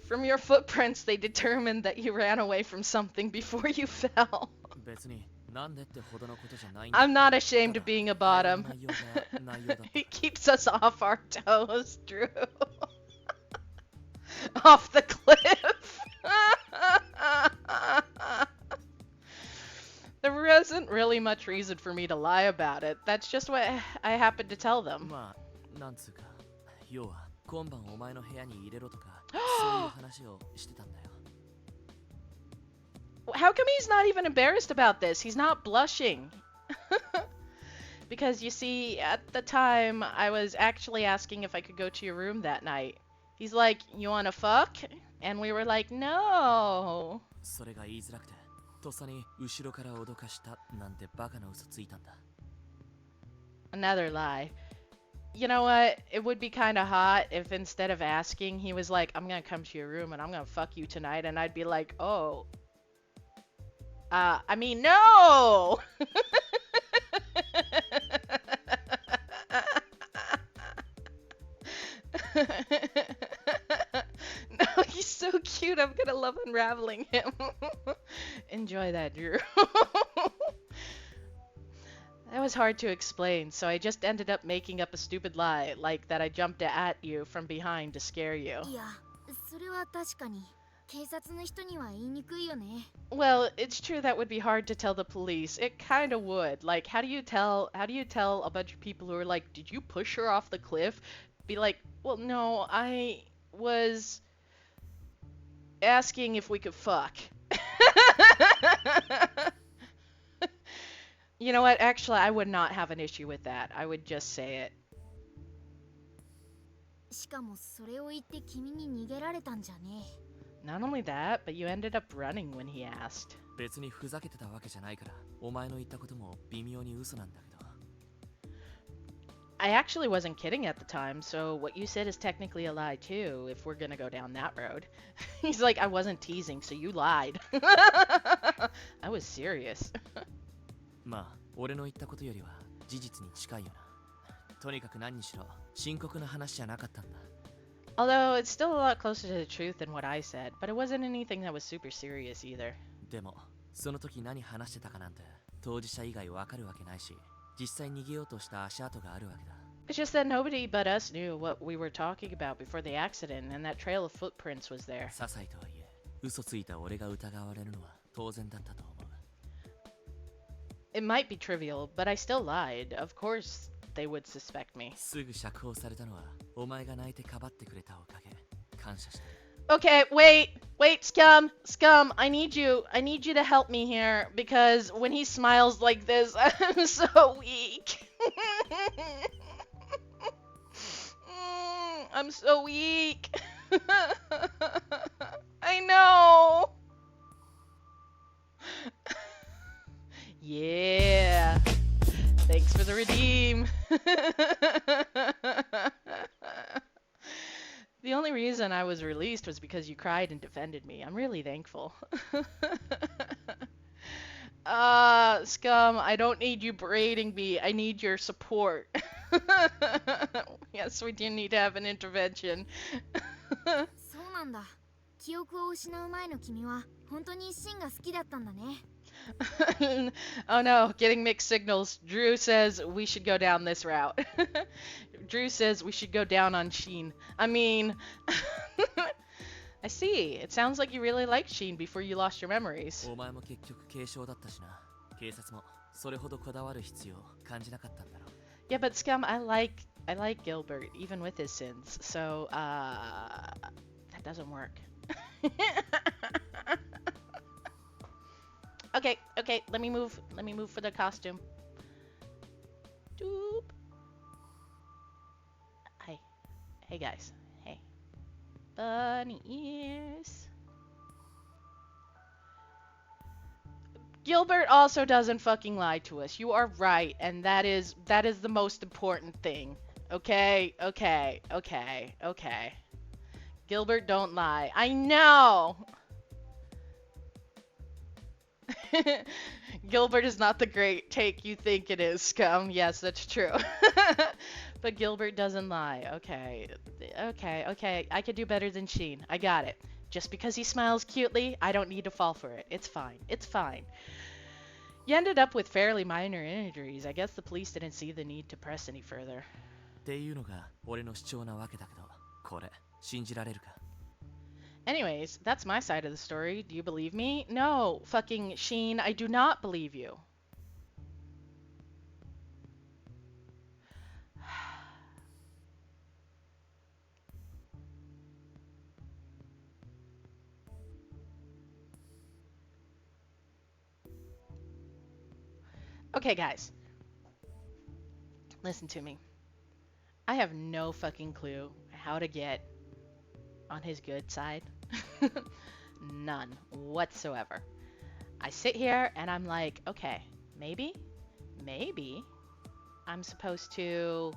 Speaker 1: From your footprints, they determined that you ran away from something before you fell.
Speaker 3: 別になんでってほどのことじゃないんだ
Speaker 1: I'm not ashamed of being a
Speaker 3: 会話
Speaker 1: bottom.
Speaker 3: の内容が内容だった
Speaker 1: He keeps us off our toes, Drew. Off the cliff. There wasn't really much reason for me to lie about it. That's just what I happened to tell them.
Speaker 3: まあなんつうか要は今晩お前の部屋に入れろとかそういう話をしてたんだよ
Speaker 1: How come he's not even embarrassed about this? He's not blushing. Because you see, at the time, I was actually asking if I could go to your room that night. He's like, you wanna fuck? And we were like, no.
Speaker 3: それが言いづらくてとっさに後ろから脅かしたなんてバカな嘘ついたんだ
Speaker 1: Another lie. You know what? It would be kind of hot if instead of asking, he was like, I'm gonna come to your room and I'm gonna fuck you tonight. And I'd be like, oh. I mean, no! No, he's so cute. I'm gonna love unraveling him. Enjoy that, Drew. That was hard to explain, so I just ended up making up a stupid lie, like that I jumped at you from behind to scare you.
Speaker 2: いや、それは確かに警察の人には言いにくいよね。
Speaker 1: Well, it's true that would be hard to tell the police. It kind of would. Like, how do you tell a bunch of people who are like, "Did you push her off the cliff?" Be like, "Well, no, I was asking if we could fuck." You know what? Actually, I would not have an issue with that. I would just say it.
Speaker 2: しかもそれを言って君に逃げられたんじゃね。
Speaker 1: Not only that, but you ended up running when he asked.
Speaker 3: 別にふざけてたわけじゃないからお前の言ったことも微妙に嘘なんだけど
Speaker 1: I actually wasn't kidding at the time, so what you said is technically a lie too, if we're gonna go down that road. He's like, I wasn't teasing, so you lied. I was serious.
Speaker 3: まあ俺の言ったことよりは事実に近いよなとにかく何にしろ深刻な話じゃなかったんだ
Speaker 1: Although it's still a lot closer to the truth than what I said, but it wasn't anything that was super serious either.
Speaker 3: でもその時何話してたかなんて当事者以外わかるわけないし実際逃げようとした足跡があるわけだ
Speaker 1: It's just that nobody but us knew what we were talking about before the accident, and that trail of footprints was there.
Speaker 3: 些細とはいえ嘘ついた俺が疑われるのは当然だったと思う
Speaker 1: It might be trivial, but I still lied. Of course they would suspect me.
Speaker 3: すぐ釈放されたのはお前が泣いてかばってくれたおかげ感謝してる
Speaker 1: Okay, wait, Wait, Scum, I need you to help me here, because when he smiles like this, I'm so weak. I'm so weak. I know. Yeah. Thanks for the redeem. The only reason I was released was because you cried and defended me. I'm really thankful. Scum, I don't need you berating me. I need your support. Yes, we do need to have an intervention.
Speaker 2: そうなんだ。記憶を失う前の君は本当にシンが好きだったんだね。
Speaker 1: Oh no, getting mixed signals. Drew says we should go down this route. Drew says we should go down on Sheen. I mean, I see. It sounds like you really liked Sheen before you lost your memories.
Speaker 3: お前も結局軽傷だったしな。警察もそれほどこだわる必要感じなかったんだろう。
Speaker 1: Yeah, but Scum, I like Gilbert even with his sins. So, that doesn't work. Okay, let me move for the costume. Doop. Hey guys. Hey. Bunny ears. Gilbert also doesn't fucking lie to us. You are right, and that is the most important thing. Okay. Gilbert don't lie. I know. Gilbert is not the great take you think it is, Scum. Yes, that's true. But Gilbert doesn't lie. Okay. I could do better than Sheen. I got it. Just because he smiles cutely, I don't need to fall for it. It's fine. You ended up with fairly minor injuries. I guess the police didn't see the need to press any further.
Speaker 3: っていうのが俺の主張なわけだけど、これ信じられるか？
Speaker 1: Anyways, that's my side of the story. Do you believe me? No, fucking Sheen, I do not believe you. Okay, guys. Listen to me. I have no fucking clue how to get on his good side. None whatsoever. I sit here and I'm like, okay, maybe I'm supposed to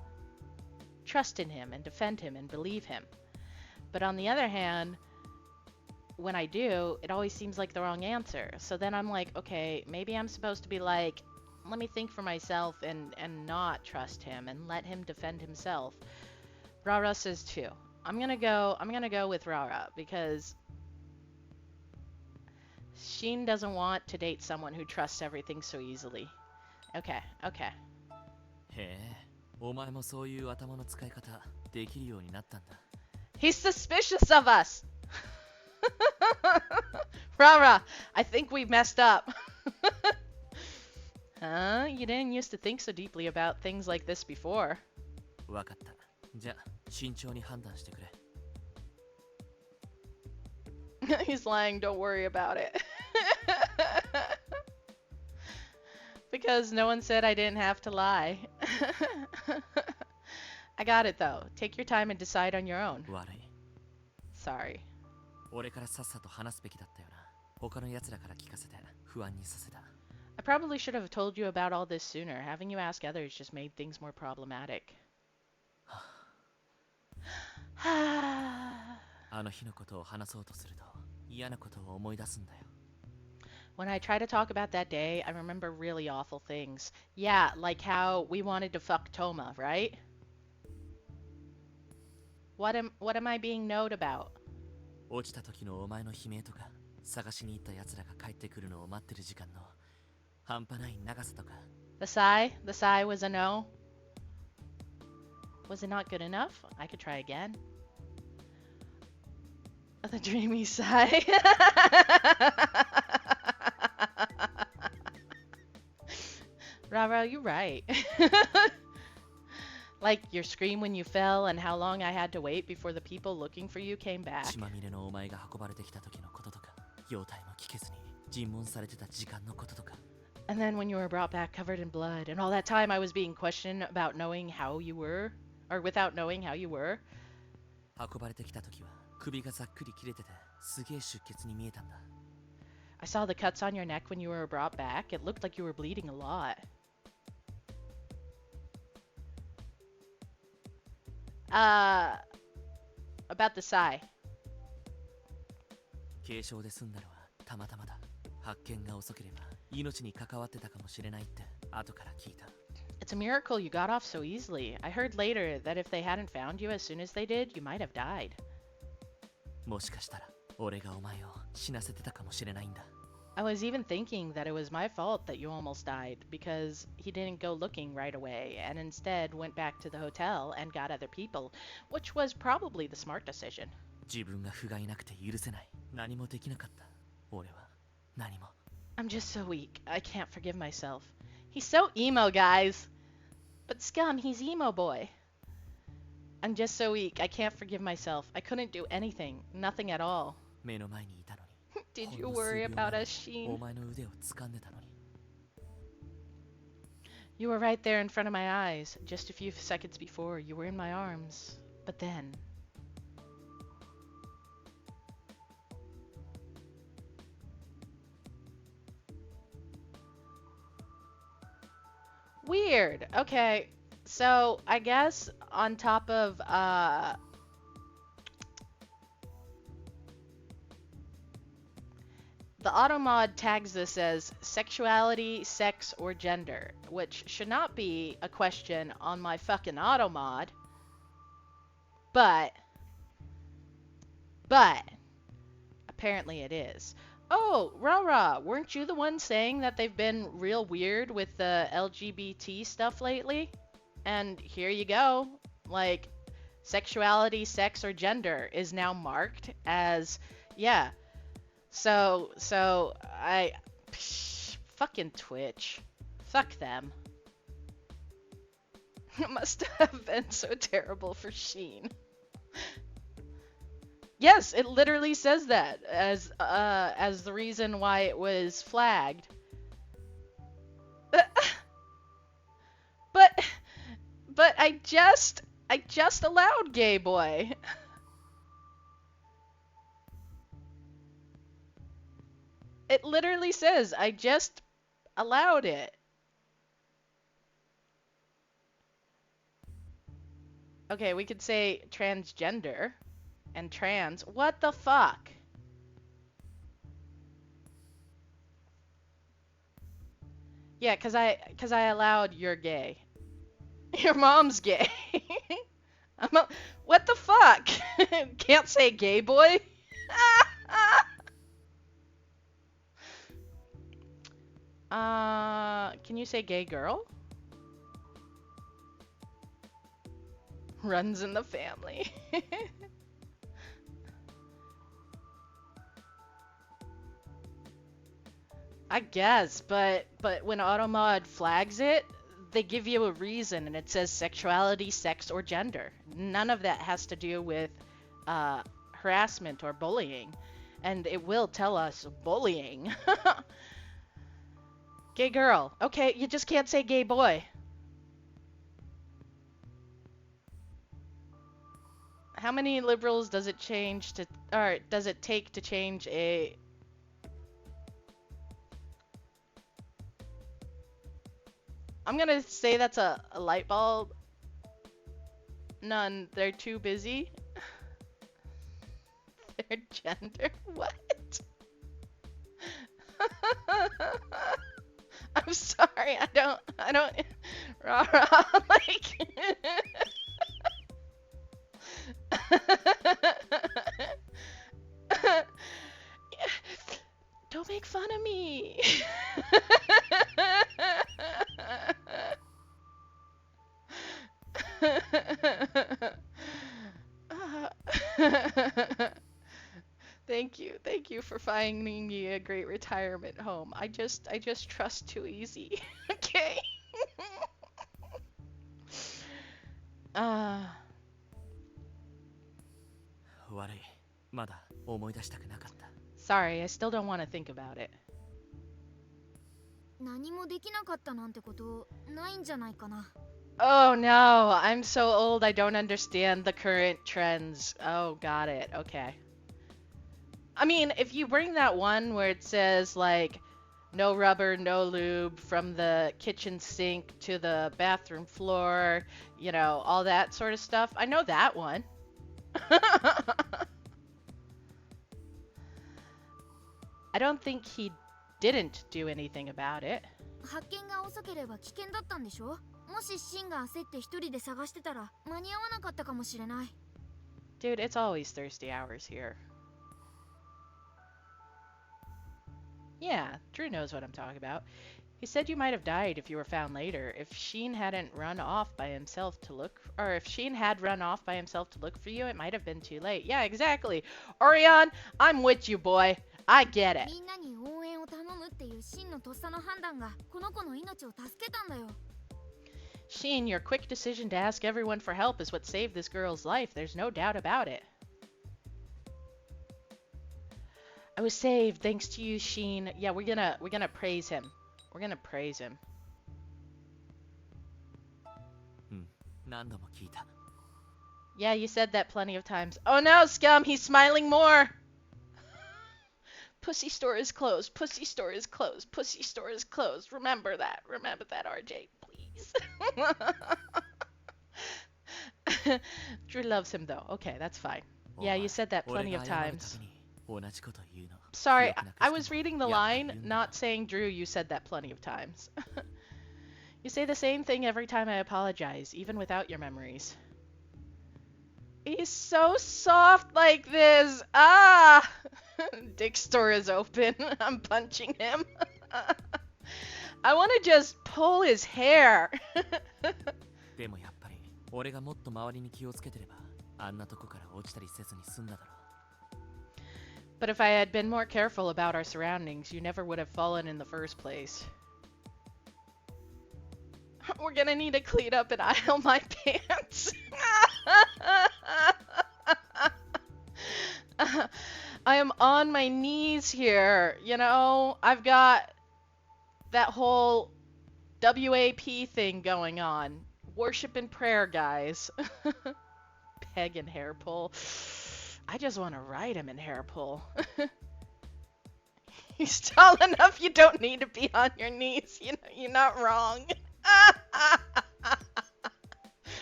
Speaker 1: trust in him and defend him and believe him. But on the other hand, when I do, it always seems like the wrong answer. So then I'm like, okay, maybe I'm supposed to be like, let me think for myself and not trust him and let him defend himself. Rara says too. I'm gonna go with Rara because Sheen doesn't want to date someone who trusts everything so easily. Okay.
Speaker 3: へえ、お前もそういう頭の使い方できるようになったんだ。
Speaker 1: He's suspicious of us. Rara, I think we messed up. Huh? You didn't used to think so deeply about things like this before.
Speaker 3: わかった。じゃあ慎重に判断してくれ。
Speaker 1: He's lying, don't worry about it. Because no one said I didn't have to lie. I got it though. Take your time and decide on your own.
Speaker 3: 悪い。
Speaker 1: Sorry.
Speaker 3: 俺からさっさと話すべきだったよな。他の奴らから聞かせて不安にさせた。
Speaker 1: I probably should have told you about all this sooner. Having you ask others just made things more problematic.
Speaker 3: あの日のことを話そうとすると嫌なことを思い出すんだよ。
Speaker 1: When I try to talk about that day, I remember really awful things. Yeah, like how we wanted to fuck Toma, right? What am I being known about?
Speaker 3: 落ちた時のお前の悲鳴とか、探しに行った奴らが帰ってくるのを待ってる時間の半端ない長さとか。
Speaker 1: The sigh was a no. Was it not good enough? I could try again. The dreamy sigh. Rara, you're right. Like your scream when you fell and how long I had to wait before the people looking for you came back.
Speaker 3: 血まみれのお前が運ばれてきた時のこととか、容体も聞けずに尋問されてた時間のこととか。
Speaker 1: And then when you were brought back covered in blood, and all that time I was being questioned about knowing how you were, or without knowing how you were.
Speaker 3: 運ばれてきた時は首がざっくり切れてて、すげえ出血に見えたんだ。
Speaker 1: I saw the cuts on your neck when you were brought back. It looked like you were bleeding a lot. About the sigh.
Speaker 3: 軽傷で済んだのはたまたまだ。発見が遅ければ命に関わってたかもしれないって後から聞いた。
Speaker 1: It's a miracle you got off so easily. I heard later that if they hadn't found you as soon as they did, you might have died.
Speaker 3: もしかしたら俺がお前を死なせてたかもしれないんだ。
Speaker 1: I was even thinking that it was my fault that you almost died because he didn't go looking right away and instead went back to the hotel and got other people, which was probably the smart decision.
Speaker 3: 自分が不甲斐なくて許せない。何もできなかった。俺は何も。
Speaker 1: I'm just so weak. I can't forgive myself. He's so emo, guys. But scum, he's emo boy. I'm just so weak. I can't forgive myself. I couldn't do anything. Nothing at all.
Speaker 3: 目の前にいたのに。
Speaker 1: Did you worry about us, Shin?
Speaker 3: お前の腕を掴んでたのに。
Speaker 1: You were right there in front of my eyes. Just a few seconds before, you were in my arms. But then... Weird. Okay, so I guess on top of the automod tags this as sexuality, sex, or gender, which should not be a question on my fucking automod. But apparently it is. Oh, Rara, weren't you the one saying that they've been real weird with the LGBT stuff lately? And here you go. Like, sexuality, sex, or gender is now marked as, yeah. So, fucking Twitch. Fuck them. It must have been so terrible for Sheen. Yes, it literally says that as the reason why it was flagged. But I just allowed gay boy. It literally says I just allowed it. Okay, we could say transgender. And trans. What the fuck? Yeah, cause I allowed you're gay. Your mom's gay. What the fuck? Can't say gay boy? Can you say gay girl? Runs in the family. I guess, but when Automod flags it, they give you a reason and it says sexuality, sex, or gender. None of that has to do with harassment or bullying. And it will tell us bullying. Gay girl. Okay, you just can't say gay boy. How many liberals does it change to, or does it take to change a... I'm gonna say that's a light bulb. None. They're too busy. Their gender? What? I'm sorry. I don't. Rah rah. Like. Don't make fun of me. Thank you for finding me a great retirement home. I just trust too easy. Okay. Uh,
Speaker 3: 悪い。まだ思い出したくなかった。
Speaker 1: sorry, I still don't want to think about it.
Speaker 2: 何もできなかったなんてことないんじゃないかな。
Speaker 1: Oh no, I'm so old I don't understand the current trends. Oh, got it. Okay. I mean, if you bring that one where it says, like, no rubber, no lube from the kitchen sink to the bathroom floor, you know, all that sort of stuff, I know that one. I don't think he didn't do anything about it.
Speaker 2: 発見が遅ければ危険だったんでしょ。もしシンが焦って一人で探してたら間に合わなかったかもしれない。
Speaker 1: Dude, it's always thirsty hours here. Yeah, Drew knows what I'm talking about. He said you might have died if you were found later. If Sheen hadn't run off by himself to look, or if Sheen had run off by himself to look for you, it might have been too late. Yeah, exactly. Orion, I'm with you, boy. I get it.
Speaker 2: みんなに応援を頼むっていうシンのとっさの判断がこの子の命を助けたんだよ。
Speaker 1: Sheen, your quick decision to ask everyone for help is what saved this girl's life. There's no doubt about it. I was saved thanks to you, Sheen. Yeah, we're gonna praise him. We're gonna praise him.
Speaker 3: 何度も聞いた。
Speaker 1: Yeah, you said that plenty of times. Oh no, scum, he's smiling more. Pussy store is closed. Pussy store is closed. Pussy store is closed. Remember that. Remember that, RJ, please. Drew loves him though. Okay, that's fine. Yeah, you said that plenty of times. Sorry, I was reading the line, not saying Drew, you said that plenty of times. You say the same thing every time I apologize, even without your memories. He's so soft like this. Ah! Dick's store is open. I'm punching him. I want to just pull his hair.
Speaker 3: でもやっぱり俺がもっと周りに気をつけてればあんなとこから落ちたりせずに済んだだろう。
Speaker 1: But if I had been more careful about our surroundings, you never would have fallen in the first place. We're gonna need to clean up and aisle my pants. I am on my knees here, you know? I've got that whole WAP thing going on. Worship and prayer, guys. Peg and hair pull. I just want to ride him in hair pull. He's tall enough you don't need to be on your knees. You know, you're not wrong.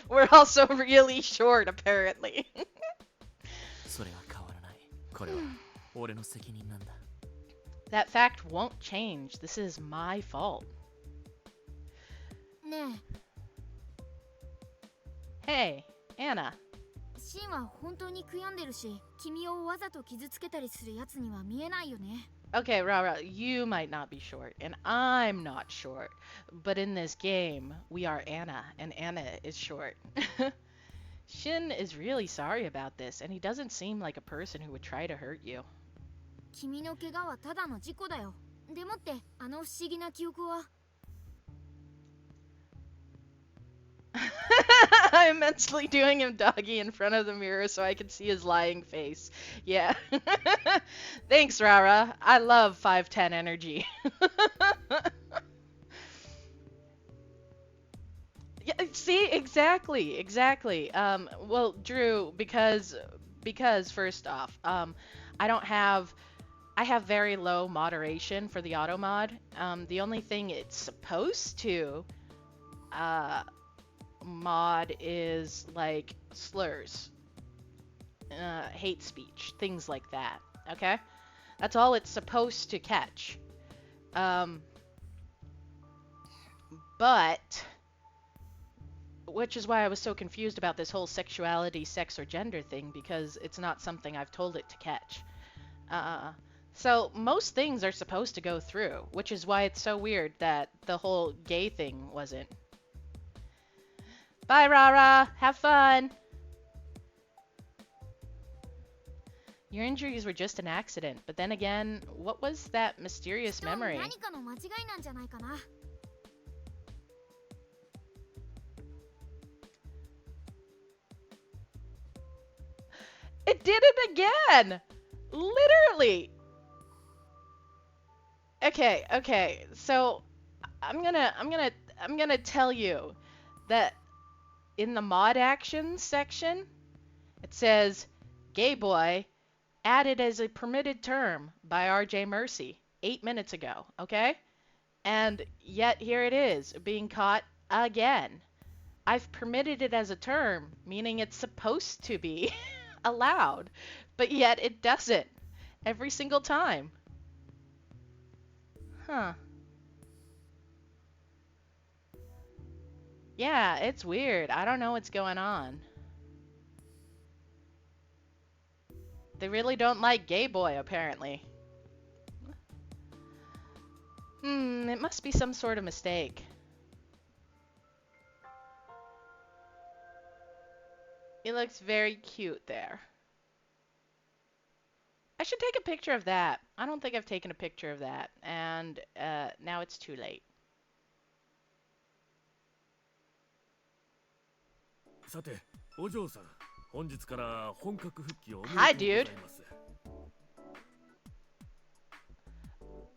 Speaker 1: We're also really short, apparently.
Speaker 3: それは変わらない。これは俺の責任なんだ。
Speaker 1: That fact won't change. This is my fault.
Speaker 2: ね
Speaker 1: Hey, Anna.
Speaker 2: え、シンは本当に悔やんでるし、君をわざと傷つけたりするやつには見えないよね。
Speaker 1: Okay, Rara, you might not be short, and I'm not short. But in this game, we are Anna, and Anna is short. Shin is really sorry about this, and he doesn't seem like a person who would try to hurt you.
Speaker 2: 君の怪我はただの事故だよ。でもってあの不思議な記憶は。
Speaker 1: I'm mentally doing him doggy in front of the mirror so I can see his lying face. Yeah. Thanks, Rara. I love 5'10 energy. Yeah, see, exactly. Well, Drew, because first off, I have very low moderation for the auto mod. The only thing it's supposed to mod is like slurs, hate speech, things like that. Okay, that's all it's supposed to catch. But which is why I was so confused about this whole sexuality, sex, or gender thing, because it's not something I've told it to catch. So most things are supposed to go through, which is why it's so weird that the whole gay thing wasn't. Bye, Rara. Have fun. Your injuries were just an accident, but then again, what was that mysterious memory?
Speaker 2: 何かの間違いなんじゃないかな。
Speaker 1: It did it again! Literally! Okay, so I'm gonna tell you that in the mod actions section, it says gay boy added as a permitted term by RJ Mercy 8 minutes ago, okay? And yet here it is, being caught again. I've permitted it as a term, meaning it's supposed to be allowed, but yet it doesn't every single time. Huh. Yeah, it's weird. I don't know what's going on. They really don't like gay boy, apparently. It must be some sort of mistake. He looks very cute there. I should take a picture of that. I don't think I've taken a picture of that. And now it's too late.
Speaker 3: さて、お嬢さん、本日から本格復帰をおめでとう
Speaker 1: Hi,
Speaker 3: ござい
Speaker 1: dude.
Speaker 3: ます。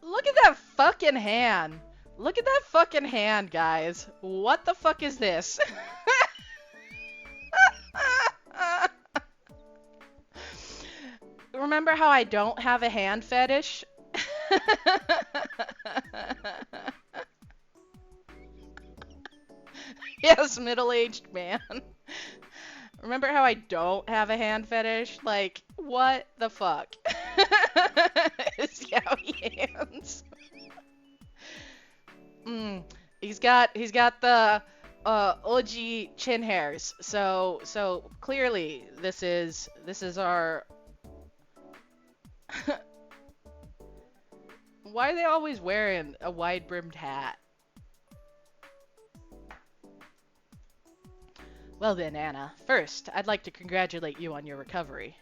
Speaker 1: Look at that fucking hand. Look at that fucking hand, guys. What the fuck is this? Remember how I don't have a hand fetish? Yes, middle-aged man. Remember how I don't have a hand fetish? Like, what the fuck? His yaoi hands. He's got the OG chin hairs. So clearly this is our Why are they always wearing a wide-brimmed hat? Well then, Anna, first, I'd like to congratulate you on your recovery.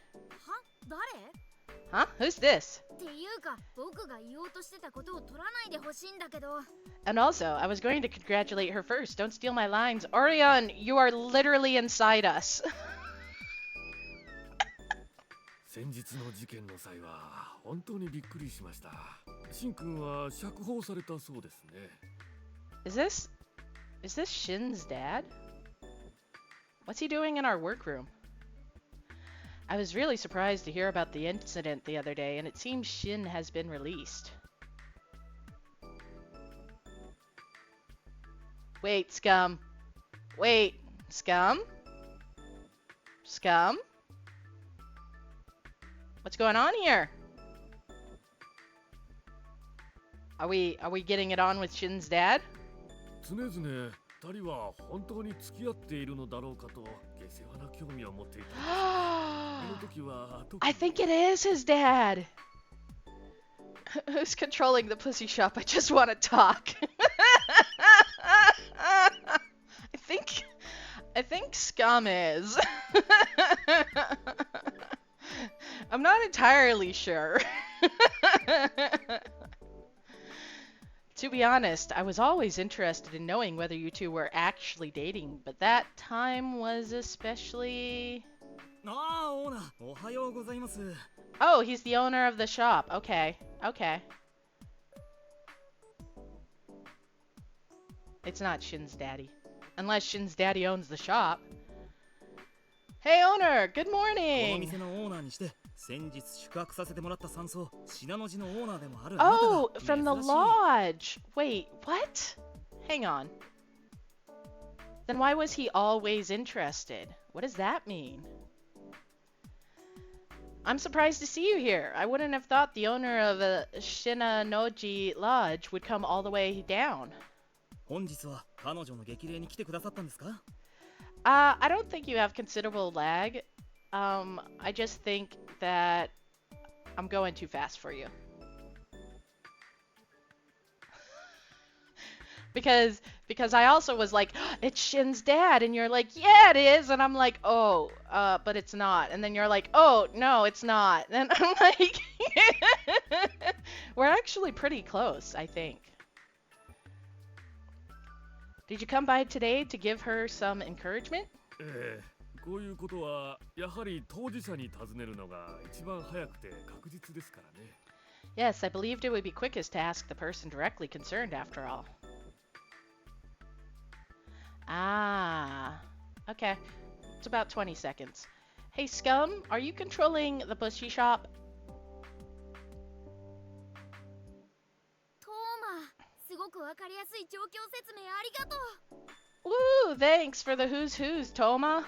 Speaker 2: は誰
Speaker 1: Huh? Who's this?
Speaker 2: っていうか僕が言おうとしてたことを取らないでほしいんだけど
Speaker 1: And also, I was going to congratulate her first. Don't steal my lines. Orion, you are literally inside us.
Speaker 3: 先日の事件の際は本当にびっくりしました。シン君は釈放されたそうですね。
Speaker 1: Is this Shin's dad? What's he doing in our workroom? I was really surprised to hear about the incident the other day, and it seems Shin has been released. Wait, scum. Wait, scum? Scum? What's going on here? Are we getting it on with Shin's dad?
Speaker 3: 常々2人は本当に付き合っているのだろうかと下世話な興味を持っていた。この時は特に
Speaker 1: I think it is his dad. Who's controlling the pussy shop? I just want to talk. I think Scum is. I'm not entirely sure. To be honest, I was always interested in knowing whether you two were actually dating, but that time was especially...
Speaker 3: ああ、オーナー、おはようございます。
Speaker 1: Oh, he's the owner of the shop. Okay. It's not Shin's daddy. Unless Shin's daddy owns the shop. Hey, owner! Good
Speaker 3: この
Speaker 1: morning!
Speaker 3: 店のオーナーにして先日宿泊させてもらった山荘信濃路のオーナーでもあるあなたが
Speaker 1: Oh, from the
Speaker 3: 珍しい
Speaker 1: lodge! Wait, what? Hang on. Then why was he always interested? What does that mean? I'm surprised to see you here. I wouldn't have thought the owner of a Shinanoji Lodge would come all the way down.
Speaker 3: 本日は彼女の激励に来てくださったんですか？
Speaker 1: I don't think you have considerable lag. I just think that I'm going too fast for you. Because I also was like, it's Shin's dad, and you're like, yeah, it is, and I'm like, oh, but it's not, and then you're like, oh, no, it's not, and I'm like, we're actually pretty close, I think. Did you come by today to give her some encouragement?
Speaker 3: ええ、こういうことはやはり当事者に尋ねるのが一番早くて確実ですからね。
Speaker 1: Yes, I believed it would be quickest to ask the person directly concerned after all. Ah, okay. It's about 20 seconds. Hey, Scum, are you controlling the bushy shop?
Speaker 2: トーマ、すごくわかりやすい状況説明ありがとう。
Speaker 1: Woo, thanks for the who's, Toma.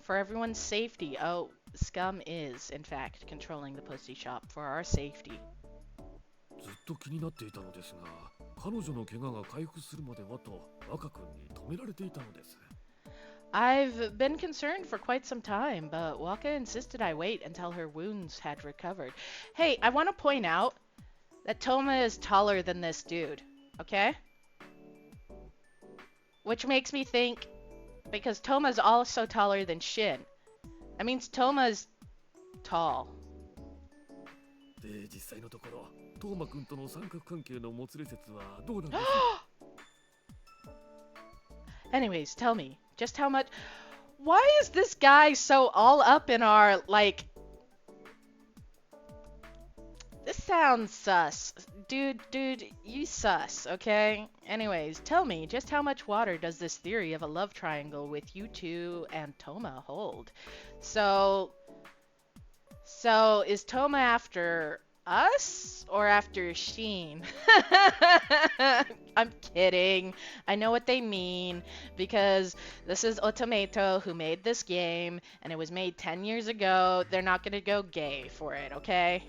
Speaker 1: For everyone's safety. Oh, Scum is, in fact, controlling the pussy shop for our safety.
Speaker 3: ずっと気になっていたのですが、彼女の怪我が回復するまではと若君に止められていたのです。
Speaker 1: I've been concerned for quite some time, but Waka insisted I wait until her wounds had recovered. Hey, I want to point out that Toma is taller than this dude, okay? Which makes me think, because Toma's also taller than Shin, that means Toma's tall.
Speaker 3: で、実際のところ、トーマ君との三角関係のもつれ説はどうなんですか？
Speaker 1: Anyways, tell me, just how much... Why is this guy so all up in our, like... This sounds sus. Dude, you sus, okay? Anyways, tell me, just how much water does this theory of a love triangle with you two and Toma hold? So is Toma after us or after Sheen? I'm kidding. I know what they mean because this is Otomato who made this game and it was made 10 years ago. They're not gonna go gay for it, okay?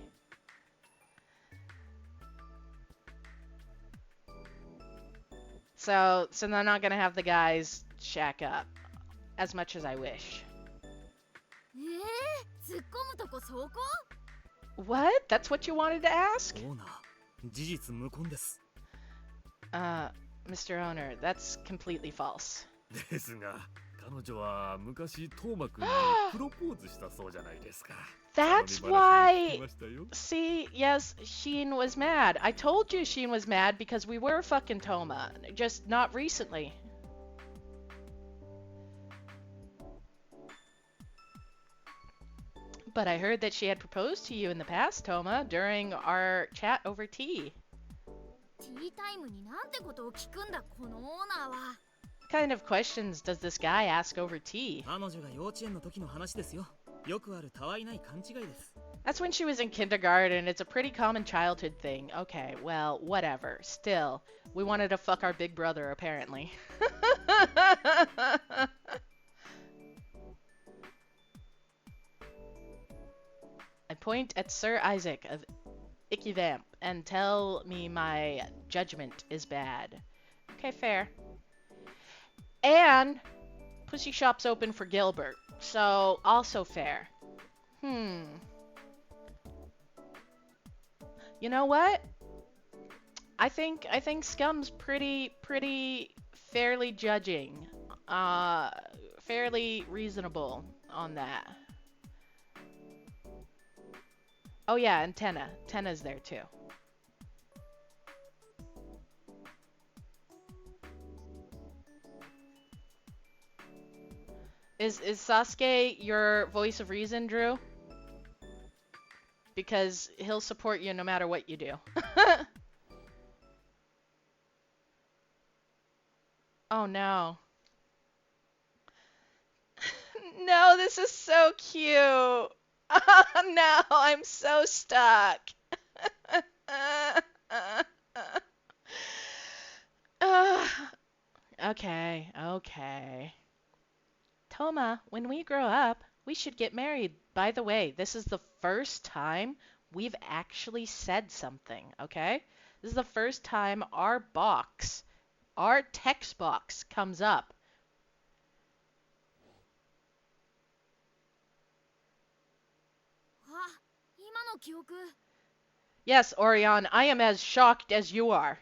Speaker 1: So they're not gonna have the guys shack up as much as I wish.
Speaker 2: 突っ込むとこそこ？
Speaker 1: What? That's what you wanted to ask?
Speaker 6: オーナー、事実無根です。
Speaker 1: Mr. Owner, that's completely false.
Speaker 3: ですが、彼女は昔トーマ君にプロポーズしたそうじゃないですか。
Speaker 1: That's
Speaker 3: その話聞き
Speaker 1: why...
Speaker 3: ましたよ。
Speaker 1: See, yes, Sheen was mad. I told you Sheen was mad because we were fucking Toma. Just not recently. But I heard that she had proposed to you in the past, Toma, during our chat over tea.
Speaker 2: ティータイムになんてことを聞くんだこのオーナーは。
Speaker 1: What kind of questions does this guy ask over tea?
Speaker 6: 彼女が幼稚園の時の話ですよ。よくあるたわいない勘違いです。
Speaker 1: That's when she was in kindergarten. It's a pretty common childhood thing. Okay, well, whatever. Still, we wanted to fuck our big brother, apparently. I point at Sir Isaac of Ikivamp and tell me my judgment is bad. Okay, fair. And Pussy Shop's open for Gilbert, so also fair. You know what? I think Scum's pretty fairly judging. Fairly reasonable on that. Oh yeah, and Tenna. Tenna's there too. Is Sasuke your voice of reason, Drew? Because he'll support you no matter what you do. Oh no. No, this is so cute. Oh no, I'm so stuck. Okay. Toma, when we grow up, we should get married. By the way, this is the first time we've actually said something, okay? This is the first time our text box comes up. Yes, Orion, I am as shocked as you are.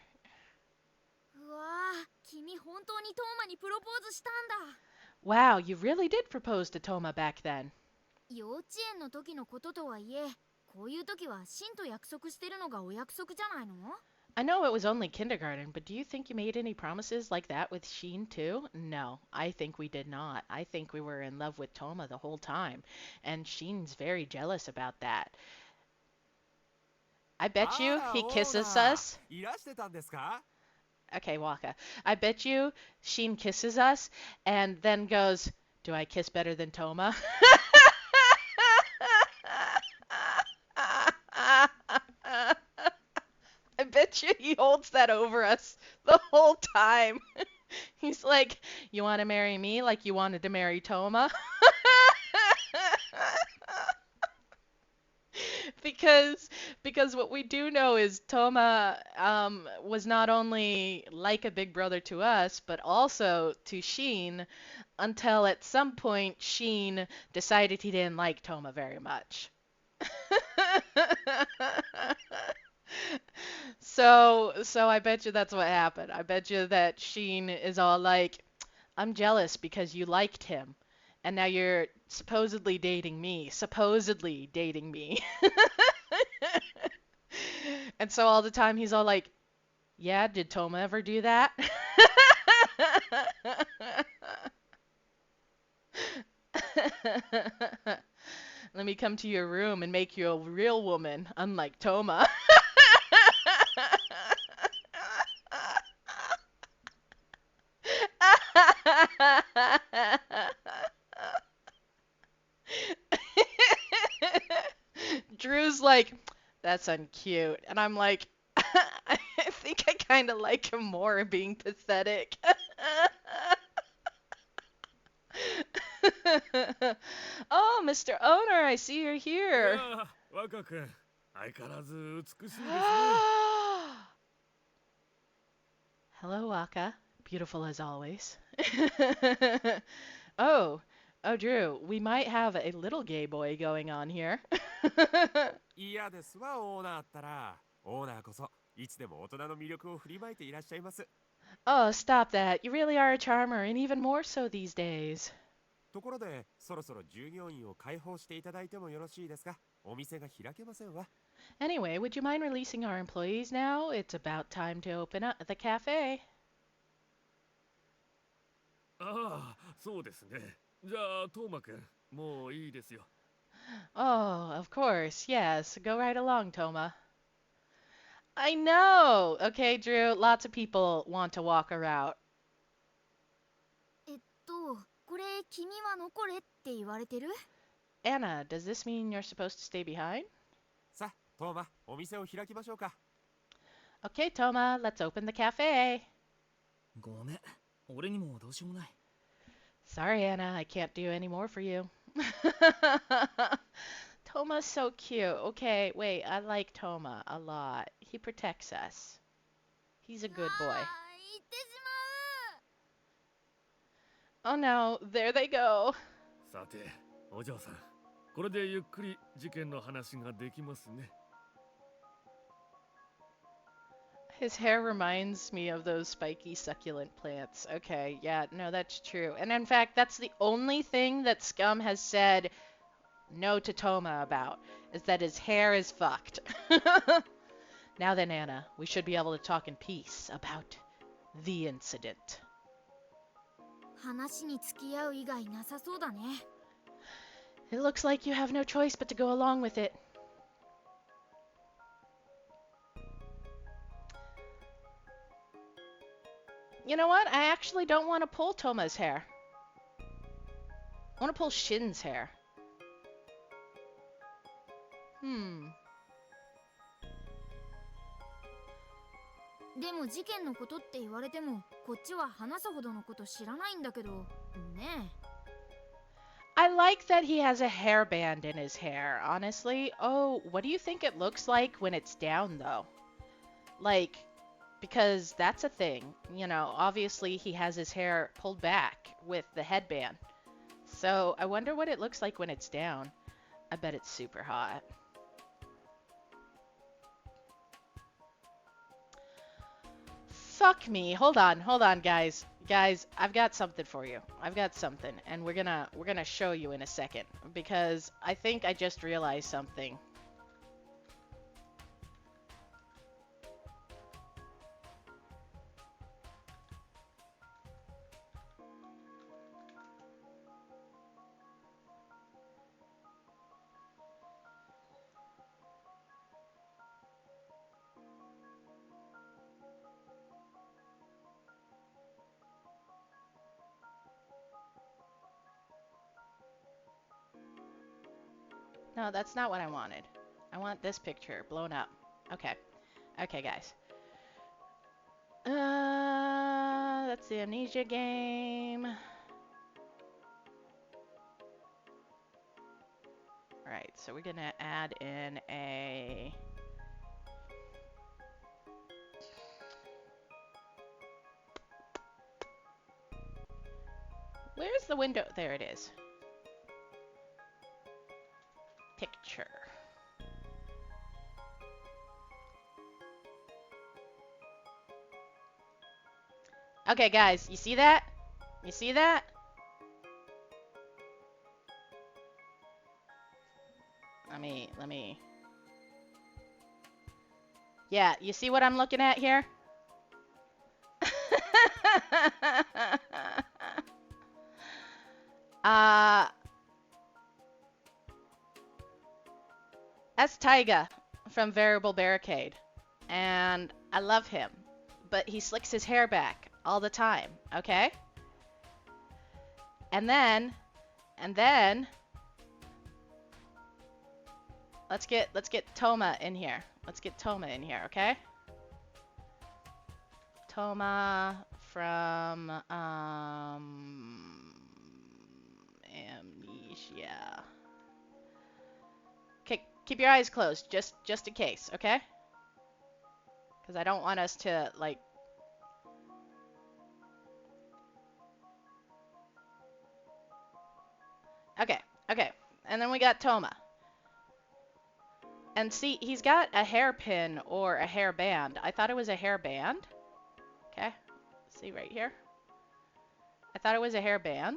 Speaker 2: うわあ、君本当にトーマにプロポーズしたんだ。
Speaker 1: Wow, you really did propose to Toma back then.
Speaker 2: 幼稚園の時のこととはいえ、こういう時はシンと約束してるのがお約束じゃないの？
Speaker 1: I know it was only kindergarten, but do you think you made any promises like that with Sheen too? No, I think we did not. I think we were in love with Toma the whole time, and Sheen's very jealous about that. I bet
Speaker 5: あ
Speaker 1: you
Speaker 5: ら
Speaker 1: he
Speaker 5: オー
Speaker 1: kisses
Speaker 5: ナ
Speaker 1: us.
Speaker 5: ーいらしてたんですか？
Speaker 1: Okay, Waka. I bet you Sheen kisses us and then goes, "Do I kiss better than Toma?" I bet you he holds that over us the whole time. He's like, "You want to marry me like you wanted to marry Toma?" because because what we do know is Toma was not only like a big brother to us, but also to Sheen until at some point Sheen decided he didn't like Toma very much. So I bet you that's what happened. I bet you that Sheen is all like, "I'm jealous because you liked him, and now you're supposedly dating me, supposedly dating me." And so all the time he's all like, "Yeah, did Toma ever do that?" Let me come to your room and make you a real woman, unlike Toma. Drew's like, "That's uncute." And I'm like, I think I kind of like him more being pathetic. Oh, Mr. Owner, I see you're
Speaker 3: い
Speaker 1: here.
Speaker 3: やー、若君、相変わらず美しいですね。
Speaker 1: Hello, Waka. Beautiful as always. Oh, oh, Drew, we might have a little gay boy going on here.
Speaker 5: 嫌ですわオーナーったら。オーナーこそいつでも大人の魅力を振りまいていらっしゃいます。
Speaker 1: Oh, stop that. You really are a charmer, and even more so these days.
Speaker 5: ところでそろそろ従業員を解放していただいてもよろしいですか？お店が開けませんわ。
Speaker 1: Anyway, would you mind releasing our employees now? It's about time to open up the cafe.
Speaker 3: ああ、そうですね。じゃあ、トーマ君、もういいですよ。
Speaker 1: Oh, of course. Yes. Go right along, Toma. I know. Okay, Drew. Lots of people want to walk her out.
Speaker 2: これ君は残れって言われてる？
Speaker 1: Anna, does this mean you're supposed to stay behind?
Speaker 5: さあトーマ、お店を開きましょうか。
Speaker 1: Okay, Toma. Let's open the cafe.
Speaker 6: ごめん、俺にもどうしようもない。
Speaker 1: Sorry, Anna. I can't do any more for you. Toma's so cute. Okay, wait. I like Toma a lot. He protects us. He's a good boy.
Speaker 2: 行ってし
Speaker 1: Oh no, there they go.
Speaker 3: さて、お嬢さん、これでゆっくり事件の話ができますね。
Speaker 1: His hair reminds me of those spiky succulent plants. Okay, yeah, no, that's true. And in fact, that's the only thing that Scum has said no to Toma about, is that his hair is fucked. Now then, Anna, we should be able to talk in peace about the incident.
Speaker 2: 話に付き合う以外なさそうだね。
Speaker 1: It looks like you have no choice but to go along with it. You know what? I actually don't want to pull Toma's hair. I want to pull Shin's hair. Hmm.
Speaker 2: でも事件のことって言われてもこっちは話すほどのこと知らないんだけどね。
Speaker 1: I like that he has a hairband in his hair, honestly. Oh, what do you think it looks like when it's down, though? Like, because that's a thing. You know, obviously he has his hair pulled back with the headband. So I wonder what it looks like when it's down. I bet it's super hot. Fuck me. Hold on, guys. Guys, I've got something for you. I've got something, and we're gonna show you in a second because I think I just realized something. No, that's not what I wanted. I want this picture blown up. Okay. Okay, guys. That's the Amnesia game. Alright, so we're gonna add in a... Where's the window? There it is. Picture. Okay, guys, you see that? You see that? Let me... Yeah, you see what I'm looking at here? That's Taiga from Variable Barricade. And I love him. But he slicks his hair back all the time, okay? And then let's get Toma in here. Let's get Toma in here, okay? Toma from Amnesia. Okay, keep your eyes closed just in case, okay? Because I don't want us to like... Okay, okay. And then we got Toma. And see, he's got a hairpin or a hairband. I thought it was a hairband. Okay, see right here. I thought it was a hairband.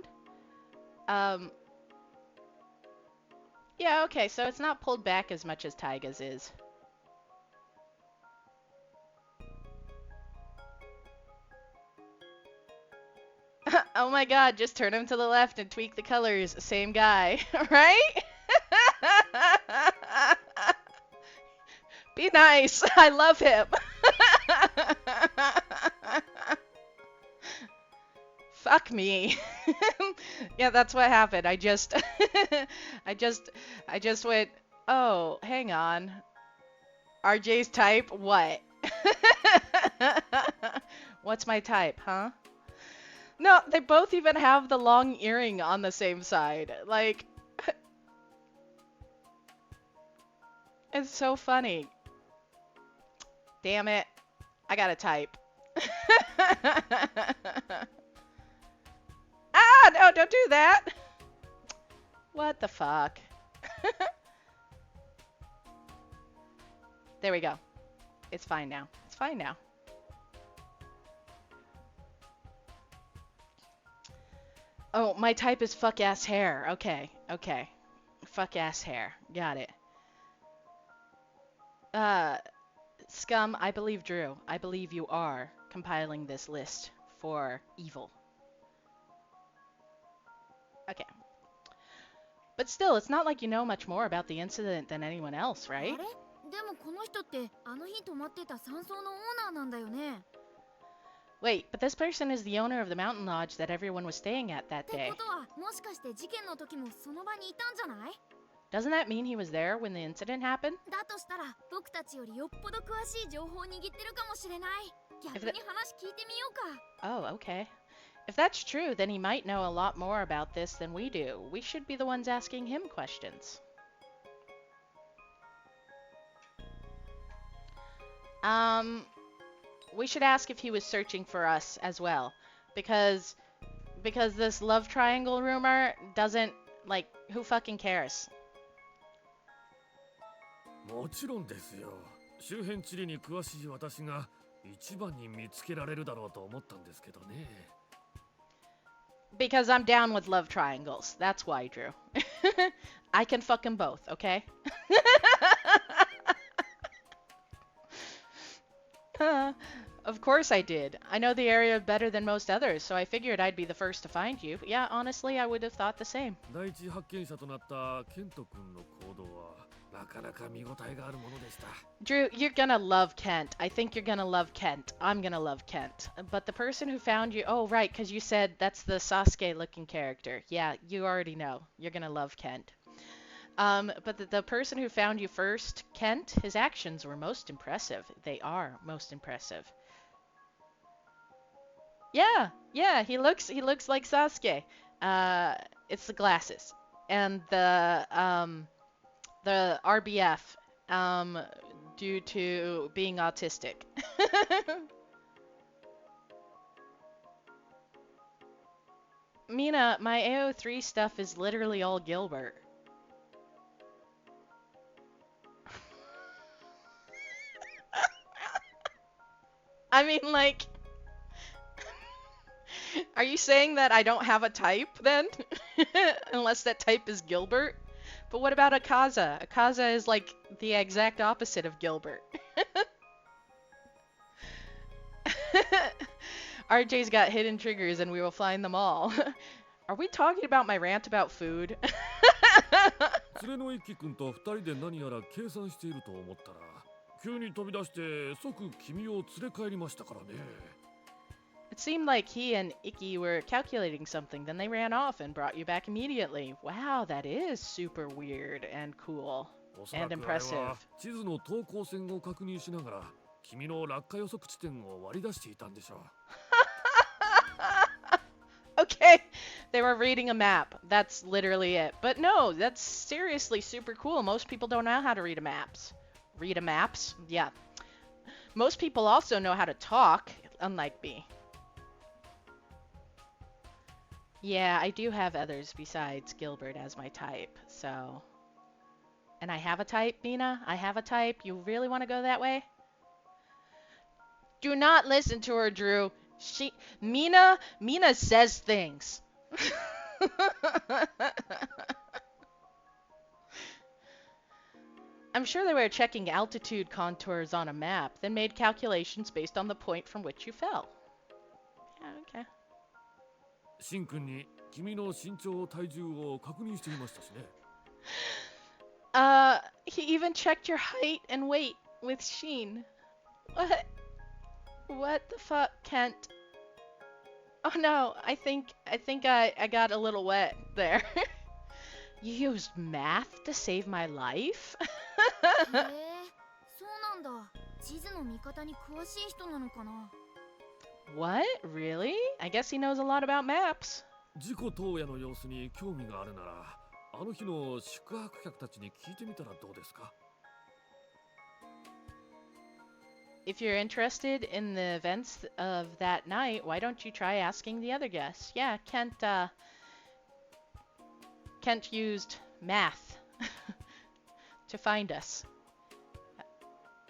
Speaker 1: Yeah, okay, so it's not pulled back as much as Taiga's is. Oh my god, just turn him to the left and tweak the colors. Same guy, right? Be nice. I love him. Fuck me. Yeah, that's what happened. I just went, oh, hang on. RJ's type? What? What's my type, huh? No, they both even have the long earring on the same side. Like, it's so funny. Damn it. I gotta type. Ah, no, don't do that. What the fuck? There we go. It's fine now. It's fine now. Oh, my type is fuck ass hair. Okay, okay. Fuck ass hair. Got it. Scum, I believe Drew. I believe you are compiling this list for evil. Okay. But still, it's not like you know much more about the incident than anyone else, right?
Speaker 2: あれでもこの人ってあの日泊まってた山荘のオーナーなんだよね。
Speaker 1: Wait, but this person is the owner of the mountain lodge that everyone was staying at that
Speaker 2: って
Speaker 1: day.
Speaker 2: ことはもしかして事件の時もその場にいたんじゃない？
Speaker 1: Doesn't that mean he was there when the incident happened?
Speaker 2: だとしたら僕たちよりよっぽど詳しい情報を握ってるかもしれない。逆に話聞いてみようか。
Speaker 1: Oh, okay. If that's true, then he might know a lot more about this than we do. We should be the ones asking him questions. We should ask if he was searching for us as well. Because this love triangle rumor doesn't, like, who fucking cares?
Speaker 3: もちろんですよ。周辺地理に詳しい私が一番に見つけられるだろうと思ったんですけどね。
Speaker 1: Because I'm down with love triangles. That's why, Drew. I can fuck them both, okay? Of course I did. I know the area better than most others, so I figured I'd be the first to find you. Yeah, honestly, I would have thought the same.
Speaker 3: 第一発見者となったケント君の行動はなかなか見応えがあるものでした。
Speaker 1: Drew, you're gonna love Kent. I think you're gonna love Kent. I'm gonna love Kent. But the person who found you... Oh, right, because you said that's the Sasuke-looking character. Yeah, you already know. You're gonna love Kent. But the person who found you first, Kent, his actions were most impressive. They are most impressive. Yeah, yeah, he looks like Sasuke. Uh, it's the glasses and the RBF um due to being autistic. Mina, my AO3 stuff is literally all Gilbert. I mean, like, are you saying that I don't have a type then? Unless that type is Gilbert? But what about Akaza? Akaza is like the exact opposite of Gilbert. RJ's got hidden triggers and we will find them all. Are we talking about my rant about food?
Speaker 3: 連れの一輝くんと二人で何やら計算していると思ったら、急に飛び出して即君を連れ帰りましたからね。
Speaker 1: It seemed like he and Ikki were calculating something, then they ran off and brought you back immediately. Wow, that is super weird and cool
Speaker 3: おそら
Speaker 1: and
Speaker 3: くあれ
Speaker 1: impressive.
Speaker 3: は地図の等高線を確認しながら、君の落下予測地点を割り出していたんでしょう。
Speaker 1: Okay, they were reading a map. That's literally it. But no, that's seriously super cool. Most people don't know how to read a maps. Read a maps? Yeah. Most people also know how to talk, unlike me. Yeah, I do have others besides Gilbert as my type, so... And I have a type, Mina? I have a type? You really want to go that way? Do not listen to her, Drew. Mina says things. I'm sure they were checking altitude contours on a map, then made calculations based on the point from which you fell. Yeah, okay.
Speaker 3: シン君に君の身長体重を確認していましたしね。
Speaker 1: He even checked your height and weight with Sheen. What the fuck, Kent? Oh no, I think I got a little wet there. You used math to save my life?
Speaker 2: へえ、そうなんだ。地図の見方に詳しい人なのかな。
Speaker 1: What? Really? I guess he knows a lot about maps.
Speaker 3: 事故当夜の様子に興味があるなら、あの日の宿泊客たちに聞いてみたらどうですか？
Speaker 1: If you're interested in the events of that night, why don't you try asking the other guests? Yeah, Kent used math to find us.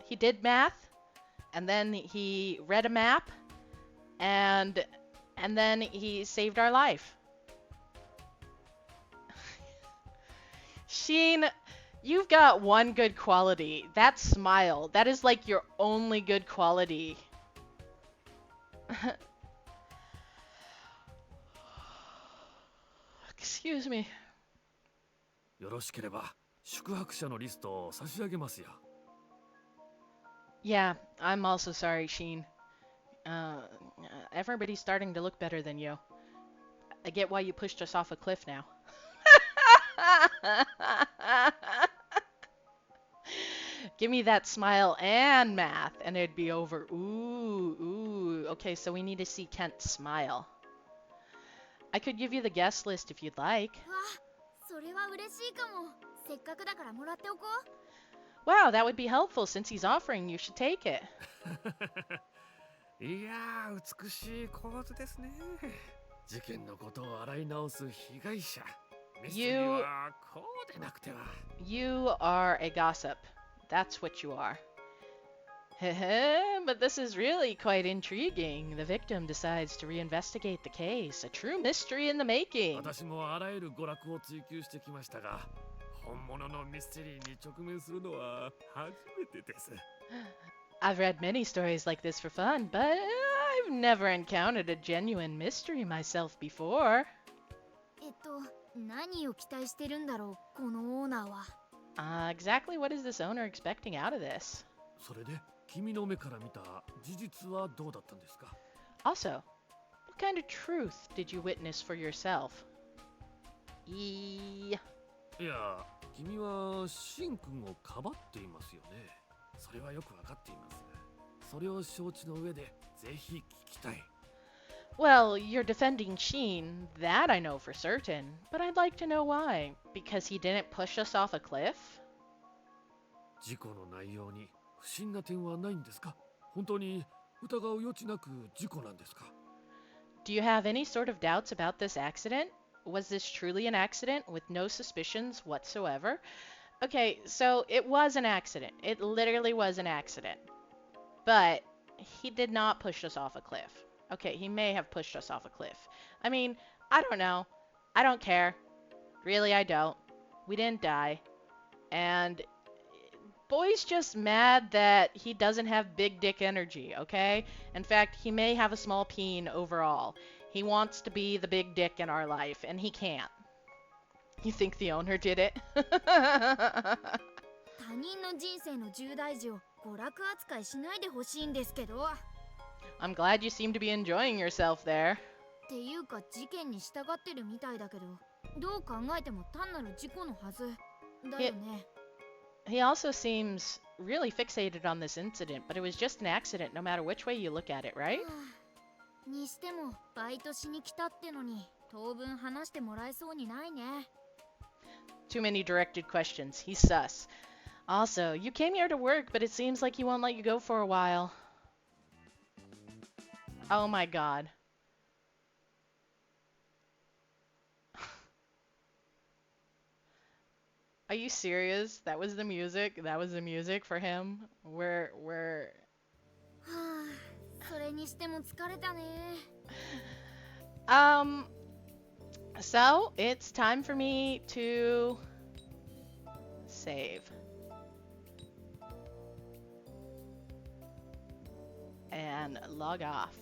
Speaker 1: He did math, and then he read a map, and then he saved our life. Sheen, you've got one good quality. That smile. That is like your only good quality. Excuse me.
Speaker 3: よろしければ宿泊者のリストを差し上げますよ。
Speaker 1: Yeah, I'm also sorry, Sheen. Everybody's starting to look better than you. I get why you pushed us off a cliff now. Give me that smile and math, and it'd be over. Ooh. Okay, so we need to see Kent smile. I could give you the guest list if you'd like.
Speaker 2: わ、それは嬉しいかも。せっかくだからもらっておこう。
Speaker 1: Wow, that would be helpful. Since he's offering, you should take it.
Speaker 3: いやー、美しい構図ですね。事件のことを洗い直す被害者。ミステリーはこうでなくては。
Speaker 1: You are a gossip. That's what you are. But this is really quite intriguing. The victim decides to reinvestigate the case. A true mystery in the making.
Speaker 3: 私もあらゆる娯楽を追求してきましたが、本物のミステリーに直面するのは初めてです。
Speaker 1: I've read many stories like this for fun, but I've never encountered a genuine mystery myself before.
Speaker 2: 何を期待してるんだろう、このオーナーは。
Speaker 1: Exactly what is this owner expecting out of this?
Speaker 3: それで君の目から見た事実はどうだったんですか？
Speaker 1: Also, what kind of truth did you witness for yourself?
Speaker 3: いや、君はシン君をかばっていますよね。それはよくわかっています。それを承知の上でぜひ聞きたい。
Speaker 1: Well, you're defending Sheen, that I know for certain, but I'd like to know why. Because he didn't push us off a cliff?
Speaker 3: 事故の内容に不審な点はないんですか？本当に疑う余地なく事故なんですか？
Speaker 1: Do you have any sort of doubts about this accident? Was this truly an accident with no suspicions whatsoever? Okay, so it was an accident. It literally was an accident. But he did not push us off a cliff. Okay, he may have pushed us off a cliff. I mean, I don't know. I don't care. Really, I don't. We didn't die. And Boy's just mad that he doesn't have big dick energy, okay? In fact, he may have a small peen overall. He wants to be the big dick in our life, and he can't. You think the owner did it?
Speaker 2: 他人の人生の重大事を娯楽扱いしないでほしいんですけど。
Speaker 1: I'm glad you seem to be enjoying yourself there.
Speaker 2: っていうか事件に従ってるみたいだけど、どう考えても単なる事故のはずだよね。
Speaker 1: He also seems really fixated on this incident, but it was just an accident no matter which way you look at it, right?
Speaker 2: にしてもバイトしに来たってのに当分話してもらえそうにないね。
Speaker 1: Too many directed questions. He's sus. Also, you came here to work, but it seems like he won't let you go for a while. Oh my god. Are you serious? That was the music? That was the music for him? Where...
Speaker 2: はあ、それにしても疲れたね。
Speaker 1: So, it's time for me to save. And log off.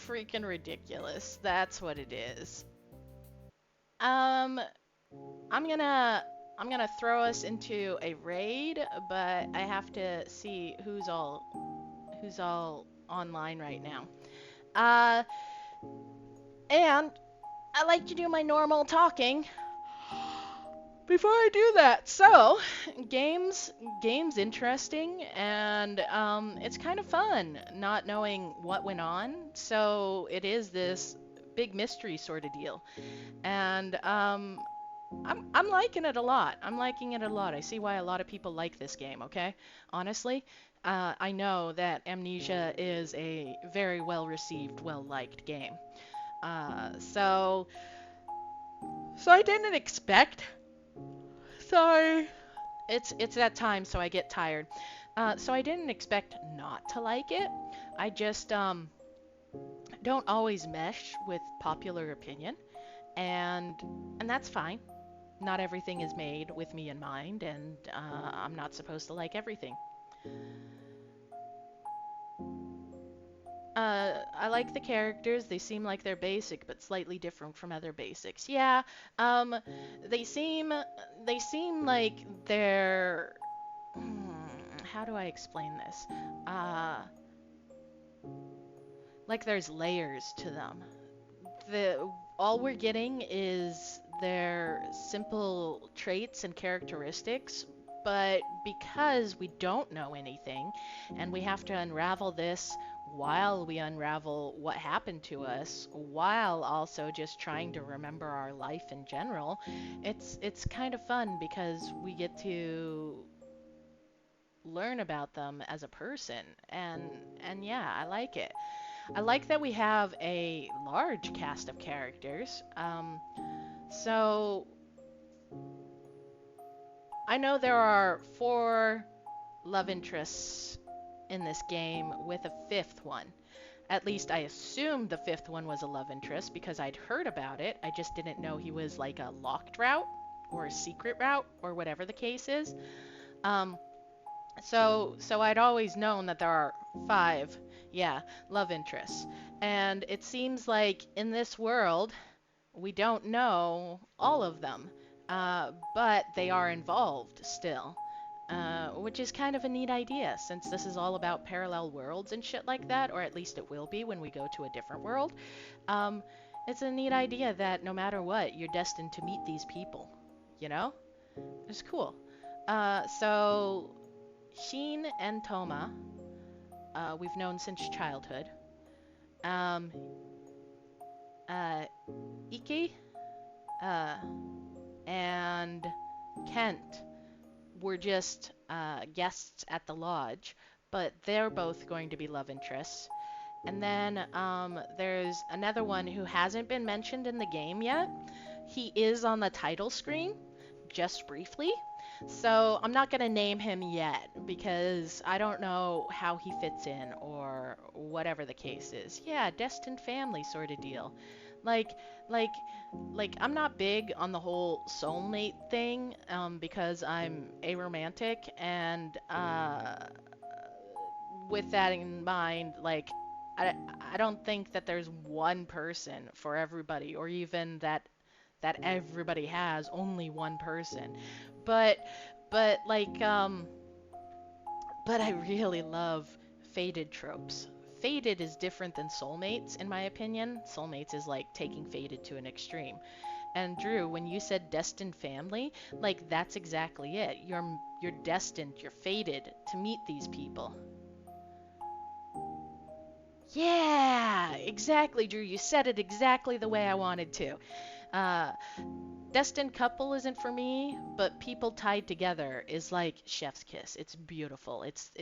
Speaker 1: Freaking ridiculous. That's what it is. I'm gonna throw us into a raid, but I have to see who's all online right now. And I like to do my normal talking before I do that. So, game's interesting, and it's kind of fun not knowing what went on. So it is this big mystery sort of deal, and I'm liking it a lot. I'm liking it a lot. I see why a lot of people like this game. Okay, honestly, I know that Amnesia is a very well received, well liked game. So I didn't expect. Sorry. It's that time, so I get tired. So I didn't expect not to like it. I just don't always mesh with popular opinion, and that's fine. Not everything is made with me in mind, and I'm not supposed to like everything. I like the characters. They seem like they're basic, but slightly different from other basics. Yeah, they seem like they're... how do I explain this? Like there's layers to them. All we're getting is their simple traits and characteristics, but because we don't know anything, and we have to unravel this while we unravel what happened to us, while also just trying to remember our life in general, it's kind of fun because we get to learn about them as a person, and yeah, I like it. I like that we have a large cast of characters. So I know there are 4 love interests in this game with a 5th one. At least I assumed the 5th one was a love interest because I'd heard about it. I just didn't know he was like a locked route or a secret route or whatever the case is. So I'd always known that there are 5, love interests. And it seems like in this world, we don't know all of them, but they are involved still, which is kind of a neat idea since this is all about parallel worlds and shit like that, or at least it will be when we go to a different world. it's a neat idea that no matter what, you're destined to meet these people. You know? It's cool. So Shin and Toma, we've known since childhood. Um, Iki, uh, and Kent were just guests at the lodge, but they're both going to be love interests. And then there's another one who hasn't been mentioned in the game yet. He is on the title screen, just briefly. So I'm not going to name him yet because I don't know how he fits in or whatever the case is. Yeah, destined family sort of deal. Like, like, I'm not big on the whole soulmate thing because I'm aromantic and with that in mind, like, I, I don't think that there's one person for everybody, or even that everybody has only one person. But but like but I really love fated tropes. Fated is different than soulmates in my opinion. Soulmates is like taking fated to an extreme. And Drew, when you said destined family, like that's exactly it. You're destined, you're fated to meet these people. Yeah, exactly, Drew. You said it exactly the way I wanted to. Uh, Destined couple isn't for me, but people tied together is like chef's kiss. It's beautiful. It's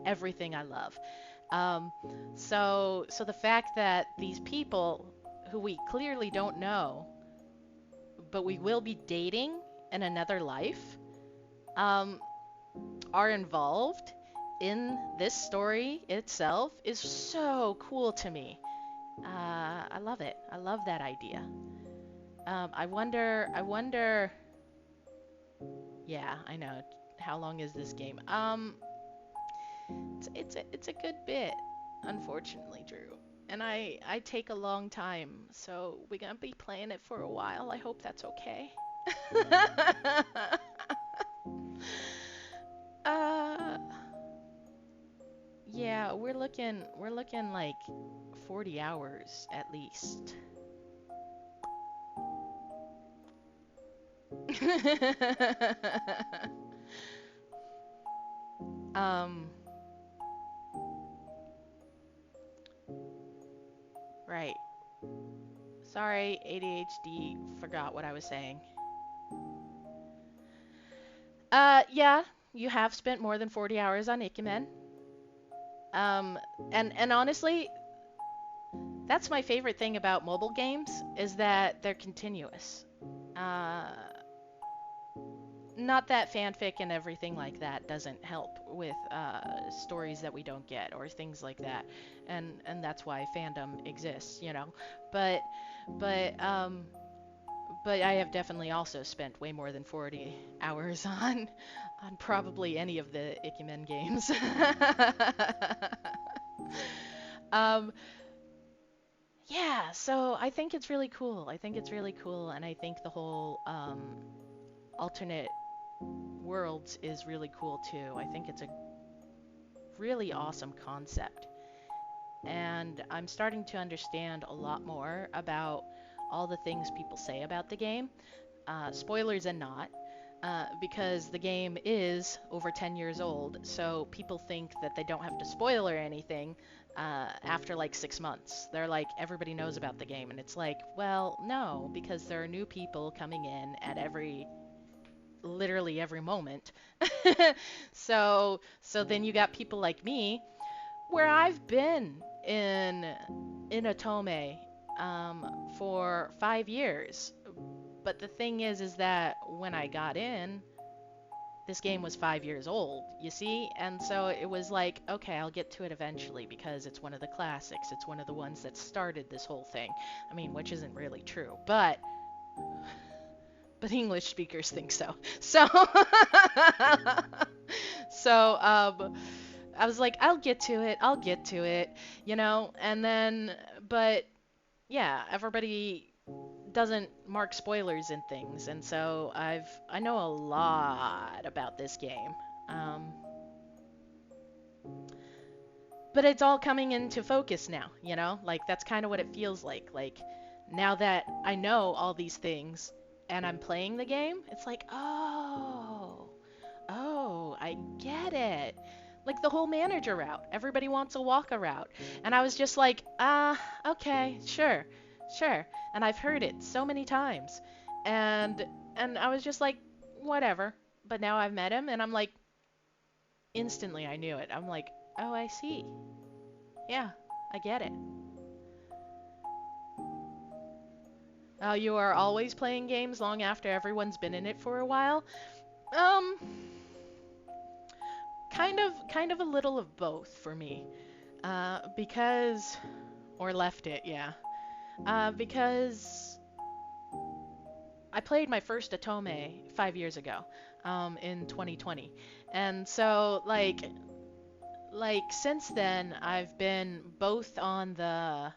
Speaker 1: everything I love. Um, so the fact that these people who we clearly don't know, but we will be dating in another life, um, are involved in this story itself is so cool to me. I love it. I love that idea. I wonder. Yeah, I know. How long is this game? It's a good bit, unfortunately, Drew. And I take a long time, so we're gonna be playing it for a while. I hope that's okay. uh, yeah, we're looking like 40 hours at least. um, right. Sorry, ADHD, forgot what I was saying. Yeah, you have spent more than 40 hours on Ikemen. Um, and honestly, that's my favorite thing about mobile games is that they're continuous. Uh, Not that fanfic and everything like that doesn't help with stories that we don't get or things like that, and that's why fandom exists, you know. But but um but I have definitely also spent way more than 40 hours on probably any of the Ikemen games. um yeah, so I think it's really cool. I think it's really cool, and I think the whole alternate worlds is really cool too. I think it's a really awesome concept. And I'm starting to understand a lot more about all the things people say about the game. Spoilers and not, because the game is over 10 years old, so people think that they don't have to spoil or anything after like 6 months. They're like, everybody knows about the game, and it's like, well, no, because there are new people coming in at literally every moment. So then you got people like me, where I've been in otome for 5 years. But the thing is that when I got in, this game was 5 years old, you see? And so it was like, okay, I'll get to it eventually because it's one of the classics. It's one of the ones that started this whole thing. I mean, which isn't really true, but English speakers think so. So, so I was like, I'll get to it, you know? And then, but yeah, everybody doesn't mark spoilers and things, and so I know a lot about this game. Um, but it's all coming into focus now, you know? Like that's kind of what it feels like. Like now that I know all these things and I'm playing the game, it's like, oh, I get it. Like the whole manager route. Everybody wants a walker route. And I was just like, okay, sure. And I've heard it so many times. And I was just like, whatever. But now I've met him and I'm like, instantly I knew it. I'm like, oh, I see. Yeah, I get it. Oh, you are always playing games long after everyone's been in it for a while? Um, kind of a little of both for me. Because, or left it, yeah. Because I played my first otome 5 years ago, in 2020. And so, like since then, I've been both on the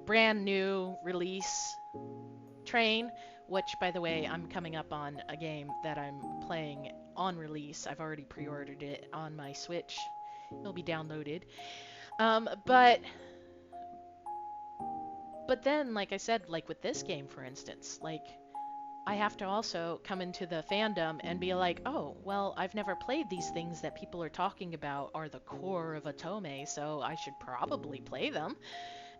Speaker 1: brand new release train, which, by the way, I'm coming up on a game that I'm playing on release. I've already pre-ordered it on my Switch. It'll be downloaded. But then, like I said, like with this game, for instance, like I have to also come into the fandom and be like, oh, well, I've never played these things that people are talking about are the core of otome, so I should probably play them.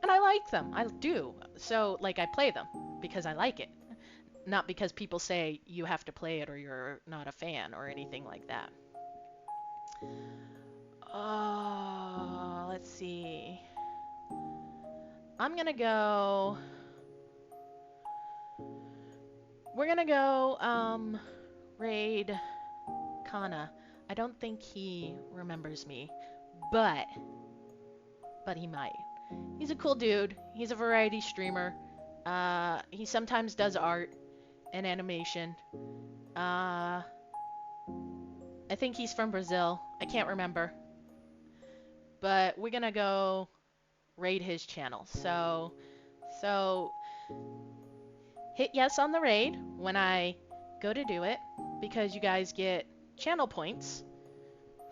Speaker 1: And I like them. I do. So, like, I play them because I like it. Not because people say you have to play it or you're not a fan or anything like that. Oh, let's see. I'm gonna go... We're gonna go, raid Kana. I don't think he remembers me, but he might. He's a cool dude. He's a variety streamer. He sometimes does art and animation. I think he's from Brazil. I can't remember. But we're gonna go raid his channel. So hit yes on the raid when I go to do it, because you guys get channel points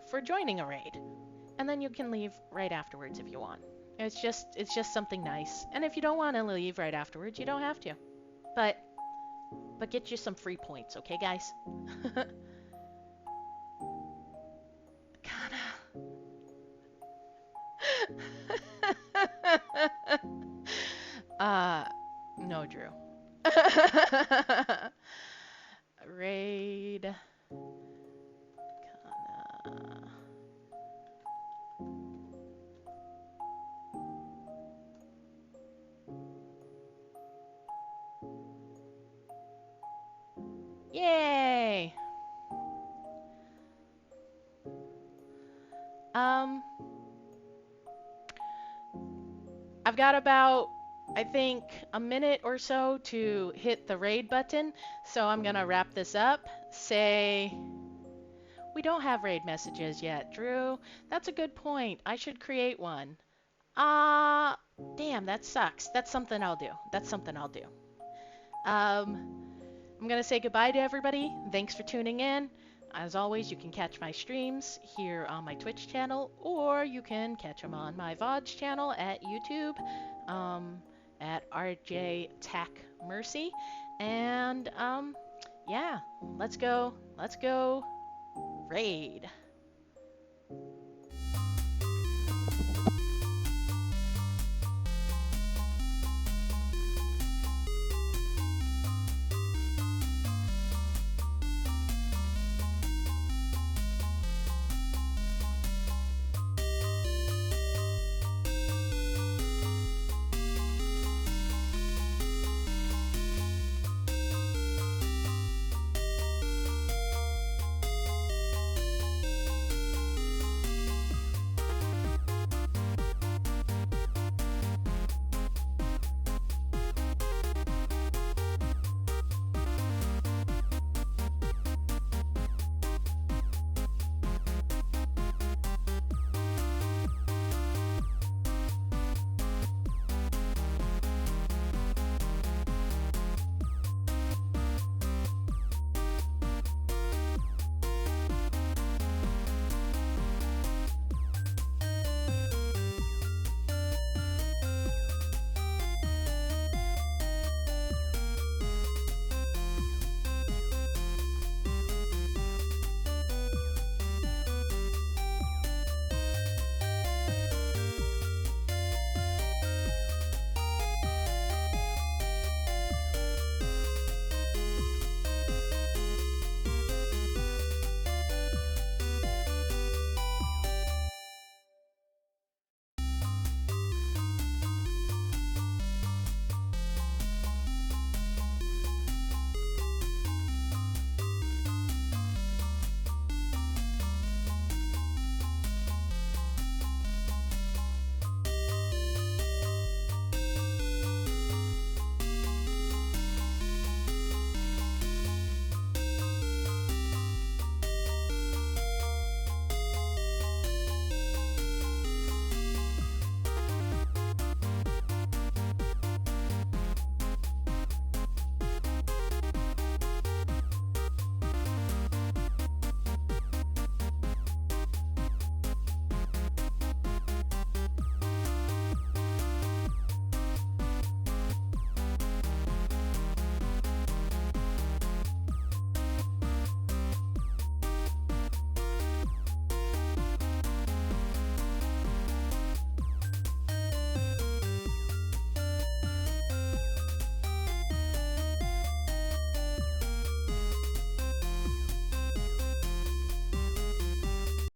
Speaker 1: for joining a raid. And then you can leave right afterwards if you want. It's just something nice. And if you don't want to leave right afterwards, you don't have to. But get you some free points, okay, guys? No, Drew. Raid. Kana. Yay! I've got about, I think, a minute or so to hit the raid button, so I'm gonna wrap this up. Say, we don't have raid messages yet, Drew. That's a good point. I should create one. Damn, that sucks. That's something I'll do. I'm gonna say goodbye to everybody. Thanks for tuning in. As always, you can catch my streams here on my Twitch channel, or you can catch them on my VODs channel at YouTube, at RJ Tack Mercy. And yeah, let's go raid.